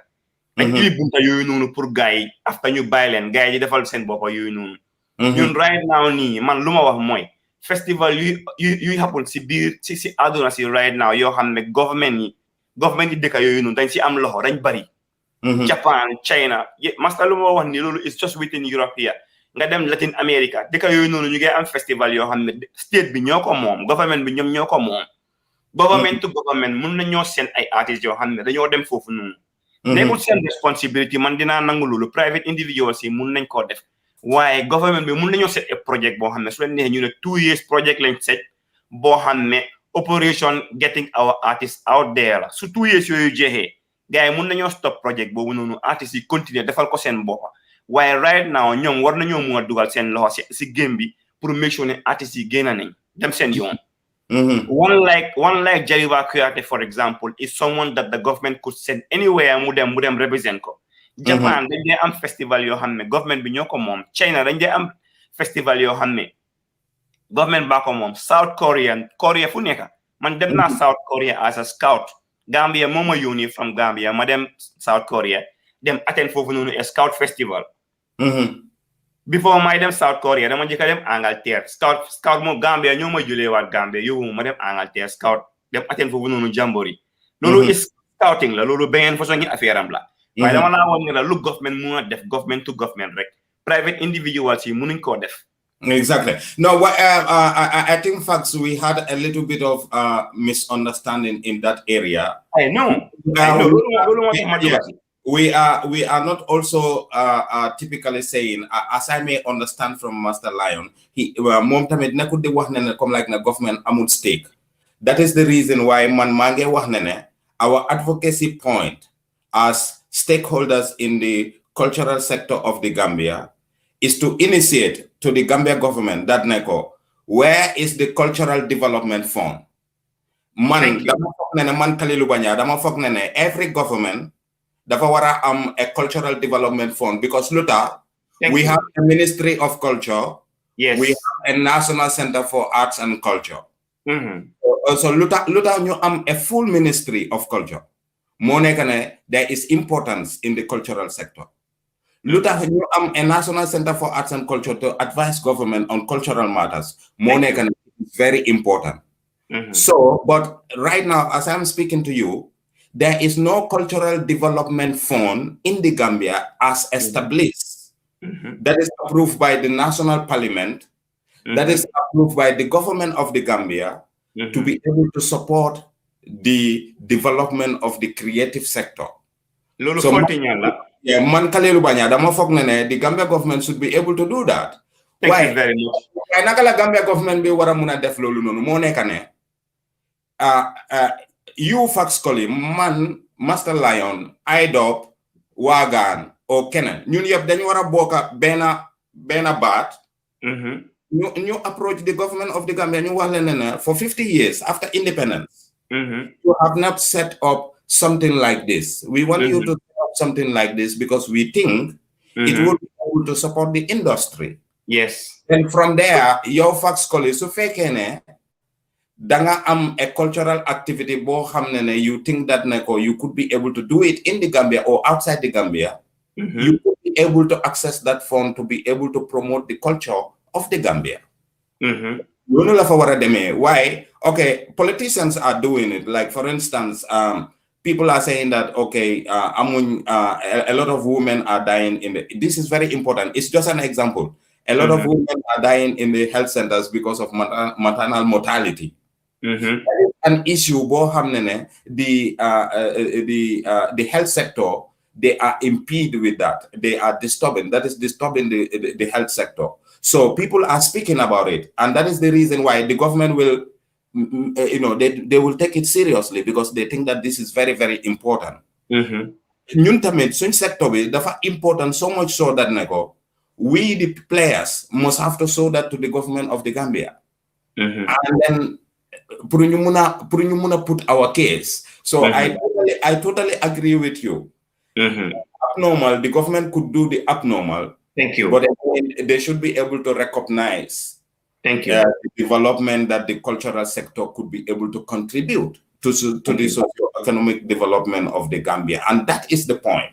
Speaker 10: dañ indi bunta yooyu noonu pour gars yi after ñu bàyyi leen gars yi di defal seen boppa yooyu noonu ñun right now nii man lu ma wax mooy festival yuy happen si biir si àdduna si right now yoo xam ne government yi dëkk yooyu noonu dañ si am loxo dañ bari Japan China master lu ma wax ni loolu is just within Europe here nga dem Latin America dëkk yooyu noonu ñu ngi am festival yoo xam ne state bi ñoo ko moom government bi ñoom ñoo ko moom government to government mun na ñoo seen ay artistes yoo xam ne dañoo dem foofu noonu nekkul seen responsibility man dinaa nangu loolu private individuals yi mun nañ koo def waaye government bi mun nañoo set a project boo xam ne su leen neexee ñu ne 2 years project lañ set boo xam ne operation getting our artists out there la su 2 years yooyu jeexee gars yi mun nañoo stop project boobu noonu artistes yi continuer defal ko seen boppa waaye right now ñoom war nañoo mun a dugal seen loxo si game bi pour make sure ne artistes yi génn nañ dem seen yoon one like Jaliba Kuyate for example is someone that the government could send anywhere mu dem represent ko Japan dañ dee am festival yoo xam ne government bi ñoo ko moom China dañ dee am festival yoo xam ne government baa ko moom South Korea fu nekk man dem naa South Korea as a scout Gambia moo ma yónni from Gambia ma dem South Korea dem attend foofu noonu a scout festival before may dem South Korea dama njëkk a dem Angleterre scout moom Gambia ñoo ma jëlee waat Gambia yóbbu ma dem Angleterre scout dem attend foofu noonu jambori loolu is scouting la loolu beneen façon ngi affaire am la waaye dama laa woon ne la lu government mun a def government to government rek private individuals yi munuñ koo def.
Speaker 6: Exactly. No, I think, facts, we had a little bit of misunderstanding in that area.
Speaker 10: I know.
Speaker 6: We are not also typically saying, as I may understand from Master Lion, mom tamit nekul di wax ne comme like na government amul stake. That is the reason why man mange wax ne our advocacy point as stakeholders in the cultural sector of the Gambia is to initiate to the Gambia government that neko, where is the cultural development fund? Man, man Kalilu Banya, dama fok nene every government dafa wara a cultural development fund because we have a Ministry of Culture.
Speaker 10: Yes.
Speaker 6: We have a National Center for Arts and Culture. So luta ñu a full Ministry of Culture. Mo nekane there is importance in the cultural sector. Luta ñu a National Center for Arts and Culture to advise government on cultural matters. Mo nekane is very important. So, but right now, as I'm speaking to you, there is no cultural development fund in the Gambia as established. That is approved by the National Parliament. That is approved by the government of the Gambia to be able to support the development of the creative sector. So, man Kalilu Banya, dama fok ne the Gambia government should be able to do that.
Speaker 10: Thank you very much.
Speaker 6: Why nakala Gambia government be wara muna def lolu nonu mo nekane you fax calling man Master Lion IDOP Wagan or Kenan ñun yeb dañu wara boka bena baat ñu approach the government of the Gambia ñu wax leen for 50 years after independence you have not set up something like this. We want you to set up something like this because we think it will be able to support the industry.
Speaker 10: Yes.
Speaker 6: And from there, your fax college, so fekene, danga a cultural activity bo hamnene, you think that you could be able to do it in the Gambia or outside the Gambia, you could be able to access that fund to be able to promote the culture of the Gambia. Why? Okay, politicians are doing it. Like, for instance, people are saying that, okay, a lot of women are dying this is very important. It's just an example. A lot of women are dying in the health centers because of maternal mortality. That is an issue. The health sector, they are impeded with that. They are disturbing. That is disturbing the health sector. So people are speaking about it, and that is the reason why the government will, they will take it seriously because they think that this is very, very important. Ñun tamit suñ sector bi dafa important so much so that we the players must have to show that to the government of the Gambia, and then pour ñu muna put our case. So I totally agree with you. abnormal. The government could do the abnormal.
Speaker 10: Thank you.
Speaker 6: But they should be able to recognize
Speaker 10: Thank you.
Speaker 6: the development that the cultural sector could be able to contribute to the socio-economic development of the Gambia. And that is the point.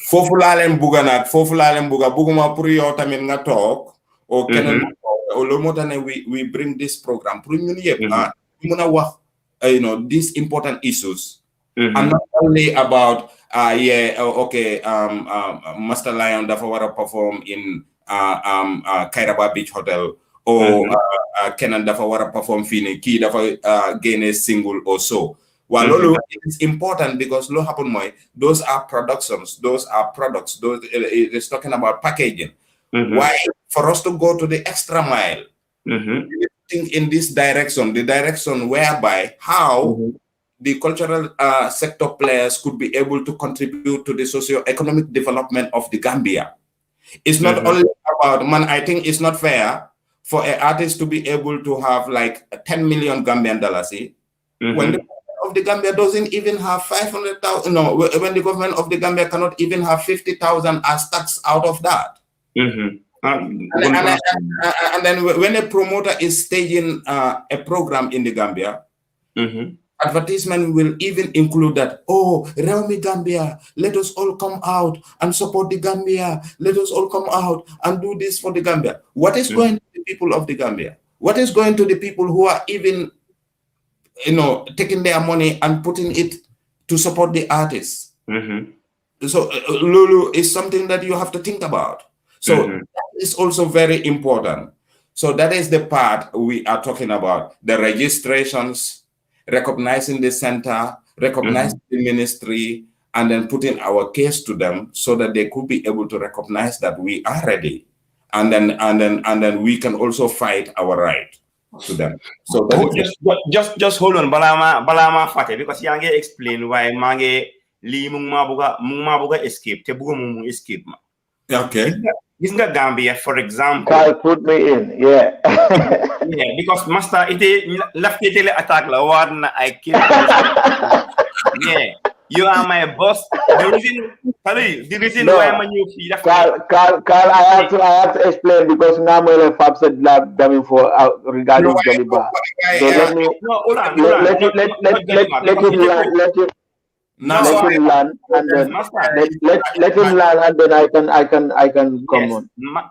Speaker 6: Fofulalen buga nak fofulalen buga buguma pour yow tamit nga tok o kenen o lo motane we bring this program pour ñun yépp mëna wax you know these important issues and not only about Master Lion dafa wara perform in Kairaba Beach Hotel or Kenan dafa wara perform fini ki dafa gain a single or so. Well, it's important because lo happen moy those are productions, those are products, those it is talking about packaging. Why for us to go to the extra mile think in this direction, the direction whereby how the cultural sector players could be able to contribute to the socio-economic development of the Gambia. It's not only about I think it's not fair for an artist to be able to have like 10 million Gambian dollars when the of the Gambia doesn't even have 500,000. No, when the government of the Gambia cannot even have 50,000 as tax out of that. And then when a promoter is staging a program in the Gambia, advertisement will even include that. Oh, Realme Gambia, let us all come out and support the Gambia. Let us all come out and do this for the Gambia. What is going to the people of the Gambia? What is going to the people who are even taking their money and putting it to support the artists? So Lulu is something that you have to think about. So that is also very important. So that is the part we are talking about. The registrations, recognizing the center, recognizing the ministry, and then putting our case to them so that they could be able to recognize that we are ready. And then we can also fight our right to them. So
Speaker 10: just hold on, balama fate, because yange explain why mange li mung mabuga escape te buga mung escape ma.
Speaker 6: Okay.
Speaker 10: This nga Gambia, for example.
Speaker 8: Carl put me in, yeah.
Speaker 10: Yeah, because master ite left it attack la warna I kill. Yeah. You are my boss. The reason why I'm new fee.
Speaker 8: Carl, I have to explain because now my Fab said lab coming for regarding Jaliba. So let me let him learn and then let him learn and then I can come on.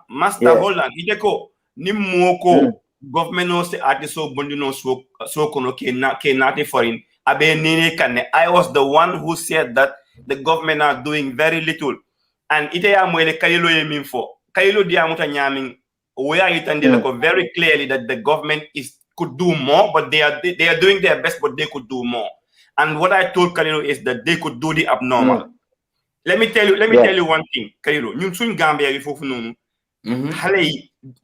Speaker 10: Master, hold on. Hideko nimoko government no say artist so bondi no so kono ke nati foreign. I was the one who said that the government are doing very little. And ite ya mwele Kalilu yemin for. Kalilu dia muta nyaming where it and very clearly that the government could do more, but they are doing their best, but they could do more. And what I told Kalilu is that they could do the abnormal. Let me tell you one thing, Kalilu. Nyun sun Gambia before nunu.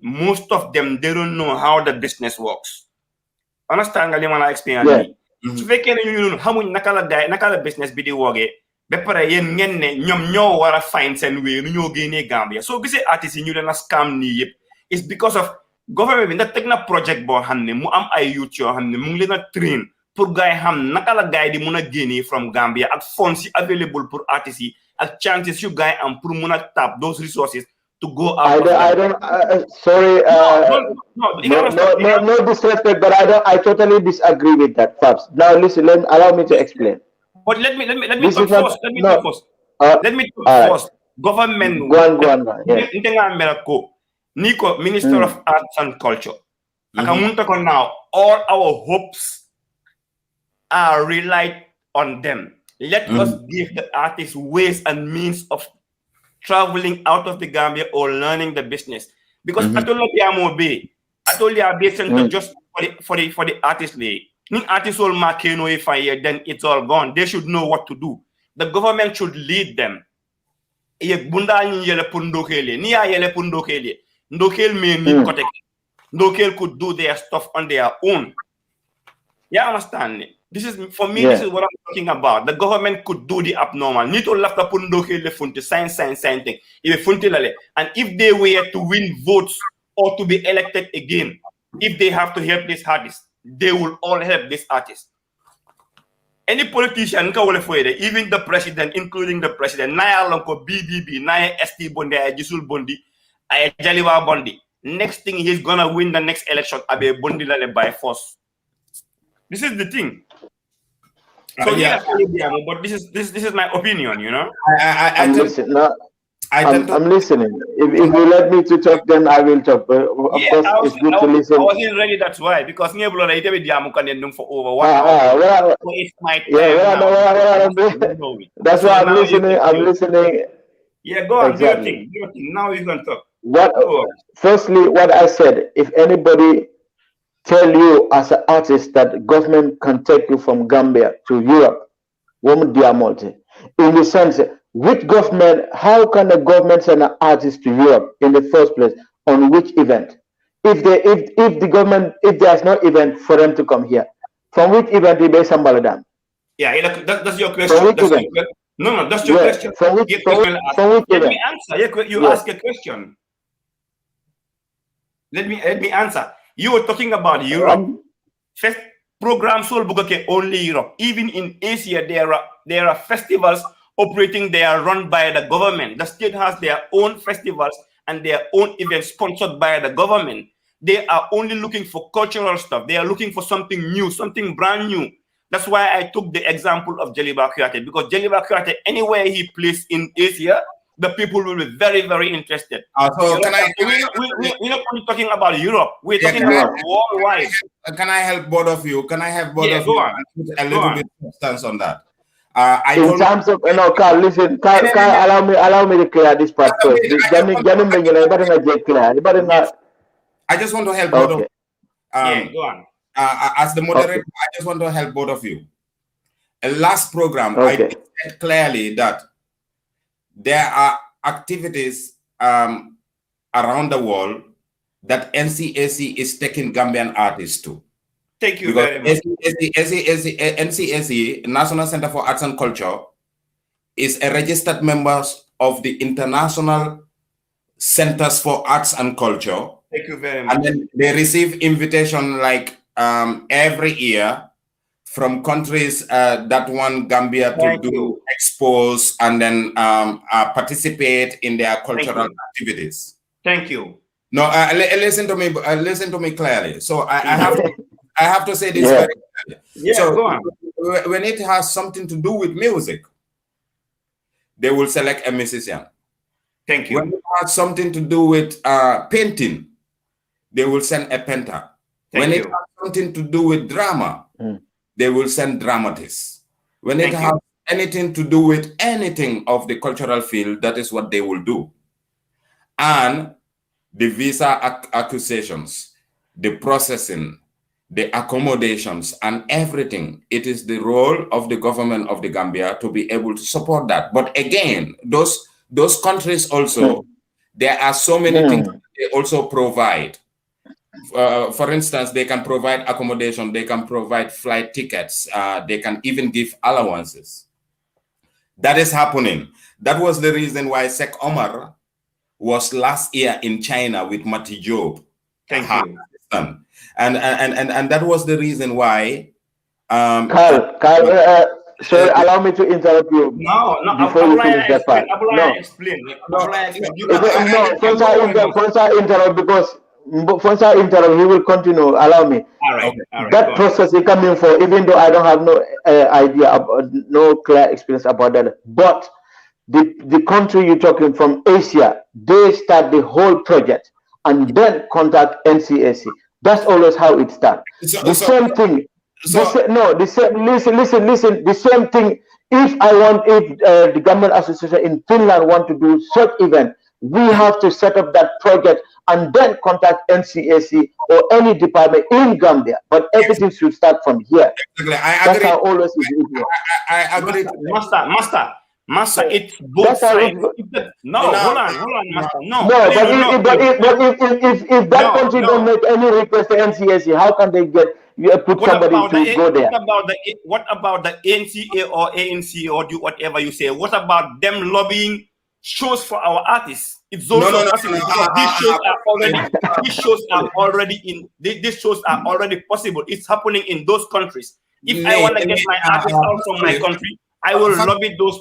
Speaker 10: Most of them they don't know how the business works. Understand Gali mana explain su fekkee ne ñu xamuñ naka la business bi di woogee ba pare yéen ngeen ne ñoom ñoo war a find seen wéy nu ñoo génnee Gambia soo gisee artistes yi ñu leen a scam nii yëpp it's because of government bi ndax teg na project boo xam ne mu am ay youth yoo xam ne mu ngi leen a train pour gars yi xam naka la gars yi di mun a génnee from Gambia ak funds yi available pour artistes yi ak chances yu gars yi am pour mun a tap those resources to go out.
Speaker 8: I don't. Sorry. No disrespect, but I totally disagree with that. Fabs. Now listen. Allow me to explain.
Speaker 10: But let me talk first. Let me talk first. Government.
Speaker 8: Go on. Yeah.
Speaker 10: Nico, Minister of Arts and Culture. Now, all our hopes are relied on them. Let us give the artists ways and means of traveling out of the Gambia or learning the business, because I told you center just for the artist lay. Ni artists all mark if then it's all gone. They should know what to do. The government should lead them. Ndokel could do their stuff on their own. You understand? This is for me. This is what I'm talking about. The government could do the abnormal. Nito lafta pundoke le funti sign thing. And if they were to win votes or to be elected again, if they have to help this artist, they will all help this artist. any politician, even the president, including the president, Naya Lonko BBB, Naya ST Bondi, Jisul Bondi, Jaliwa Bondi. Next thing, he's gonna win the next election Abe Bondi by force. This is the thing. So yeah, but this is my opinion, you know.
Speaker 8: I'm listening. No, I'm listening. If you let me to talk, then I will talk. But of course, it's good to listen.
Speaker 10: I wasn't ready. That's why, because for over 1 hour. So it's my time.
Speaker 8: That's why I'm listening. I'm listening.
Speaker 10: Yeah, go on.
Speaker 8: Exactly.
Speaker 10: Do your thing. Now you can talk.
Speaker 8: Firstly, what I said, if anybody tell you as an artist that government can take you from Gambia to Europe, woman diamonte, in the sense, which government, how can the government send an artist to Europe in the first place? On which event? If the government, if there's no event for them to come here, from which event they base Sambaladam?
Speaker 10: Yeah, that's your question. No, that's your question.
Speaker 8: Let
Speaker 10: me answer. You ask a question. Let me answer. You were talking about Europe. First program Soul Bugoke only Europe. Even in Asia, there are festivals operating. They are run by the government. The state has their own festivals and their own events sponsored by the government. They are only looking for cultural stuff. They are looking for something new, something brand new. That's why I took the example of Jaliba Kuyate, because Jaliba Kuyate, anywhere he plays in Asia, the people will be very, very interested.
Speaker 6: So
Speaker 10: we're not only talking about Europe. We're talking about worldwide.
Speaker 6: Can I help both of you? Can I have both of
Speaker 10: you?
Speaker 6: Put a little bit of substance on that.
Speaker 8: In terms of, Carl, listen, Carl, allow me to clear this part first.
Speaker 6: I just want to help both of you.
Speaker 10: Go on.
Speaker 6: As the moderator, I just want to help both of you. Last program, I said clearly that there are activities around the world that NCAC is taking Gambian artists to.
Speaker 10: Thank you very much.
Speaker 6: NCAC, National Center for Arts and Culture, is a registered member of the International Centers for Arts and Culture.
Speaker 10: Thank you very much.
Speaker 6: And then they receive invitation like every year from countries that want Gambia to do expose and then participate in their cultural activities.
Speaker 10: Thank you.
Speaker 6: No, listen to me. Listen to me clearly. So I have to say this very clearly.
Speaker 10: Yeah,
Speaker 6: so
Speaker 10: go on.
Speaker 6: When it has something to do with music, they will select a musician.
Speaker 10: Thank you.
Speaker 6: When it has something to do with painting, they will send a painter. When it has something to do with drama, they will send dramatists. When it has anything to do with anything of the cultural field, that is what they will do. And the visa accusations, the processing, the accommodations, and everything, it is the role of the government of the Gambia to be able to support that. But again, those countries also, there are so many things they also provide. For instance, they can provide accommodation, they can provide flight tickets, they can even give allowances. That is happening. That was the reason why SHEIKH OMAR was last year in China with Mati Job.
Speaker 10: Thank you.
Speaker 6: And that was the reason why.
Speaker 8: Carl, so allow me to interrupt you.
Speaker 10: No,
Speaker 8: before you finish that part. First I interrupt because once I interrupt, he will continue. Allow me.
Speaker 10: All right.
Speaker 8: That process is coming for, even though I don't have no idea, no clear experience about that. But the country you're talking from, Asia, they start the whole project and then contact NCAC. That's always how it starts. The same thing. Listen. The same thing. If the government association in Finland want to do such event, we have to set up that project and then contact NCAC or any department in Gambia. But everything should start from here.
Speaker 6: Exactly.
Speaker 8: That's how always it is.
Speaker 6: I agree.
Speaker 10: Master, it's both sides. Hold on, Master.
Speaker 8: But if that country don't make any request to NCAC, how can they put somebody to go there?
Speaker 10: What about the NCA or ANC or do whatever you say? What about them lobbying shows for our artists? It's also possible because these shows are already possible. It's happening in those countries. If I want to get my artist out from my country, I will lobby those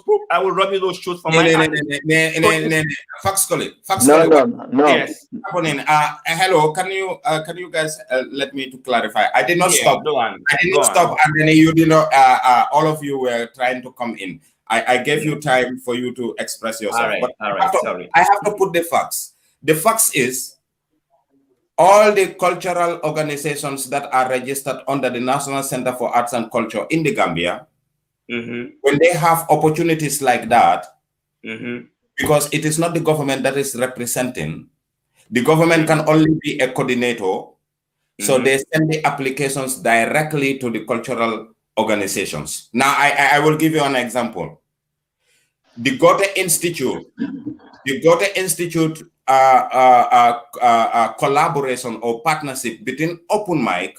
Speaker 10: shows for my artist.
Speaker 8: No.
Speaker 10: Yes.
Speaker 6: Hello, can you guys let me to clarify? I did not stop.
Speaker 10: I
Speaker 6: didn't stop, and then you did not. All of you were trying to come in. I gave you time for you to express yourself.
Speaker 10: All right, sorry.
Speaker 6: I have to put the facts. The facts is all the cultural organizations that are registered under the National Center for Arts and Culture in the Gambia, when they have opportunities like that, because it is not the government that is representing, the government can only be a coordinator, so they send the applications directly to the cultural organizations. Now, I will give you an example. The Goethe Institute, collaboration or partnership between Open Mic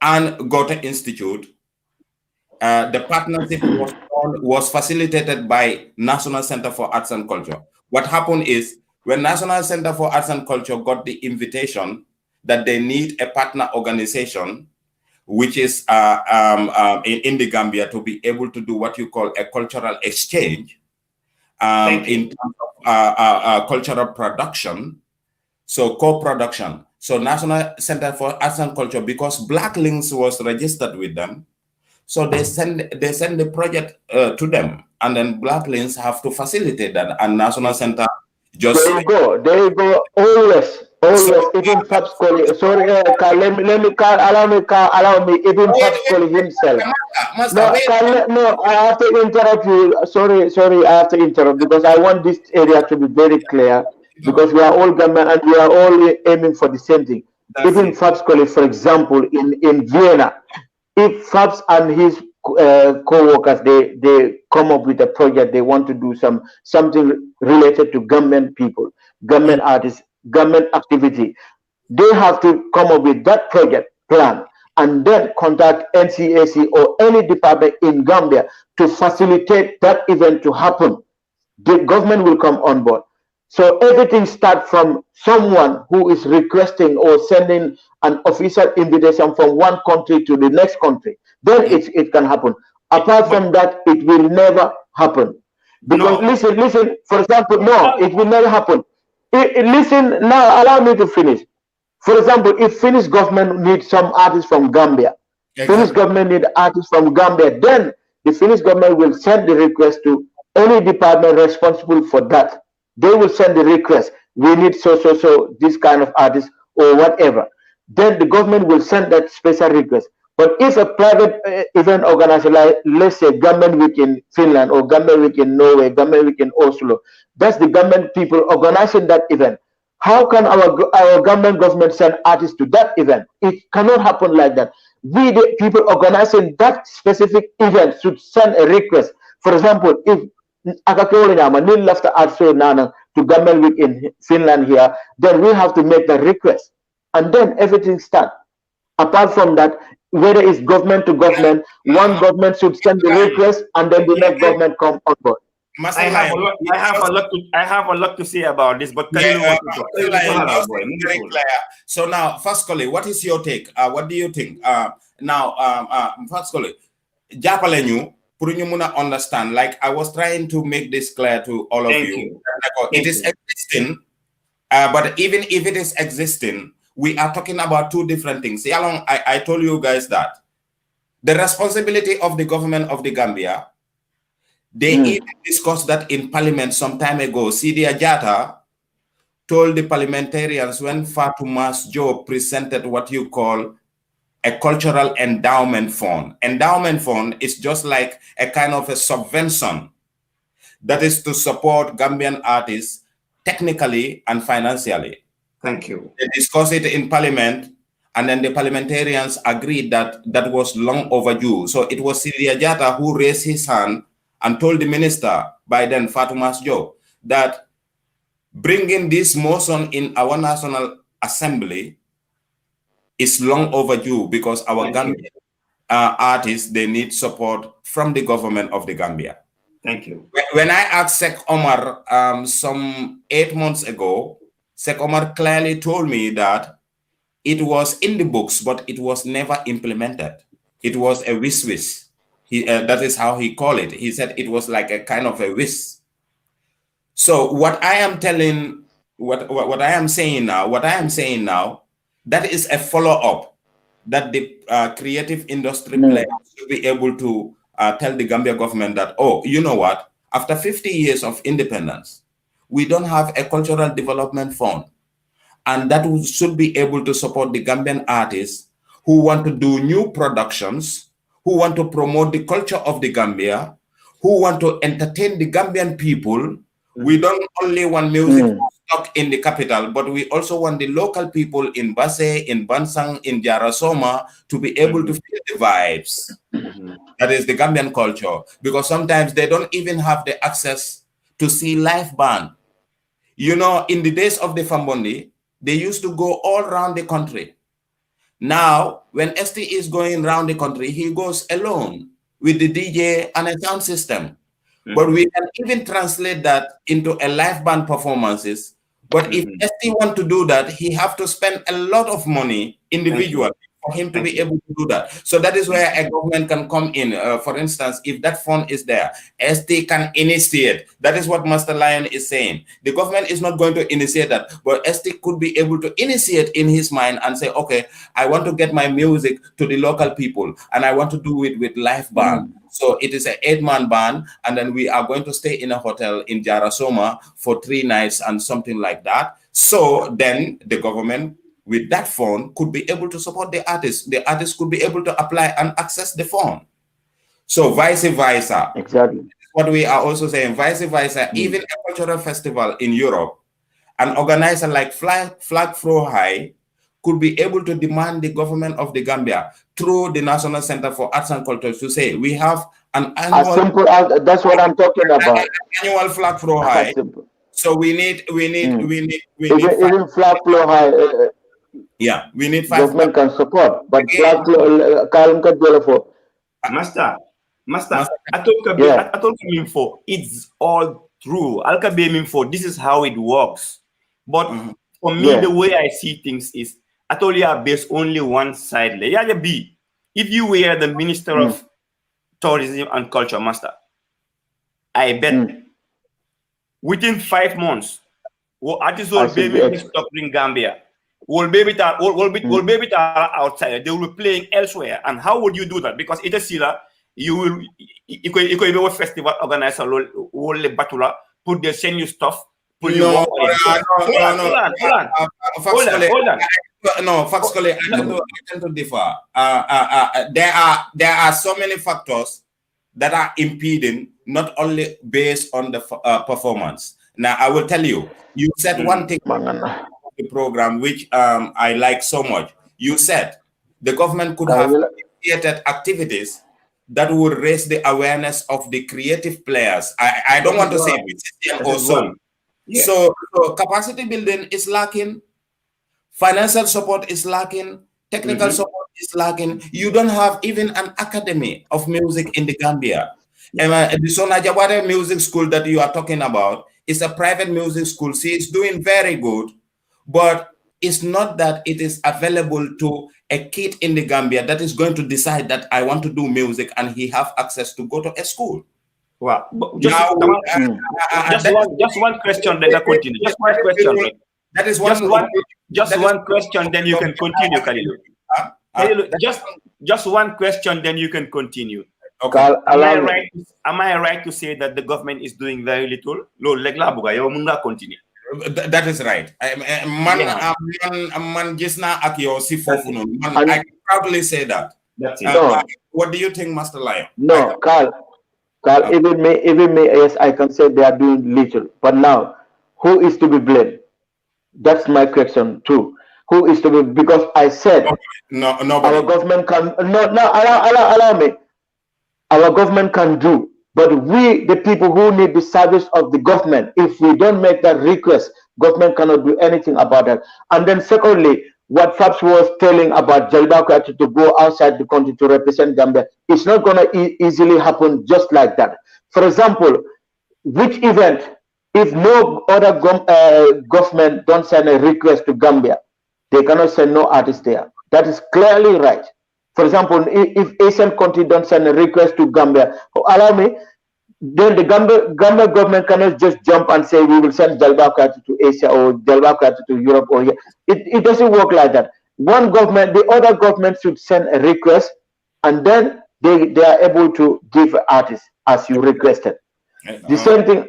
Speaker 6: and Goethe Institute. The partnership was facilitated by National Center for Arts and Culture. What happened is when National Center for Arts and Culture got the invitation that they need a partner organization, which is in the Gambia, to be able to do what you call a cultural exchange in terms of cultural production, so co-production. So National Center for Arts and Culture, because Black Links was registered with them, so they send the project to them, and then Black Links have to facilitate that, and National Center just
Speaker 8: there you go, always. Even Fabs Coli, sorry, allow me, even Fabs Coli himself. No, I have to interrupt you. Sorry, I have to interrupt because I want this area to be very clear, because we are all government and we are all aiming for the same thing. Even Fabs Coli, for example, in Vienna, if Fabs and his co-workers, they come up with a project, they want to do something related to government people, government artists, government activity, they have to come up with that project plan and then contact NCAC or any department in Gambia to facilitate that event to happen. The government will come on board. So everything starts from someone who is requesting or sending an official invitation from one country to the next country. Then it can happen. Apart from that, it will never happen. Because listen, for example, no, it will never happen. Listen, now allow me to finish. For example, if Finnish government needs some artists from Gambia, Finnish government need artists from Gambia, then the Finnish government will send the request to any department responsible for that. They will send the request. We need so this kind of artist or whatever. Then the government will send that special request. But if a private event organizer, like let's say Government Week in Finland or Government Week in Norway, Government Week in Oslo, that's the government people organizing that event. How can our government send artists to that event? It cannot happen like that. We, the people organizing that specific event, should send a request. For example, if Nil left to Government Week in Finland here, then we have to make the request. And then everything starts. Apart from that, whether it's government to government, one government should send the request and then the next government come on board.
Speaker 10: I have a lot to say about this, but
Speaker 6: so now, firstly, what is your take? What do you think? Firstly, Japalenyu, Purunyumuna understand. Like I was trying to make this clear to all of you. It is existing, but even if it is existing, we are talking about two different things. I told you guys that the responsibility of the government of the Gambia, they even discussed that in parliament some time ago. Sidi Ajata told the parliamentarians when Fatuma's Joe presented what you call a cultural endowment fund. Endowment fund is just like a kind of a subvention that is to support Gambian artists technically and financially.
Speaker 10: Thank you.
Speaker 6: They discussed it in parliament, and then the parliamentarians agreed that that was long overdue. So it was Sidi Ajata who raised his hand and told the minister, by then Fatuma's Joe, that bringing this motion in our National Assembly is long overdue because our Gambian artists, they need support from the government of the Gambia.
Speaker 10: Thank you.
Speaker 6: When I asked Sheikh Omar some 8 months ago, Sheikh Omar clearly told me that it was in the books, but it was never implemented. It was a wish. That is how he called it. He said it was like a kind of a wish. So what I am telling, what I am saying now, that is a follow-up that the creative industry players should be able to tell the Gambia government that, oh, you know what? After 50 years of independence, we don't have a cultural development fund, and that should be able to support the Gambian artists who want to do new productions, who want to promote the culture of the Gambia, who want to entertain the Gambian people. We don't only want music stuck in the capital, but we also want the local people in Basse, in Bansang, in Jarasoma to be able to feel the vibes. That is the Gambian culture, because sometimes they don't even have the access to see live band. You know, in the days of the Fambondi, they used to go all around the country. Now, when ST is going around the country, he goes alone with the DJ and a sound system. But we can even translate that into a live band performances. But if ST want to do that, he have to spend a lot of money individually for him to be able to do that. So that is where a government can come in. For instance, if that fund is there, ST can initiate. That is what Master Lion is saying. The government is not going to initiate that, but ST could be able to initiate in his mind and say, okay, I want to get my music to the local people, and I want to do it with live band. So it is an 8-man band, and then we are going to stay in a hotel in Jarasoma for 3 nights and something like that. So then the government, with that fund, could be able to support the artists. The artists could be able to apply and access the fund. So vice versa.
Speaker 8: Exactly.
Speaker 6: What we are also saying, vice versa, even a cultural festival in Europe, an organizer like Flag Throw High could be able to demand the government of the Gambia through the National Center for Arts and Culture to say, we have an annual...
Speaker 8: that's what I'm talking about.
Speaker 6: Annual Flag Throw High. So we need
Speaker 8: even Flag Throw High.
Speaker 6: Yeah, we need 5.
Speaker 8: Government can support, but Flag Throw
Speaker 10: Master, I told him for it's all true. This is how it works. But for me, the way I see things is I told you are based only one side. If you were the Minister of Tourism and Culture, Master, I bet within 5 months, artists will be stuck in Gambia. Will be outside. They will be playing elsewhere. And how would you do that? Because it is you could be a festival organizer will batula put the send you stuff. Hold on. No, factually, I tend to differ. There are so many factors that are impeding, not only based on the performance. Now, I will tell you. You said one thing the program which I like so much. You said the government could have initiated activities that would raise the awareness of the creative players. I don't want to say musician or so. Yeah. So capacity building is lacking, financial support is lacking, technical support is lacking. You don't have even an academy of music in the Gambia. The Sona Jawara Music School that you are talking about is a private music school. See, it's doing very good, but it's not that it is available to a kid in the Gambia that is going to decide that I want to do music and he have access to go to a school. Wow. Just one question, then I continue. Just one question. That is one question, then you can continue, Kalilu. Just one question, then you can continue.
Speaker 6: Okay.
Speaker 10: Am I right to say that the government is doing very little? Continue.
Speaker 6: That is right. I can proudly say that. What do you think, Master Lion?
Speaker 8: No, Carl, even me, yes, I can say they are doing little. But now, who is to be blamed? That's my question too. Who is to be? Because I said our government can allow me. Our government can do, but we, the people who need the service of the government, if we don't make that request, government cannot do anything about that. And then secondly, what Fabs was telling about Jalbako to go outside the country to represent Gambia, it's not going to easily happen just like that. For example, which event, if no other government don't send a request to Gambia, they cannot send no artist there. That is clearly right. For example, if Asian country don't send a request to Gambia, allow me, then the Gambia government cannot just jump and say we will send Jalba Krati to Asia or Jalba Krati to Europe or here. It doesn't work like that. One government, the other government should send a request, and then they are able to give artists as you requested. The same thing,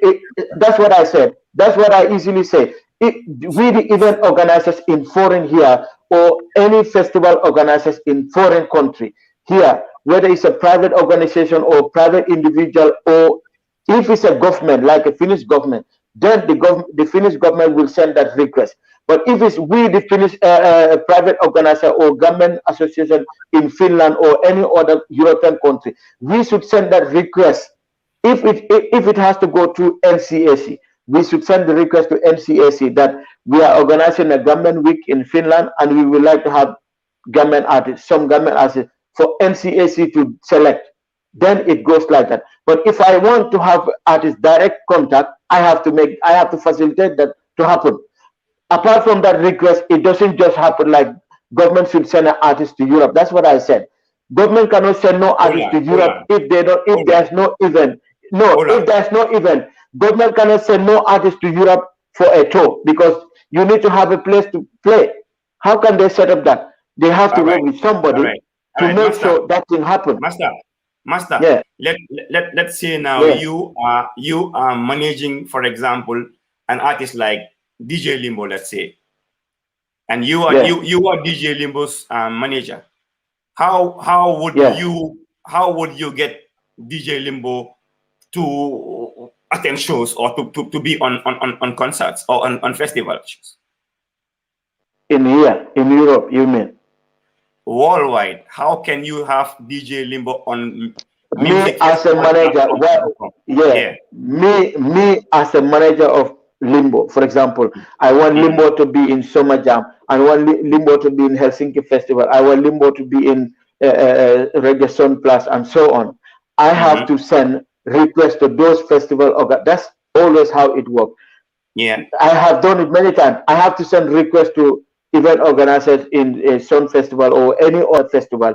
Speaker 8: that's what I said. That's what I easily say. We, the event organizers in foreign here, or any festival organizers in foreign country here, whether it's a private organization or private individual, or if it's a government, like a Finnish government, then the Finnish government will send that request. But if it's we, the Finnish private organizer or government association in Finland or any other European country, we should send that request. If it has to go to NCAC, we should send the request to NCAC that we are organizing a government week in Finland and we would like to have government artists, some government artists for NCAC to select. Then it goes like that. But if I want to have artist direct contact, I have to facilitate that to happen. Apart from that request, it doesn't just happen like government should send an artist to Europe. That's what I said. Government cannot send no artist to Europe if there's no event. If there's no event, government cannot send no artist to Europe for a tour because you need to have a place to play. How can they set up that? They have to work with somebody to make sure that thing happen.
Speaker 10: Master,
Speaker 8: yeah.
Speaker 10: Let's say now you are managing, for example, an artist like DJ Limbo, let's say, and you are DJ Limbo's manager. How would you get DJ Limbo to attend shows or to be on concerts or on festival shows?
Speaker 8: In Europe, you mean?
Speaker 10: Worldwide, how can you have DJ Limbo on
Speaker 8: me as a manager? Me as a manager of Limbo, for example, I want Limbo to be in Summer Jam. I want Limbo to be in Helsinki Festival. I want Limbo to be in Reggae Sun Plus and so on. I have to send requests to those festivals. That's always how it works.
Speaker 10: Yeah,
Speaker 8: I have done it many times. I have to send requests to event organizers in a Sun Festival or any other festival.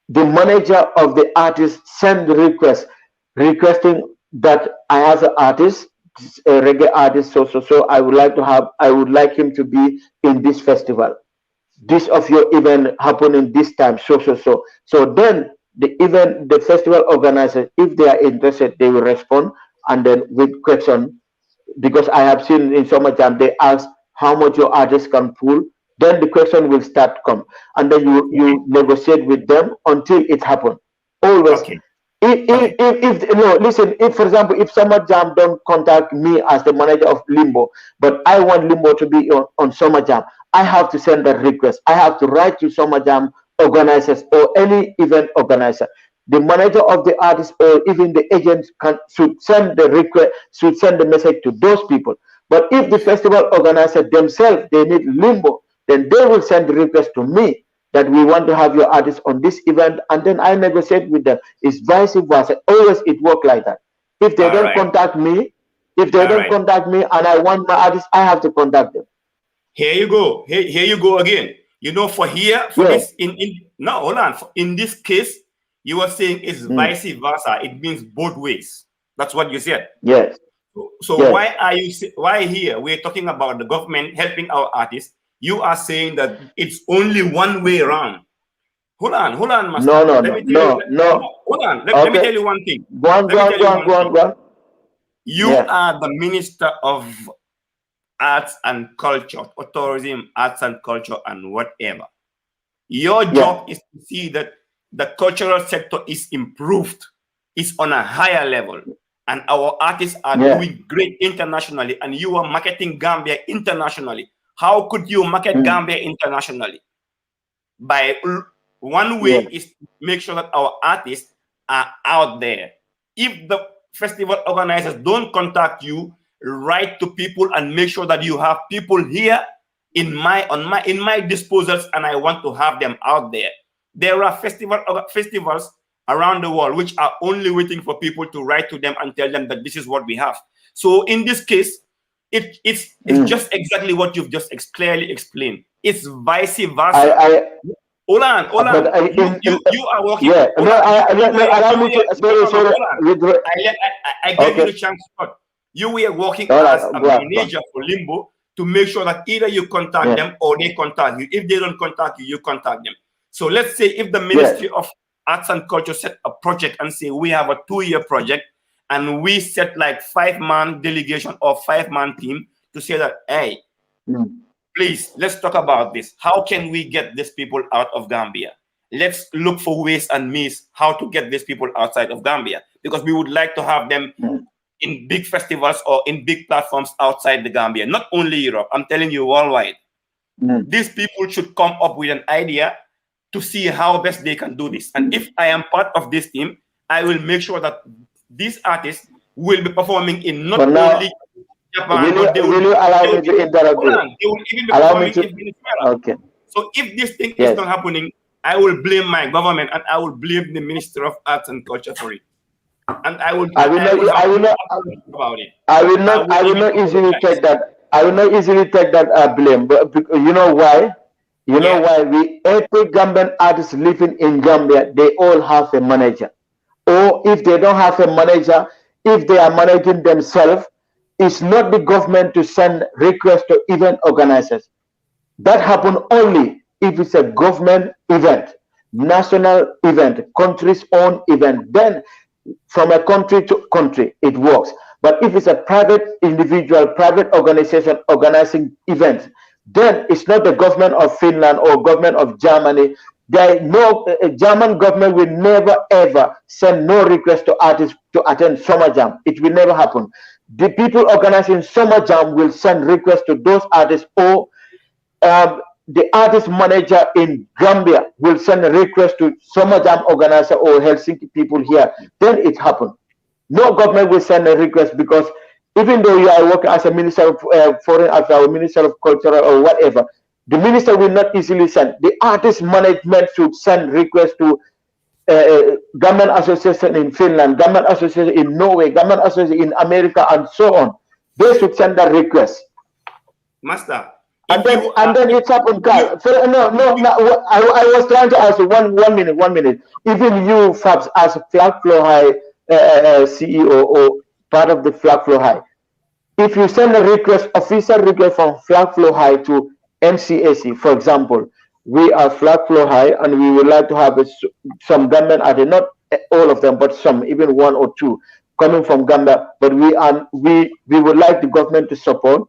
Speaker 8: The manager of the artist send the request, requesting that I have an artist, a reggae artist, so I would like him to be in this festival. This of your event happening this time, so then the festival organizer, if they are interested, they will respond, and then with question, because I have seen in Summer Jam they ask how much your artist can pull. Then the question will start come, and then you negotiate with them until it happens. Always.
Speaker 10: Okay.
Speaker 8: If for example, if Summer Jam don't contact me as the manager of Limbo, but I want Limbo to be on Summer Jam, I have to send that request. I have to write to Summer Jam organizers or any event organizer. The manager of the artist or even the agent should send the request, should send the message to those people. But if the festival organizer themselves, they need Limbo, then they will send the request to me that we want to have your artist on this event, and then I negotiate with them. It's vice versa. Always it works like that. If they don't contact me, and I want my artist, I have to contact them.
Speaker 10: Here you go. Here you go again. You know, this hold on. In this case, you are saying it's vice versa. It means both ways. That's what you said.
Speaker 8: Yes.
Speaker 10: So yes. Why here we're talking about the government helping our artists? You are saying that it's only one way around. Hold on, Master.
Speaker 8: No.
Speaker 10: Hold on. Let me tell you one thing.
Speaker 8: Go on.
Speaker 10: You are the Minister of Arts and Culture, or Tourism, Arts and Culture, and whatever. Your job is to see that the cultural sector is improved, is on a higher level, and our artists are doing great internationally, and you are marketing Gambia internationally. How could you market Gambia internationally? By one way is to make sure that our artists are out there. If the festival organizers don't contact you, write to people and make sure that you have people here in my disposals, and I want to have them out there. There are festivals around the world which are only waiting for people to write to them and tell them that this is what we have. So in this case, it's just exactly what you've just clearly explained. It's vice versa. Hold on. You are working.
Speaker 8: Yeah, allow me to. Sorry.
Speaker 10: I gave you the chance to talk. You were working as a manager for Limbo to make sure that either you contact them or they contact you. If they don't contact you, you contact them. So let's say if the Ministry of Arts and Culture set a project and say we have a 2-year project and we set like 5-man delegation or 5-man team to say that, hey, please, let's talk about this. How can we get these people out of Gambia? Let's look for ways and means how to get these people outside of Gambia, because we would like to have them in big festivals or in big platforms outside the Gambia, not only Europe. I'm telling you, worldwide. These people should come up with an idea to see how best they can do this. And if I am part of this team, I will make sure that these artists will be performing in not only Japan, but they will
Speaker 8: allow me to interrupt you.
Speaker 10: They will even be performing in Venezuela.
Speaker 8: Okay.
Speaker 10: So if this thing is not happening, I will blame my government and I will blame the Minister of Arts and Culture for it. And I will
Speaker 8: not easily take that. I will not easily take that blame. But you know why? You know why? Every Gambian artist living in Gambia, they all have a manager. Or if they don't have a manager, if they are managing themselves, it's not the government to send requests to event organizers. That happens only if it's a government event, national event, country's own event. Then from a country to country, it works. But if it's a private individual, private organization organizing events, then it's not the government of Finland or government of Germany. German government will never ever send no request to artists to attend Summer Jam. It will never happen. The people organizing Summer Jam will send requests to those artists, or the artist manager in Gambia will send a request to Summer Jam organizer or Helsinki people here. Then it happens. No government will send a request, because even though you are working as a minister of foreign affairs or minister of culture or whatever, the minister will not easily send. The artist management should send requests to government association in Finland, government association in Norway, government association in America, and so on. They should send that request.
Speaker 10: Master.
Speaker 8: And then it's happened, Carl. I was trying to ask you one minute. Even you, Fabs, as Flag Flow High CEO or part of the Flag Flow High, if you send a request, official request from Flag Flow High to MCAC, for example, we are Flag Flow High and we would like to have some government artists, not all of them, but some, even 1 or 2 coming from Gambia. But we would like the government to support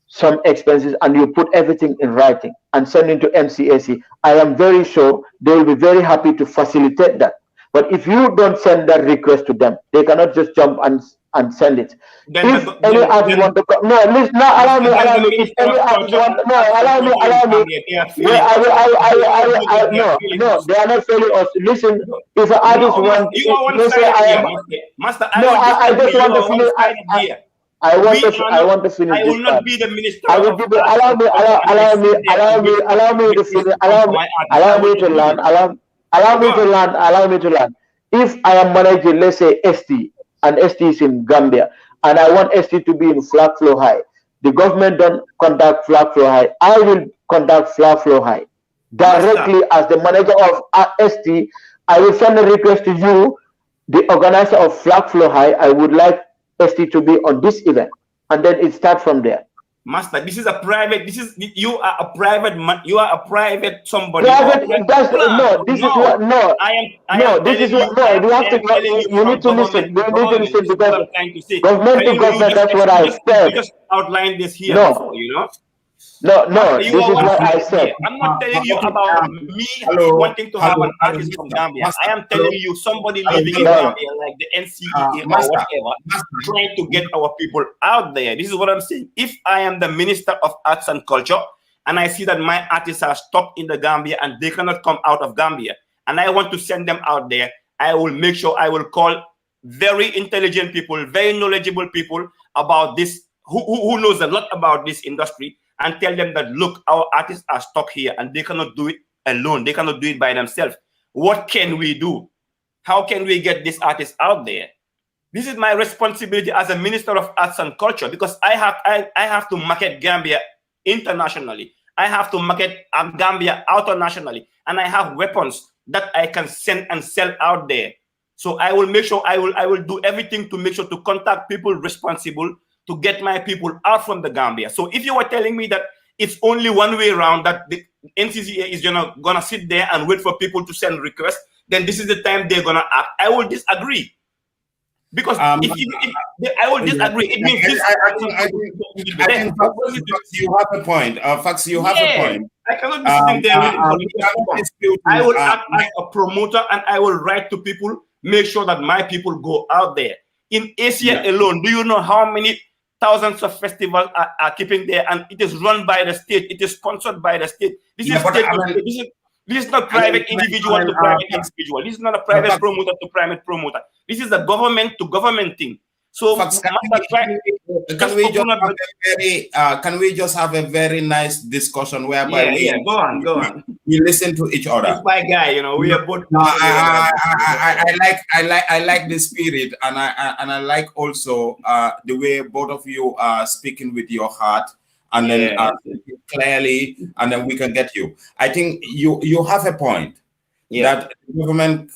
Speaker 8: some expenses, and you put everything in writing and send it to MCAC. I am very sure they will be very happy to facilitate that. But if you don't send that request to them, they cannot just jump and send it.
Speaker 10: Then
Speaker 8: if any artist want to come, no, listen, no, allow me. If any artist want, no, allow me. No, they are not failing us. Listen, if an artist want, I just want to finish. I want to finish.
Speaker 10: I will not be the minister.
Speaker 8: I will give it. Allow me to finish. Allow me to learn. Allow me to learn. If I am managing, let's say ST, and ST is in Gambia, and I want ST to be in Flag Flow High, the government don't contact Flag Flow High. I will contact Flag Flow High directly as the manager of ST. I will send a request to you, the organizer of Flag Flow High. I would like ST to be on this event, and then it starts from there.
Speaker 10: Master, this is a private. You are a private man. You are a private somebody.
Speaker 8: Private. This is what. No. You have to. You need to listen. You need to listen, because government to government. That's what I said.
Speaker 10: Just outline this here. Before, you know.
Speaker 8: No. This is what I said.
Speaker 10: I'm not telling you about me wanting to have an artist from Gambia. I am telling you somebody living in Gambia, like the NCEA or whatever, trying to get our people out there. This is what I'm saying. If I am the Minister of Arts and Culture and I see that my artists are stuck in the Gambia and they cannot come out of Gambia, and I want to send them out there, I will make sure I will call very intelligent people, very knowledgeable people about this, who knows a lot about this industry, and tell them that, look, our artists are stuck here and they cannot do it alone. They cannot do it by themselves. What can we do? How can we get these artists out there? This is my responsibility as a Minister of Arts and Culture, because I have to market Gambia internationally. I have to market Gambia internationally, and I have weapons that I can send and sell out there. So I will make sure I will do everything to make sure to contact people responsible to get my people out from the Gambia. So if you were telling me that it's only one way around, that the NCCA is gonna sit there and wait for people to send requests, then this is the time they're gonna act. I will disagree. Because I will disagree. It means this.
Speaker 6: I think you have a point. Fax, you have a point.
Speaker 10: I cannot be sitting there waiting. I will act as a promoter, and I will write to people, make sure that my people go out there. In Asia alone, do you know how many thousands of festivals are keeping there? And it is run by the state. It is sponsored by the state. This is this is not private individual to private individual. This is not a private promoter to private promoter. This is a government to government thing. So
Speaker 6: can we just have a very nice discussion whereby
Speaker 10: go on.
Speaker 6: We listen to each other.
Speaker 10: It's my guy, we are both.
Speaker 6: I like the spirit, and I like also the way both of you are speaking with your heart, and then clearly, and then we can get you. I think you have a point that the government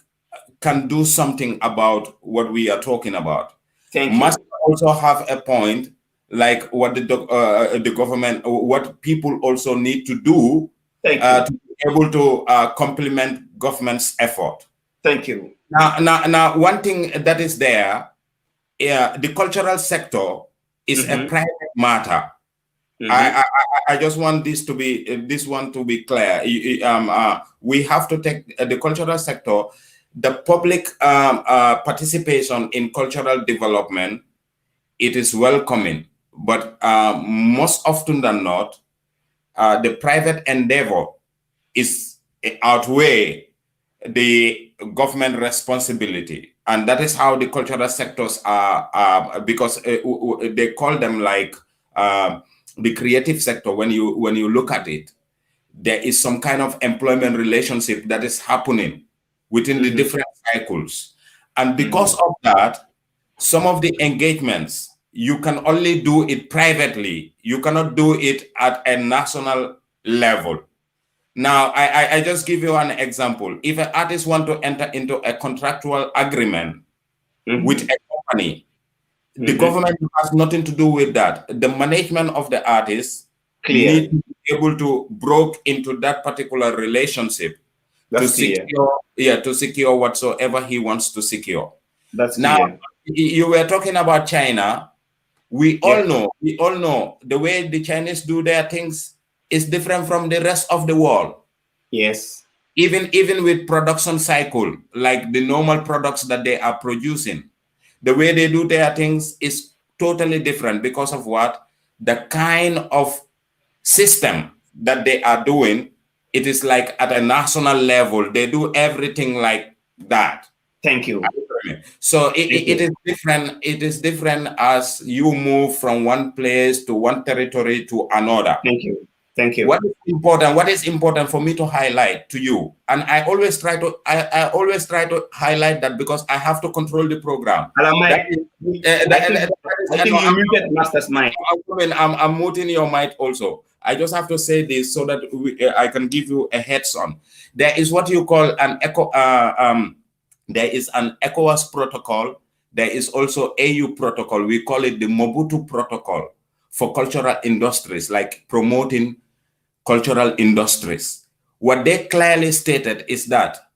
Speaker 6: can do something about what we are talking about. Must also have a point, like what the government, what people also need to do to be able to complement government's effort.
Speaker 10: Thank you.
Speaker 6: Now, one thing that is there, the cultural sector is a private matter. I just want this one to be clear. We have to take the cultural sector. The public participation in cultural development, it is welcoming, but most often than not, the private endeavor is outweigh the government responsibility, and that is how the cultural sectors are because they call them like the creative sector. When you look at it, there is some kind of employment relationship that is happening within the different cycles. And because of that, some of the engagements, you can only do it privately. You cannot do it at a national level. Now, I just give you an example. If an artist want to enter into a contractual agreement with a company, the government has nothing to do with that. The management of the artist need to be able to broke into that particular relationship to secure whatsoever he wants to secure. Now, you were talking about China. We all know the way the Chinese do their things is different from the rest of the world.
Speaker 10: Yes.
Speaker 6: Even with production cycle, like the normal products that they are producing, the way they do their things is totally different because of what? The kind of system that they are doing. It is like at a national level, they do everything like that.
Speaker 10: Thank you.
Speaker 6: So it is different. It is different as you move from one place to one territory to another.
Speaker 10: Thank you. Thank you.
Speaker 6: What is important for me to highlight to you, and I always try to highlight that because I have to control the program.
Speaker 10: I think you muted Master's mic.
Speaker 6: I'm muting your mic also. I just have to say this so that I can give you a heads on. There is what you call an there is an ECOWAS protocol. There is also AU protocol. We call it the Mobutu protocol for cultural industries, like promoting cultural industries. What they clearly stated is that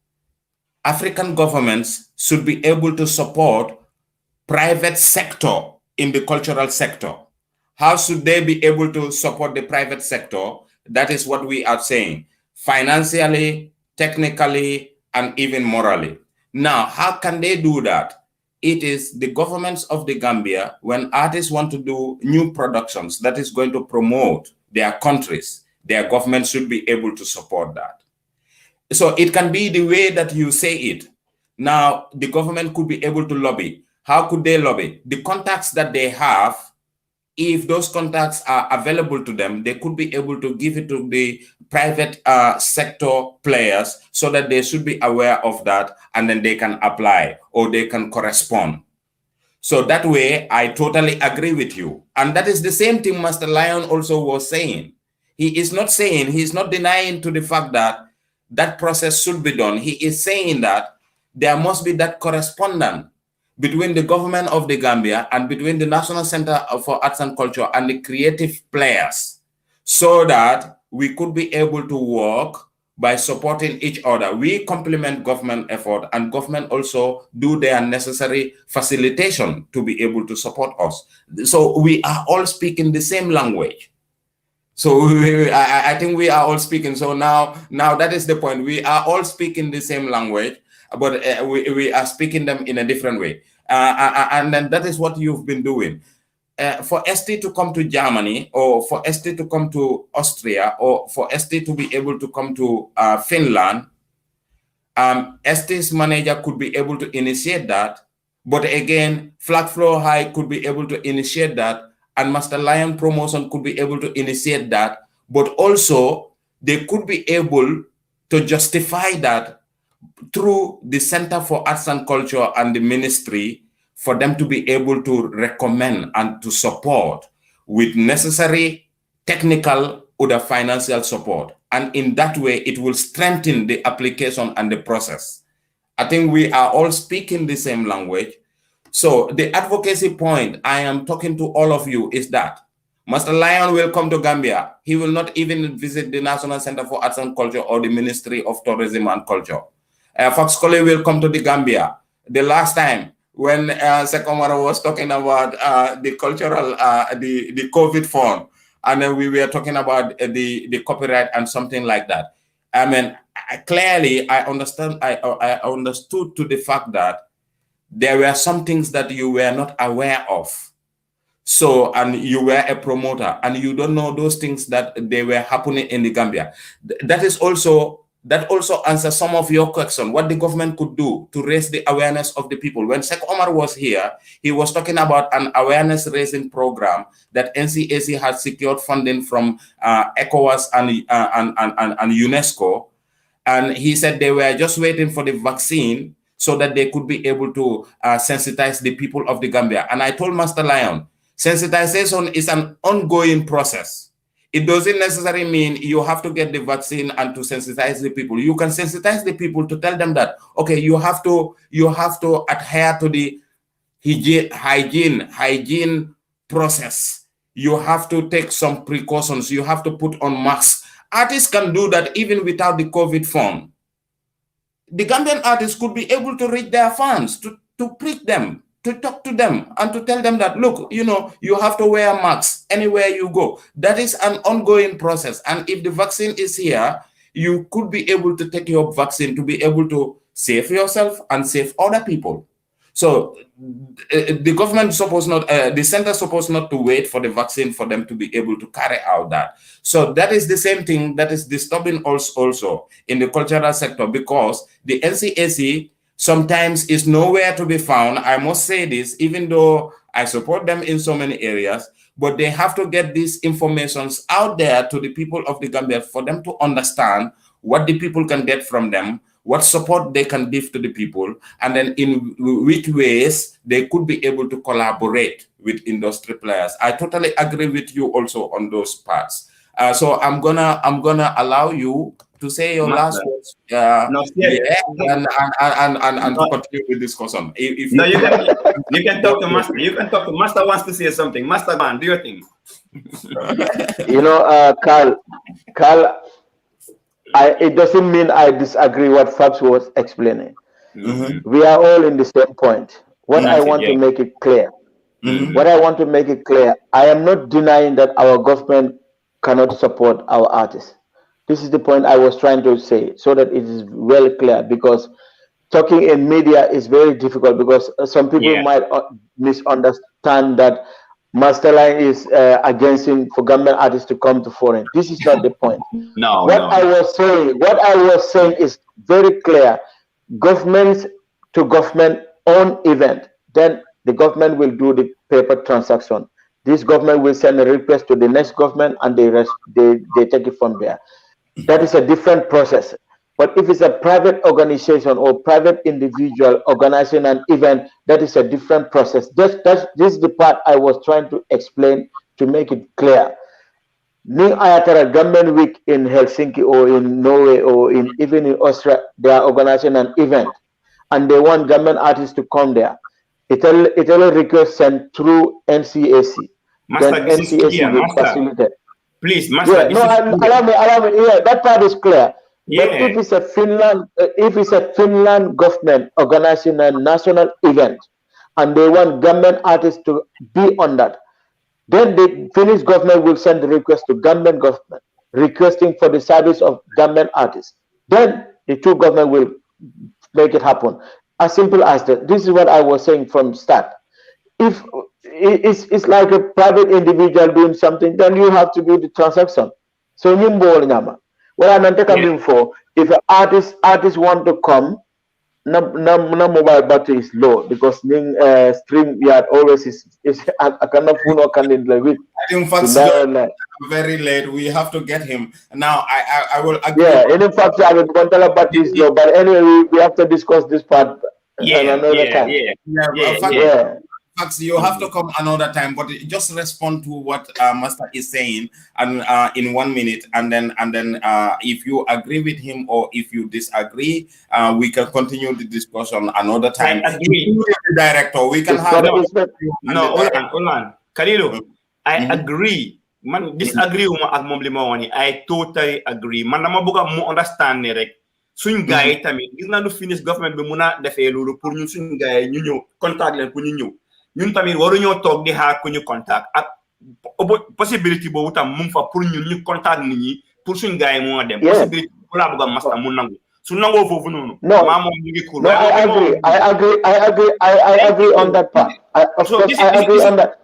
Speaker 6: African governments should be able to support private sector in the cultural sector. How should they be able to support the private sector? That is what we are saying, financially, technically, and even morally. Now, how can they do that? It is the governments of the Gambia, when artists want to do new productions that is going to promote their countries, their government should be able to support that. So it can be the way that you say it. Now, the government could be able to lobby. How could they lobby? The contacts that they have, if those contacts are available to them, they could be able to give it to the private sector players so that they should be aware of that, and then they can apply or they can correspond. So that way, I totally agree with you. And that is the same thing Master Lion also was saying. He is not saying, he is not denying to the fact that that process should be done. He is saying that there must be that correspondence between the government of the Gambia and between the National Center for Arts and Culture and the creative players, so that we could be able to work by supporting each other. We complement government effort, and government also do their necessary facilitation to be able to support us. So we are all speaking the same language. So I think we are all speaking. So now that is the point. We are all speaking the same language, but we are speaking them in a different way. And then that is what you've been doing. For ST to come to Germany, or for ST to come to Austria, or for ST to be able to come to Finland, ST's manager could be able to initiate that. But again, Flag Floor High could be able to initiate that, and Master Lion Promotion could be able to initiate that. But also, they could be able to justify that through the Center for Arts and Culture and the ministry, for them to be able to recommend and to support with necessary technical or the financial support. And in that way, it will strengthen the application and the process. I think we are all speaking the same language. So the advocacy point I am talking to all of you is that Master Lion will come to Gambia. He will not even visit the National Center for Arts and Culture or the Ministry of Tourism and Culture. Fox Colley will come to the Gambia. The last time when SHEIKH OMAR was talking about the cultural, the COVID fund, and then we were talking about the copyright and something like that. I mean, clearly, I understood to the fact that there were some things that you were not aware of. So, and you were a promoter, and you don't know those things that they were happening in the Gambia. That also answers some of your question, what the government could do to raise the awareness of the people. When SHEIKH OMAR was here, he was talking about an awareness raising program that NCAC had secured funding from ECOWAS and UNESCO. And he said they were just waiting for the vaccine so that they could be able to sensitize the people of the Gambia. And I told Master Lion, sensitization is an ongoing process. It doesn't necessarily mean you have to get the vaccine and to sensitize the people. You can sensitize the people to tell them that, okay, you have to adhere to the hygiene process. You have to take some precautions. You have to put on masks. Artists can do that even without the COVID fund. The Gambian artists could be able to reach their fans, to prick them, to talk to them, and to tell them that, look, you know, you have to wear masks anywhere you go. That is an ongoing process. And if the vaccine is here, you could be able to take your vaccine to be able to save yourself and save other people. So the government supposed not, the center supposed not to wait for the vaccine for them to be able to carry out that. So that is the same thing that is disturbing us also in the cultural sector, because the NCAC sometimes is nowhere to be found. I must say this, even though I support them in so many areas, but they have to get these informations out there to the people of the Gambia for them to understand what the people can get from them, what support they can give to the people, and then in which ways they could be able to collaborate with industry players. I totally agree with you also on those parts. So I'm gonna allow you to say your last words, and to continue with discussion. If
Speaker 10: no, you can talk to Master. You can talk to Master. Wants to say something. Master Man, do your thing.
Speaker 8: You know, Carl, it doesn't mean I disagree what Fabs was explaining.
Speaker 10: Mm-hmm.
Speaker 8: We are all in the same point. What I want to make it clear, what I want to make it clear, I am not denying that our government cannot support our artists. This is the point I was trying to say, so that it is well clear, because talking in media is very difficult, because some people might misunderstand that Master Line is against him for government artists to come to foreign. This is not the point.
Speaker 10: No.
Speaker 8: I was saying is very clear. Governments to government own event, then the government will do the paper transaction. This government will send a request to the next government, and they take it from there. That is a different process. But if it's a private organization or private individual organizing an event, that is a different process. This is the part I was trying to explain to make it clear. Ning Ayatara Government Week in Helsinki or in Norway or even in Austria, they are organizing an event and they want government artists to come there. It will request sent through NCAC.
Speaker 10: Master,
Speaker 8: Then
Speaker 10: this is
Speaker 8: NCAC
Speaker 10: clear.
Speaker 8: will
Speaker 10: Master,
Speaker 8: facilitate.
Speaker 10: please, Master,
Speaker 8: Yeah,
Speaker 10: this
Speaker 8: no,
Speaker 10: is clear.
Speaker 8: allow me. Yeah, that part is clear. But
Speaker 10: Yeah.
Speaker 8: if it's a Finland government organizing a national event, and they want government artists to be on that, then the Finnish government will send the request to government requesting for the service of government artists. Then the two government will make it happen. As simple as that. This is what I was saying from start. If it's like a private individual doing something, then you have to do the transaction. So what I'm coming for, if an artist want to come, no mobile battery is low because stream yard always is I cannot phone or can with.
Speaker 6: In fact, very late. We have to get him now. I will agree.
Speaker 8: Yeah, in fact, I will battery is low, but anyway, we have to discuss this part another time.
Speaker 6: Fax, you have to come another time, but just respond to what Master is saying, and in 1 minute, and then if you agree with him or if you disagree, we can continue the discussion another time.
Speaker 10: I agree.
Speaker 6: The director, we can have
Speaker 10: hold on. Kalilu, I agree. Man, disagree with my I totally agree. Man, dama buga mo understand ne rek. Suñ gaay tamit gis na lu finish government bi mëna défé lolu pour ñun suñ gaay ñu ñëw contact leen pour ñu ñëw. Ñun tamit waru ñoo tok di xaar ku ñu contact ak possibility bobu tam mu fa pour ñun ñu contact nit ñi pour suñ gaay mo dem possibility bu la bëgg Master mu nangu su nango fofu nonu ma mom ñu ngi cool.
Speaker 8: No, I agree on that part. I agree on that.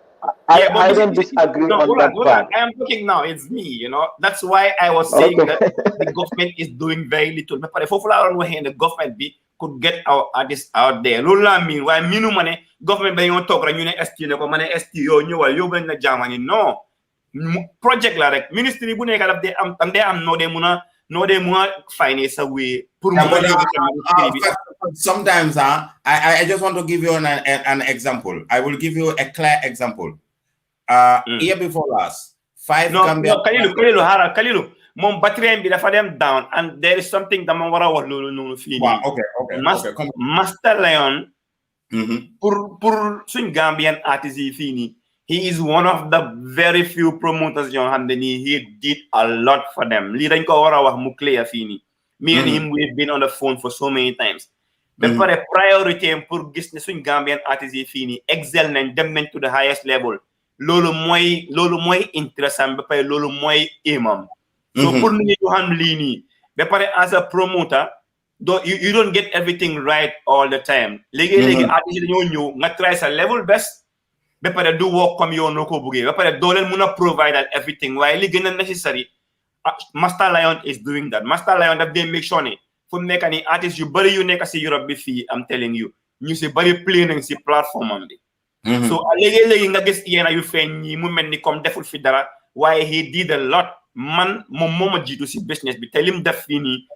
Speaker 8: I don't disagree on that part.
Speaker 10: I am talking now. It's me, you know. That's why I was saying that the government is doing very little. But if the government could get our artists out there. Lola mean why minu money government by you talk you ST no money ST you ben na Germany no project la rek ministry bu nekk daf de am no de muna finance a way pour
Speaker 6: sometimes I just want to give you an example. I will give you a clear example. Year before last, 5
Speaker 10: Kalilu mom battery bi dafa dem down and there is something that man wara wax lolu fini.
Speaker 6: Wow, okay.
Speaker 10: Master Lion pour suñ Gambian artist yi fini. He is one of the very few promoters he did a lot for them. Li dañ ko wara wax mu clear fini. Me and him we've been on the phone for so many times. But for a priority pour gis ne suñ Gambian artist yi fini excel nañ dem nañ to the highest level. Lolu moy interessant ba pare lolu moy imam. So pour ñu xam li ni ba pare as a promoter you don't get everything right all the time. Legi artist dañu ñëw nga try sa level best ba pare do work comme yow noko bëggé ba pare do leen mëna provide that everything waaye li gëna necessary Master Lion is doing that. Master Lion daf dey make sure ne fu nekk ni artist yu bari yu nekk ci Europe bi fi I'm telling you ñu ci bari play nañ ci platform am bi. So legi nga gis yena yu feñ ñi mu melni comme deful fi dara waaye he did a lot man mom moma jitu ci business bi te lim def fi ni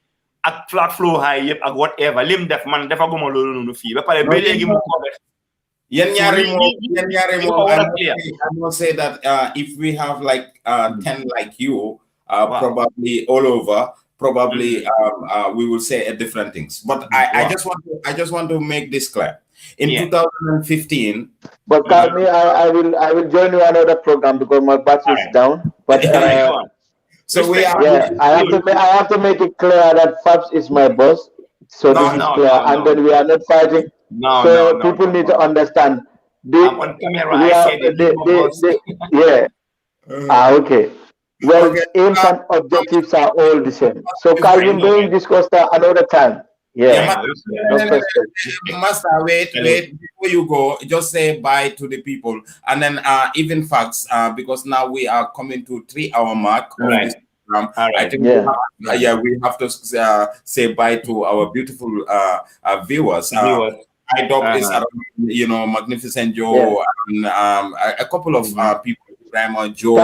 Speaker 10: ak flat flow high yep ak whatever lim def man defaguma lolu nonu fi ba pare ba legi mu ko def
Speaker 6: I will say that if we have like 10 like you probably all over probably we will say different things, but I just want to make this clear. In 2015,
Speaker 8: but I will join you another program because my battery is down. But
Speaker 6: so
Speaker 8: I have to make it clear that Fabs is my boss. So this is clear, and then we are not fighting. People need to understand. Okay. Well, aims and objectives are all the same. So Calvin, going discuss that another time.
Speaker 6: Master, wait before you go, just say bye to the people, and then even facts because now we are coming to 3-hour mark of this program. I think we have to say bye to our beautiful viewers. I hope is Magnificent Joe and a couple of people. Joe.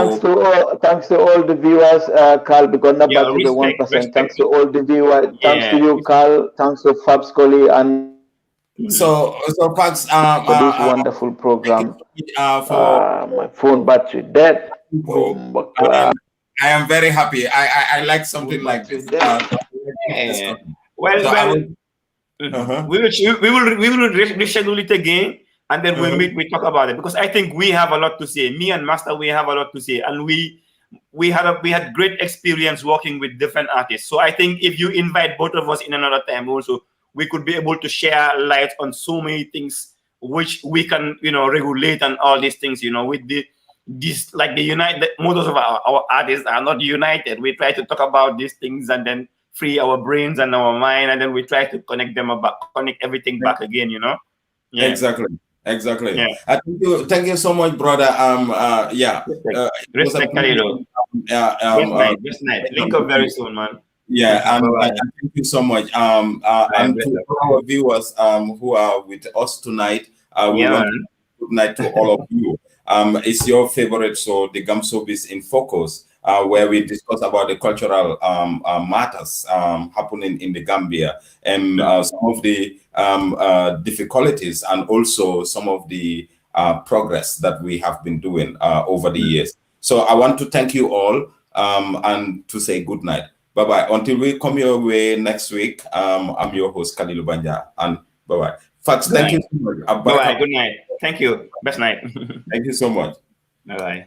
Speaker 8: Thanks to all the viewers, Carl, because not back to the 1%. Thanks to all the viewers. Thanks to you, Carl. Thanks to Fabs Coley and
Speaker 6: so Fabs
Speaker 8: for this wonderful program. For my phone battery dead.
Speaker 6: I am very happy. I like something like this.
Speaker 10: We will reschedule it again, and then we'll meet. We talk about it because I think we have a lot to say. Me and Master, we have a lot to say, and we had great experience working with different artists. So I think if you invite both of us in another time, also we could be able to share light on so many things which we can, regulate and all these things. With like the united, most of our artists are not united. We try to talk about these things and then free our brains and our mind, and then we try to connect everything back again. Yeah.
Speaker 6: Exactly.
Speaker 10: Yeah.
Speaker 6: Thank you so much, brother.
Speaker 10: Respect, Kalilu. This night. Link up very soon, man.
Speaker 6: Yeah, and thank you so much. And to our viewers who are with us tonight, we want to good night to all of you. It's your favorite show, the GAM SHOWBIZ in Focus, where we discuss about the cultural matters happening in the Gambia and some of the difficulties and also some of the progress that we have been doing over the years. So I want to thank you all and to say good night. Bye-bye. Until we come your way next week, I'm your host, KALILU BANJA, and bye-bye. Fax, thank you so much.
Speaker 10: Bye-bye. Good night. Thank you. Best night.
Speaker 6: Thank you so much.
Speaker 10: Bye-bye.